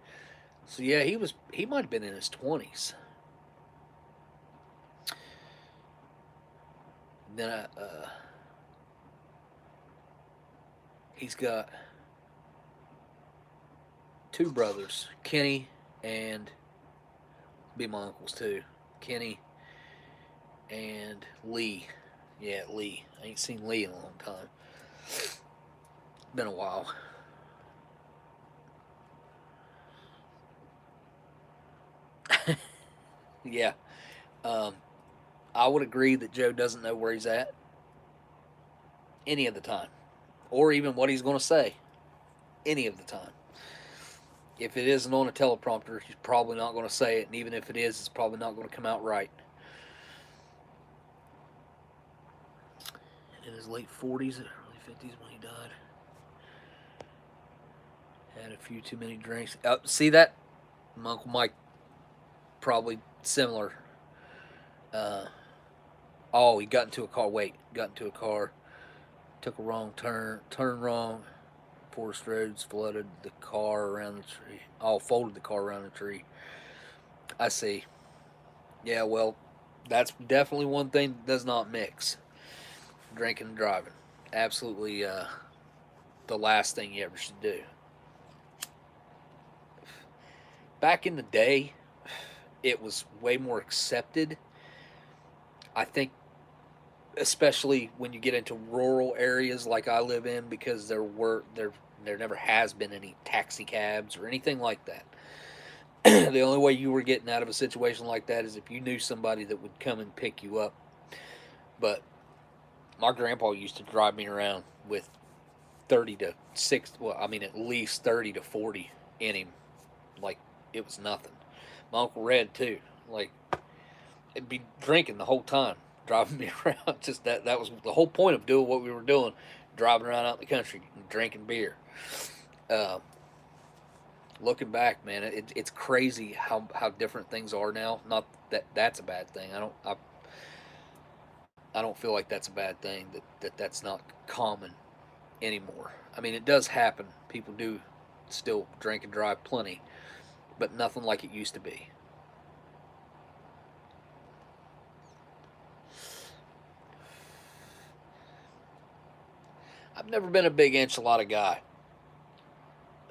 So yeah, he might have been in his 20s. Then he's got two brothers, Kenny and be my uncles too. Kenny and Lee. Yeah, Lee. I ain't seen Lee in a long time. Been a while. Yeah. Um, I would agree that Joe doesn't know where he's at any of the time, or even what he's going to say any of the time. If it isn't on a teleprompter, he's probably not going to say it, and even if it is, it's probably not going to come out right. In his late 40s, early 50s when he died. Had a few too many drinks. See that? My Uncle Mike, probably similar. Uh, oh, he got into a car. Wait, got into a car. Took a wrong turn. Turned wrong. Forest roads flooded the car around the tree. Oh, folded the car around the tree. I see. Yeah, well, that's definitely one thing that does not mix. Drinking and driving. Absolutely the last thing you ever should do. Back in the day, it was way more accepted. I think, especially when you get into rural areas like I live in, because there never has been any taxi cabs or anything like that. The only way you were getting out of a situation like that is if you knew somebody that would come and pick you up. But my grandpa used to drive me around with 30 to 6, well, I mean, at least 30 to 40 in him. Like, it was nothing. My Uncle Red too. Like, it'd be drinking the whole time, driving me around. Just that was the whole point of doing what we were doing, driving around out in the country and drinking beer. Uh, Looking back, man, it's crazy how different things are now. Not that that's a bad thing. I don't feel like that's a bad thing. That's not common anymore. I mean, it does happen. People do still drink and drive plenty, but nothing like it used to be. I've never been a big enchilada guy.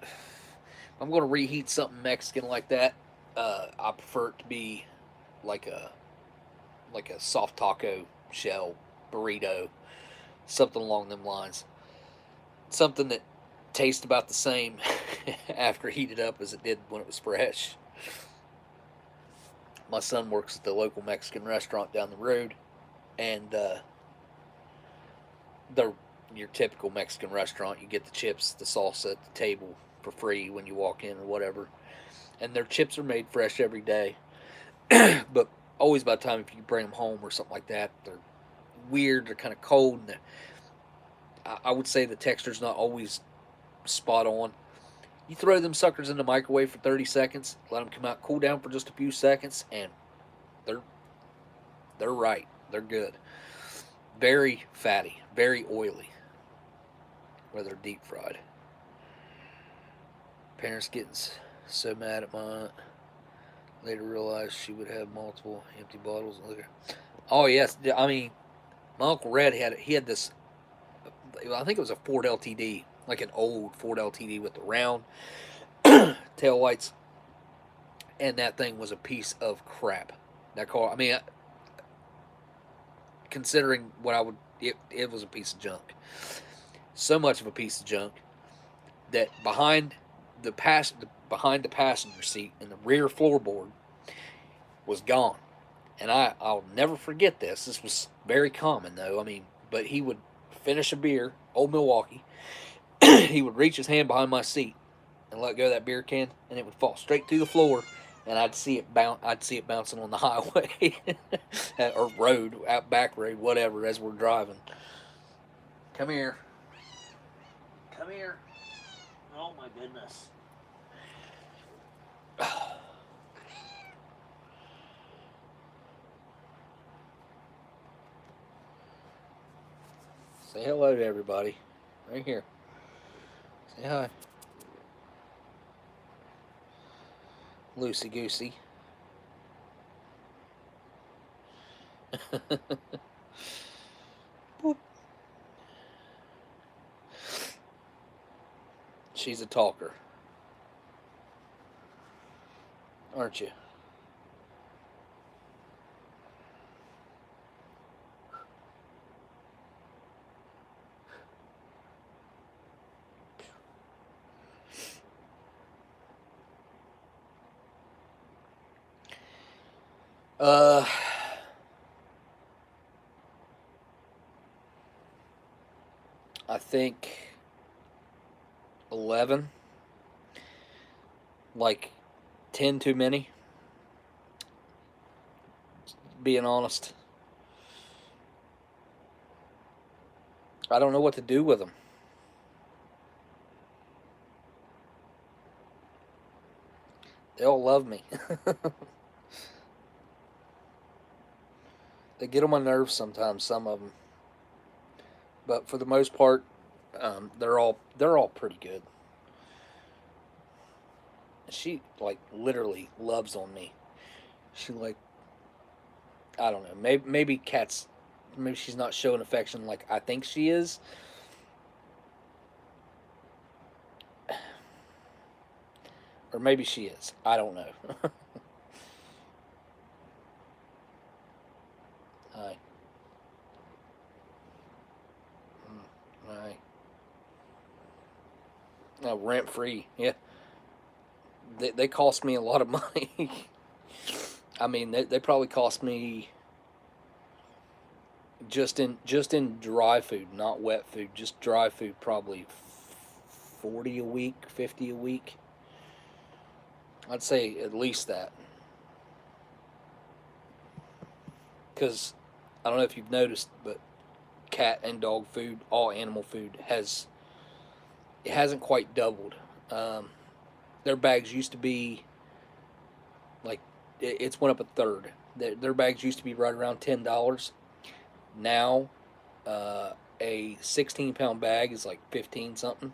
If I'm going to reheat something Mexican like that, I prefer it to be like a soft taco shell burrito, something along them lines. Something that tastes about the same after heated up as it did when it was fresh. My son works at the local Mexican restaurant down the road, and they're your typical Mexican restaurant. You get the chips, the salsa at the table for free when you walk in or whatever. And their chips are made fresh every day. But always by the time if you bring them home or something like that, they're weird. They're kind of cold. And I would say the texture's not always spot on. You throw them suckers in the microwave for 30 seconds, let them come out, cool down for just a few seconds, and they're they're right. They're good. Very fatty, very oily, where they're deep fried. Parents getting so mad at my aunt. Later realized she would have multiple empty bottles of liquor. Oh yes, I mean, my Uncle Red had this. I think it was a Ford LTD, like an old Ford LTD with the round tail lights, and that thing was a piece of crap. That car, I mean, considering what I would, it was a piece of junk. So much of a piece of junk that behind the passenger seat and the rear floorboard was gone. And I'll never forget this. This was very common though. I mean, but he would finish a beer, Old Milwaukee. He would reach his hand behind my seat and let go of that beer can, and it would fall straight through the floor, and I'd see it bounce. I'd see it bouncing on the highway or road, out back road, whatever, as we're driving. Come here. Come here. Oh my goodness. Say hello to everybody. Right here. Say hi. Loosey goosey. Boop. She's a talker. Aren't you? Uh, I think 11. Like 10 too many. Being honest, I don't know what to do with them. They all love me. They get on my nerves sometimes. Some of them, but for the most part, they're all pretty good. She like literally loves on me. She like, I don't know. Maybe cats. Maybe she's not showing affection like I think she is. Or maybe she is. I don't know. Hi. Hi. Rent free. Yeah. They cost me a lot of money. I mean, they probably cost me just in dry food, not wet food, just dry food, probably 40 a week, 50 a week. I'd say at least that. because I don't know if you've noticed, but cat and dog food, all animal food, it hasn't quite doubled. Um, their bags used to be like it's went up a third. Their bags used to be right around $10. Now, uh, a 16-pound bag is like 15 something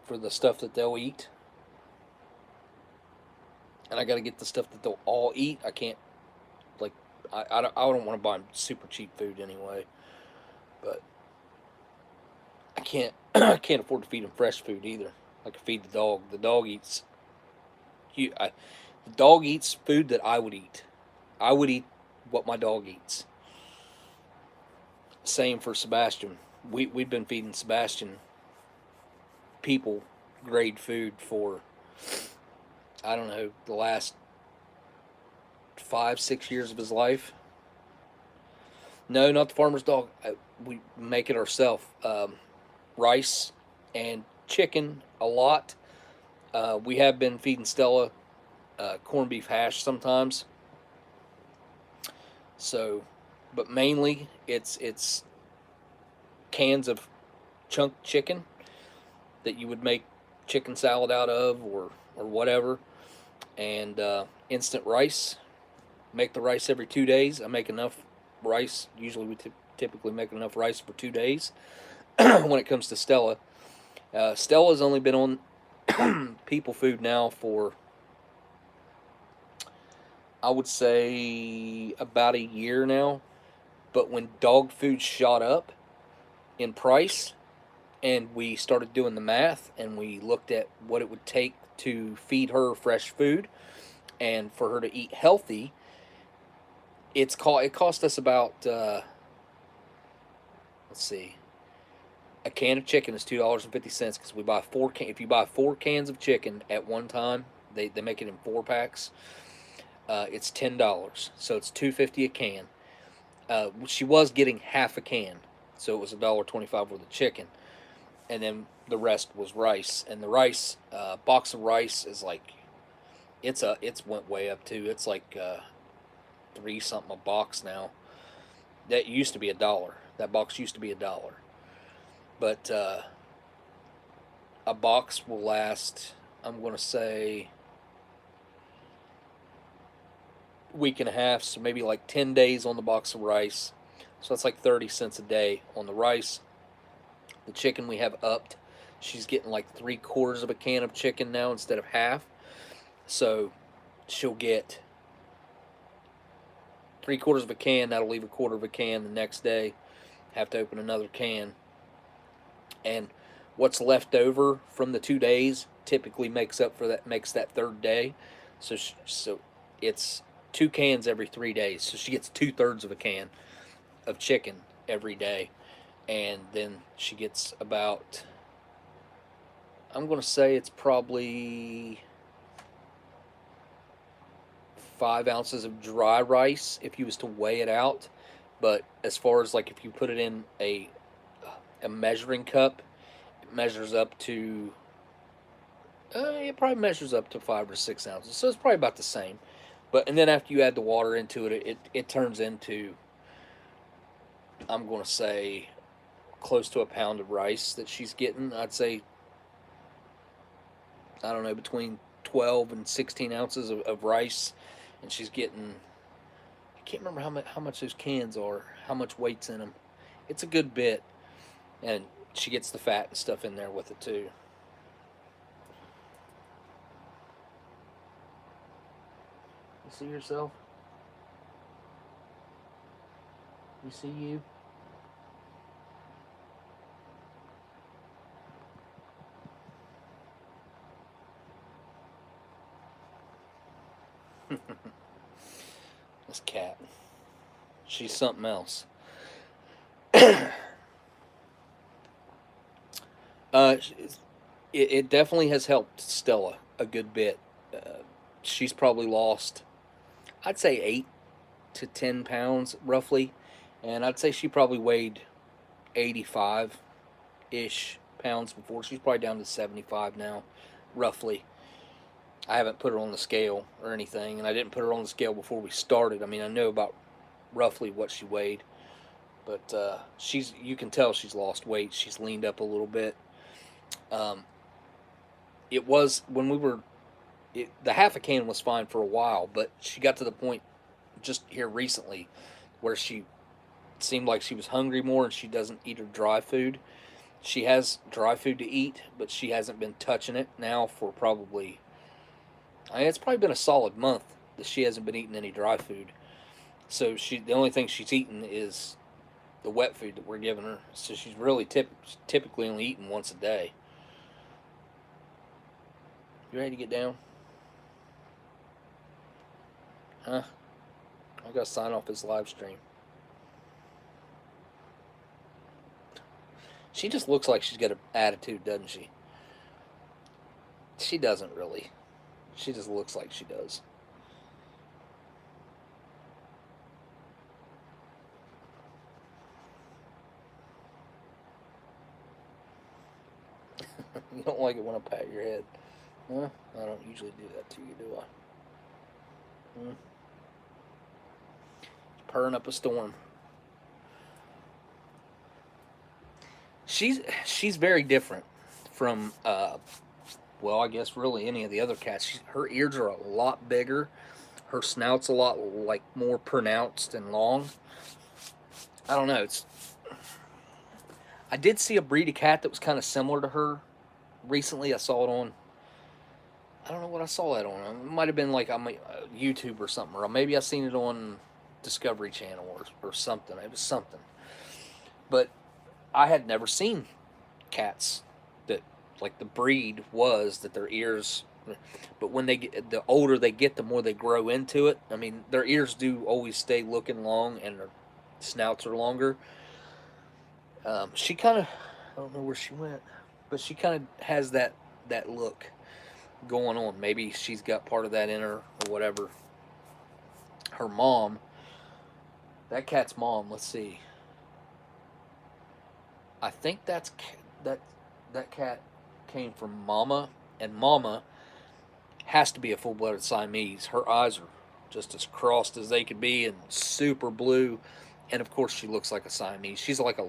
for the stuff that they'll eat. And I got to get the stuff that they'll all eat. I can't like I don't want to buy them super cheap food anyway, but I can't I can't afford to feed them fresh food either. I can feed the dog. The dog eats the dog eats food that I would eat. I would eat what my dog eats. Same for Sebastian. We've been feeding Sebastian people grade food for I don't know the last 5 6 years of his life. No, not the farmer's dog. We make it ourselves. Rice and chicken a lot. We have been feeding Stella corned beef hash sometimes. So, but mainly it's cans of chunked chicken that you would make chicken salad out of or whatever, and instant rice. Make the rice every 2 days. I make enough rice. Usually we typically make enough rice for 2 days. When it comes to Stella, Stella's only been on people food now for I would say about a year now. But when dog food shot up in price, and we started doing the math, and we looked at what it would take to feed her fresh food and for her to eat healthy, it cost us about let's see, a can of chicken is $2.50 because we buy if you buy 4 cans of chicken at one time, they make it in 4 packs. It's $10, so it's $2.50 a can. She was getting half a can, so it was $1.25 worth of chicken, and then the rest was rice. And the rice, box of rice is like it's went way up too. It's like 3 something a box now. That used to be $1. That box used to be $1, but a box will last. I'm going to say week and a half, so maybe like 10 days on the box of rice. So that's like 30 cents a day on the rice. The chicken we have upped. She's getting like 3/4 of a can of chicken now instead of half. So she'll get 3/4 of a can. That'll leave 1/4 of a can the next day. Have to open another can. And what's left over from the 2 days typically makes that third day. So it's 2 cans every 3 days. So she gets 2/3 of a can of chicken every day, and then she gets about, I'm going to say it's probably 5 ounces of dry rice if you was to weigh it out. But as far as like if you put it in a measuring cup, it measures up to it probably measures up to 5 or 6 ounces. So it's probably about the same. But and then after you add the water into it, it turns into, I'm going to say, close to a pound of rice that she's getting. I'd say, I don't know, between 12 and 16 ounces of rice, and she's getting, I can't remember how much those cans are, how much weight's in them. It's a good bit, and she gets the fat and stuff in there with it too. You see yourself? You see you? This cat. She's something else. Uh, it definitely has helped Stella a good bit. She's probably lost, I'd say, 8 to 10 pounds roughly, and I'd say she probably weighed 85 ish pounds before. She's probably down to 75 now, roughly. I haven't put her on the scale or anything, and I didn't put her on the scale before we started. I mean, I know about roughly what she weighed, but you can tell she's lost weight. She's leaned up a little bit. Um, it was when we were the half a can was fine for a while, but she got to the point just here recently where she seemed like she was hungry more, and she doesn't eat her dry food. She has dry food to eat, but she hasn't been touching it now for probably, I mean, it's probably been a solid month that she hasn't been eating any dry food. So the only thing she's eating is the wet food that we're giving her. So she's really typically only eating once a day. You ready to get down? Huh? I gotta sign off this live stream. She just looks like she's got an attitude, doesn't she? She doesn't really. She just looks like she does. You don't like it when I pat your head. Huh? I don't usually do that to you, do I? Hmm? Purring up a storm. She's very different from well, I guess really any of the other cats. Her ears are a lot bigger. Her snout's a lot like more pronounced and long. I don't know. I did see a breed of cat that was kind of similar to her recently. I saw it on. I don't know what I saw that on. It might have been like on YouTube or something, or maybe I seen it on Discovery Channel or something. It was something, but I had never seen cats that like the breed was that their ears. But when they get the older they get, the more they grow into it. I mean, their ears do always stay looking long, and their snouts are longer. She kind of, I don't know where she went, but she kind of has that look going on. Maybe she's got part of that in her or whatever. Her mom, that cat's mom. Let's see. I think that that cat came from Mama, and Mama has to be a full-blooded Siamese. Her eyes are just as crossed as they could be and super blue, and of course she looks like a Siamese. She's like a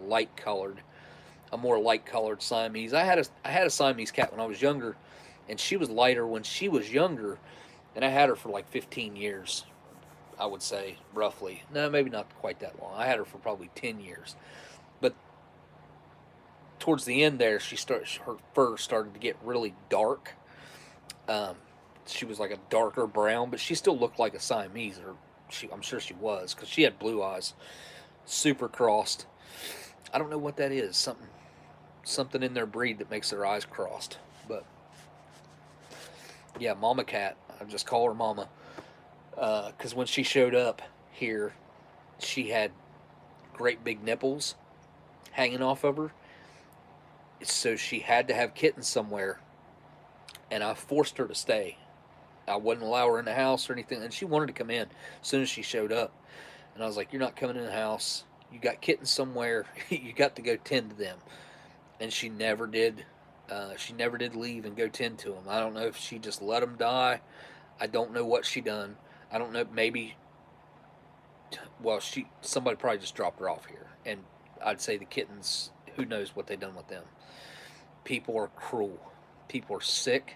more light-colored Siamese. I had a Siamese cat when I was younger, and she was lighter when she was younger, and I had her for like 15 years. I would say roughly. No, maybe not quite that long. I had her for probably 10 years, but towards the end there, her fur started to get really dark. Um, she was like a darker brown, but she still looked like a Siamese, or I'm sure she was, because she had blue eyes, super crossed. I don't know what that is. Something in their breed that makes their eyes crossed. But yeah, Mama Cat. I just call her Mama, because when she showed up here, she had great big nipples hanging off of her, so she had to have kittens somewhere, and I forced her to stay. I wouldn't allow her in the house or anything, and she wanted to come in as soon as she showed up. And I was like, "You're not coming in the house. You got kittens somewhere. You got to go tend to them." And she never did. She never did leave and go tend to them. I don't know if she just let them die. I don't know what she done. I don't know. Maybe, well, somebody probably just dropped her off here, and I'd say the kittens. Who knows what they done with them? People are cruel. People are sick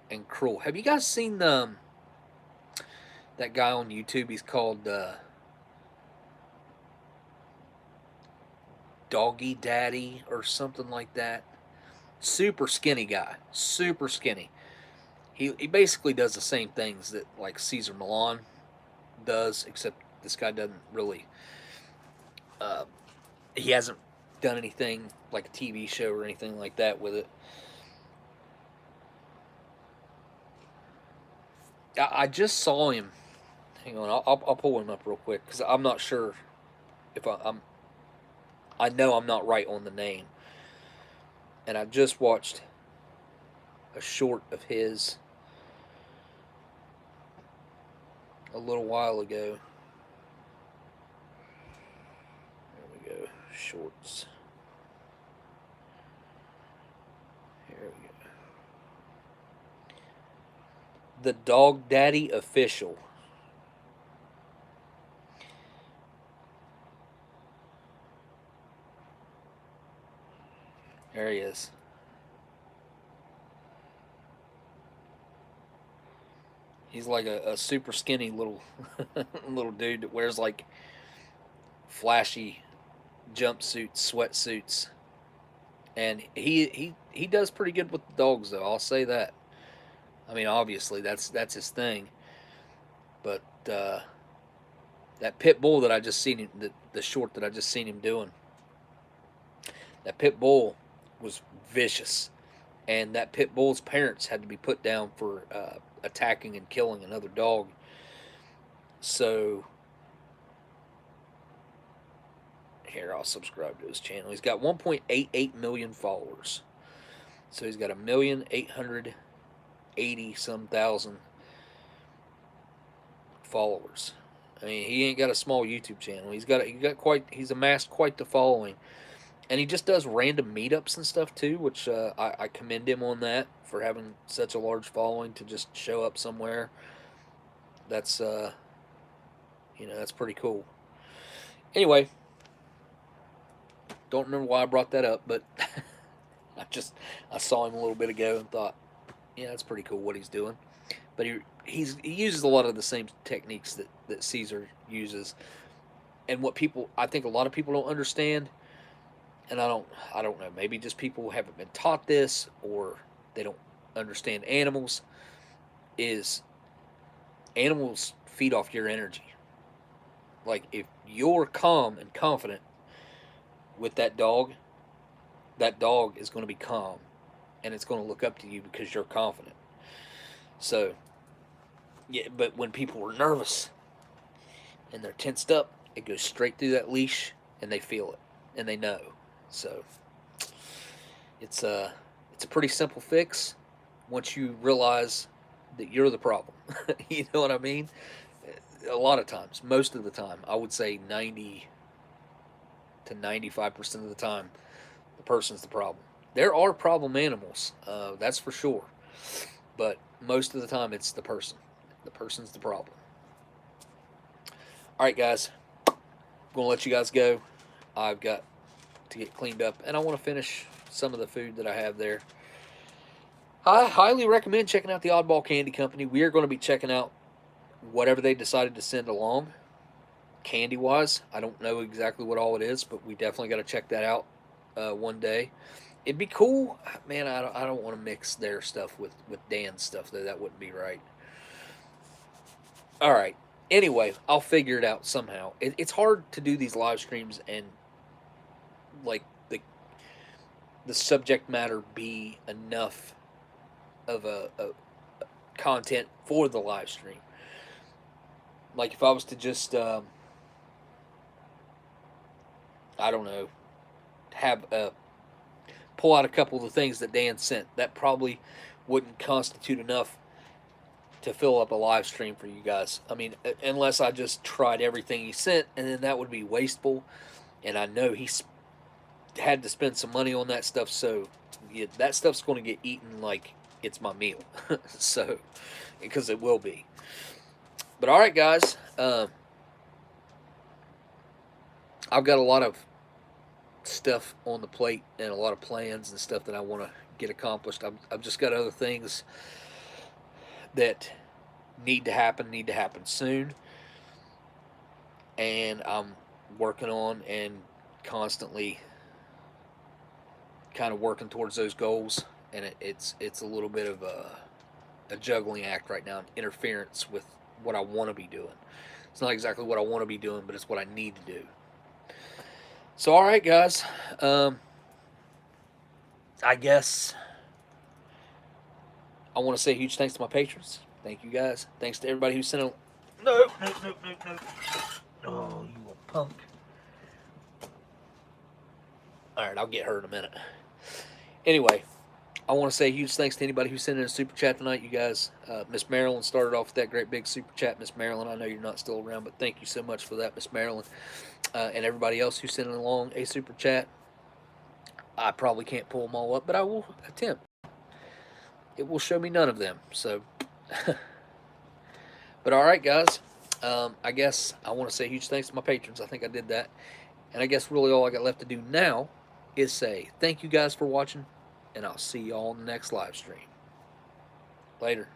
and cruel. Have you guys seen that guy on YouTube? He's called Doggy Daddy or something like that. Super skinny guy. Super skinny. He basically does the same things that like Caesar Milan does, except this guy doesn't really. Uh, he hasn't done anything like a TV show or anything like that with it. I just saw him. Hang on, I'll pull him up real quick because I'm not sure if I'm. I know I'm not right on the name, and I just watched a short of his a little while ago. There we go, shorts. Here we go. The Dog Daddy Official. There he is. He's like a super skinny little little dude that wears like flashy jumpsuits, sweatsuits, and he does pretty good with the dogs though. I'll say that. I mean, obviously that's his thing, but that pit bull that I just seen him, the short that I just seen him doing, that pit bull was vicious, and that pit bull's parents had to be put down for attacking and killing another dog. So here, I'll subscribe to his channel. He's got 1.88 million followers. So he's got 1,880 some thousand followers. I mean, he ain't got a small YouTube channel. He's amassed quite the following, and he just does random meetups and stuff too, which I commend him on that for having such a large following to just show up somewhere. That's that's pretty cool. Anyway, don't remember why I brought that up, but I saw him a little bit ago and thought, yeah, that's pretty cool what he's doing. But he uses a lot of the same techniques that Caesar uses, and what I think a lot of people don't understand, and I don't know, maybe just people haven't been taught this or they don't understand animals, is animals feed off your energy. Like if you're calm and confident with that dog is going to be calm, and it's going to look up to you because you're confident. So, yeah, but when people are nervous and they're tensed up, it goes straight through that leash, and they feel it, and they know. So, it's a pretty simple fix once you realize that you're the problem. You know what I mean? A lot of times, most of the time, I would say 90 to 95% of the time, the person's the problem. There are problem animals, that's for sure, but most of the time it's the person. The person's the problem. All right, guys, I'm gonna let you guys go. I've got to get cleaned up, and I want to finish some of the food that I have there. I highly recommend checking out the Oddball Candy Company. We are going to be checking out whatever they decided to send along, candy-wise. I don't know exactly what all it is, but we definitely got to check that out one day. It'd be cool, man. I don't want to mix their stuff with Dan's stuff, though. That wouldn't be right. All right. Anyway, I'll figure it out somehow. It's hard to do these live streams and like the subject matter be enough of a content for the live stream. Like if I was to just I don't know, have pull out a couple of the things that Dan sent, that probably wouldn't constitute enough to fill up a live stream for you guys. I mean, unless I just tried everything he sent, and then that would be wasteful. And I know he had to spend some money on that stuff, so yeah, that stuff's going to get eaten like it's my meal. So, because it will be. But all right, guys, I've got a lot of stuff on the plate and a lot of plans and stuff that I want to get accomplished. I've just got other things that need to happen soon, and I'm working on and constantly kind of working towards those goals, and it's a little bit of a juggling act right now, an interference with what I want to be doing. It's not exactly what I want to be doing, but it's what I need to do. So, all right, guys. I guess I want to say huge thanks to my patrons. Thank you, guys. Thanks to everybody who sent a... No. Oh, you a punk. All right, I'll get her in a minute. Anyway, I want to say huge thanks to anybody who sent in a super chat tonight, you guys. Miss Marilyn started off with that great big super chat. Miss Marilyn, I know you're not still around, but thank you so much for that, Miss Marilyn. And everybody else who sent along a super chat. I probably can't pull them all up, but I will attempt. It will show me none of them, so But all right, guys. I guess I want to say huge thanks to my patrons. I think I did that. And I guess really all I got left to do now is say thank you guys for watching, and I'll see y'all on the next live stream. Later.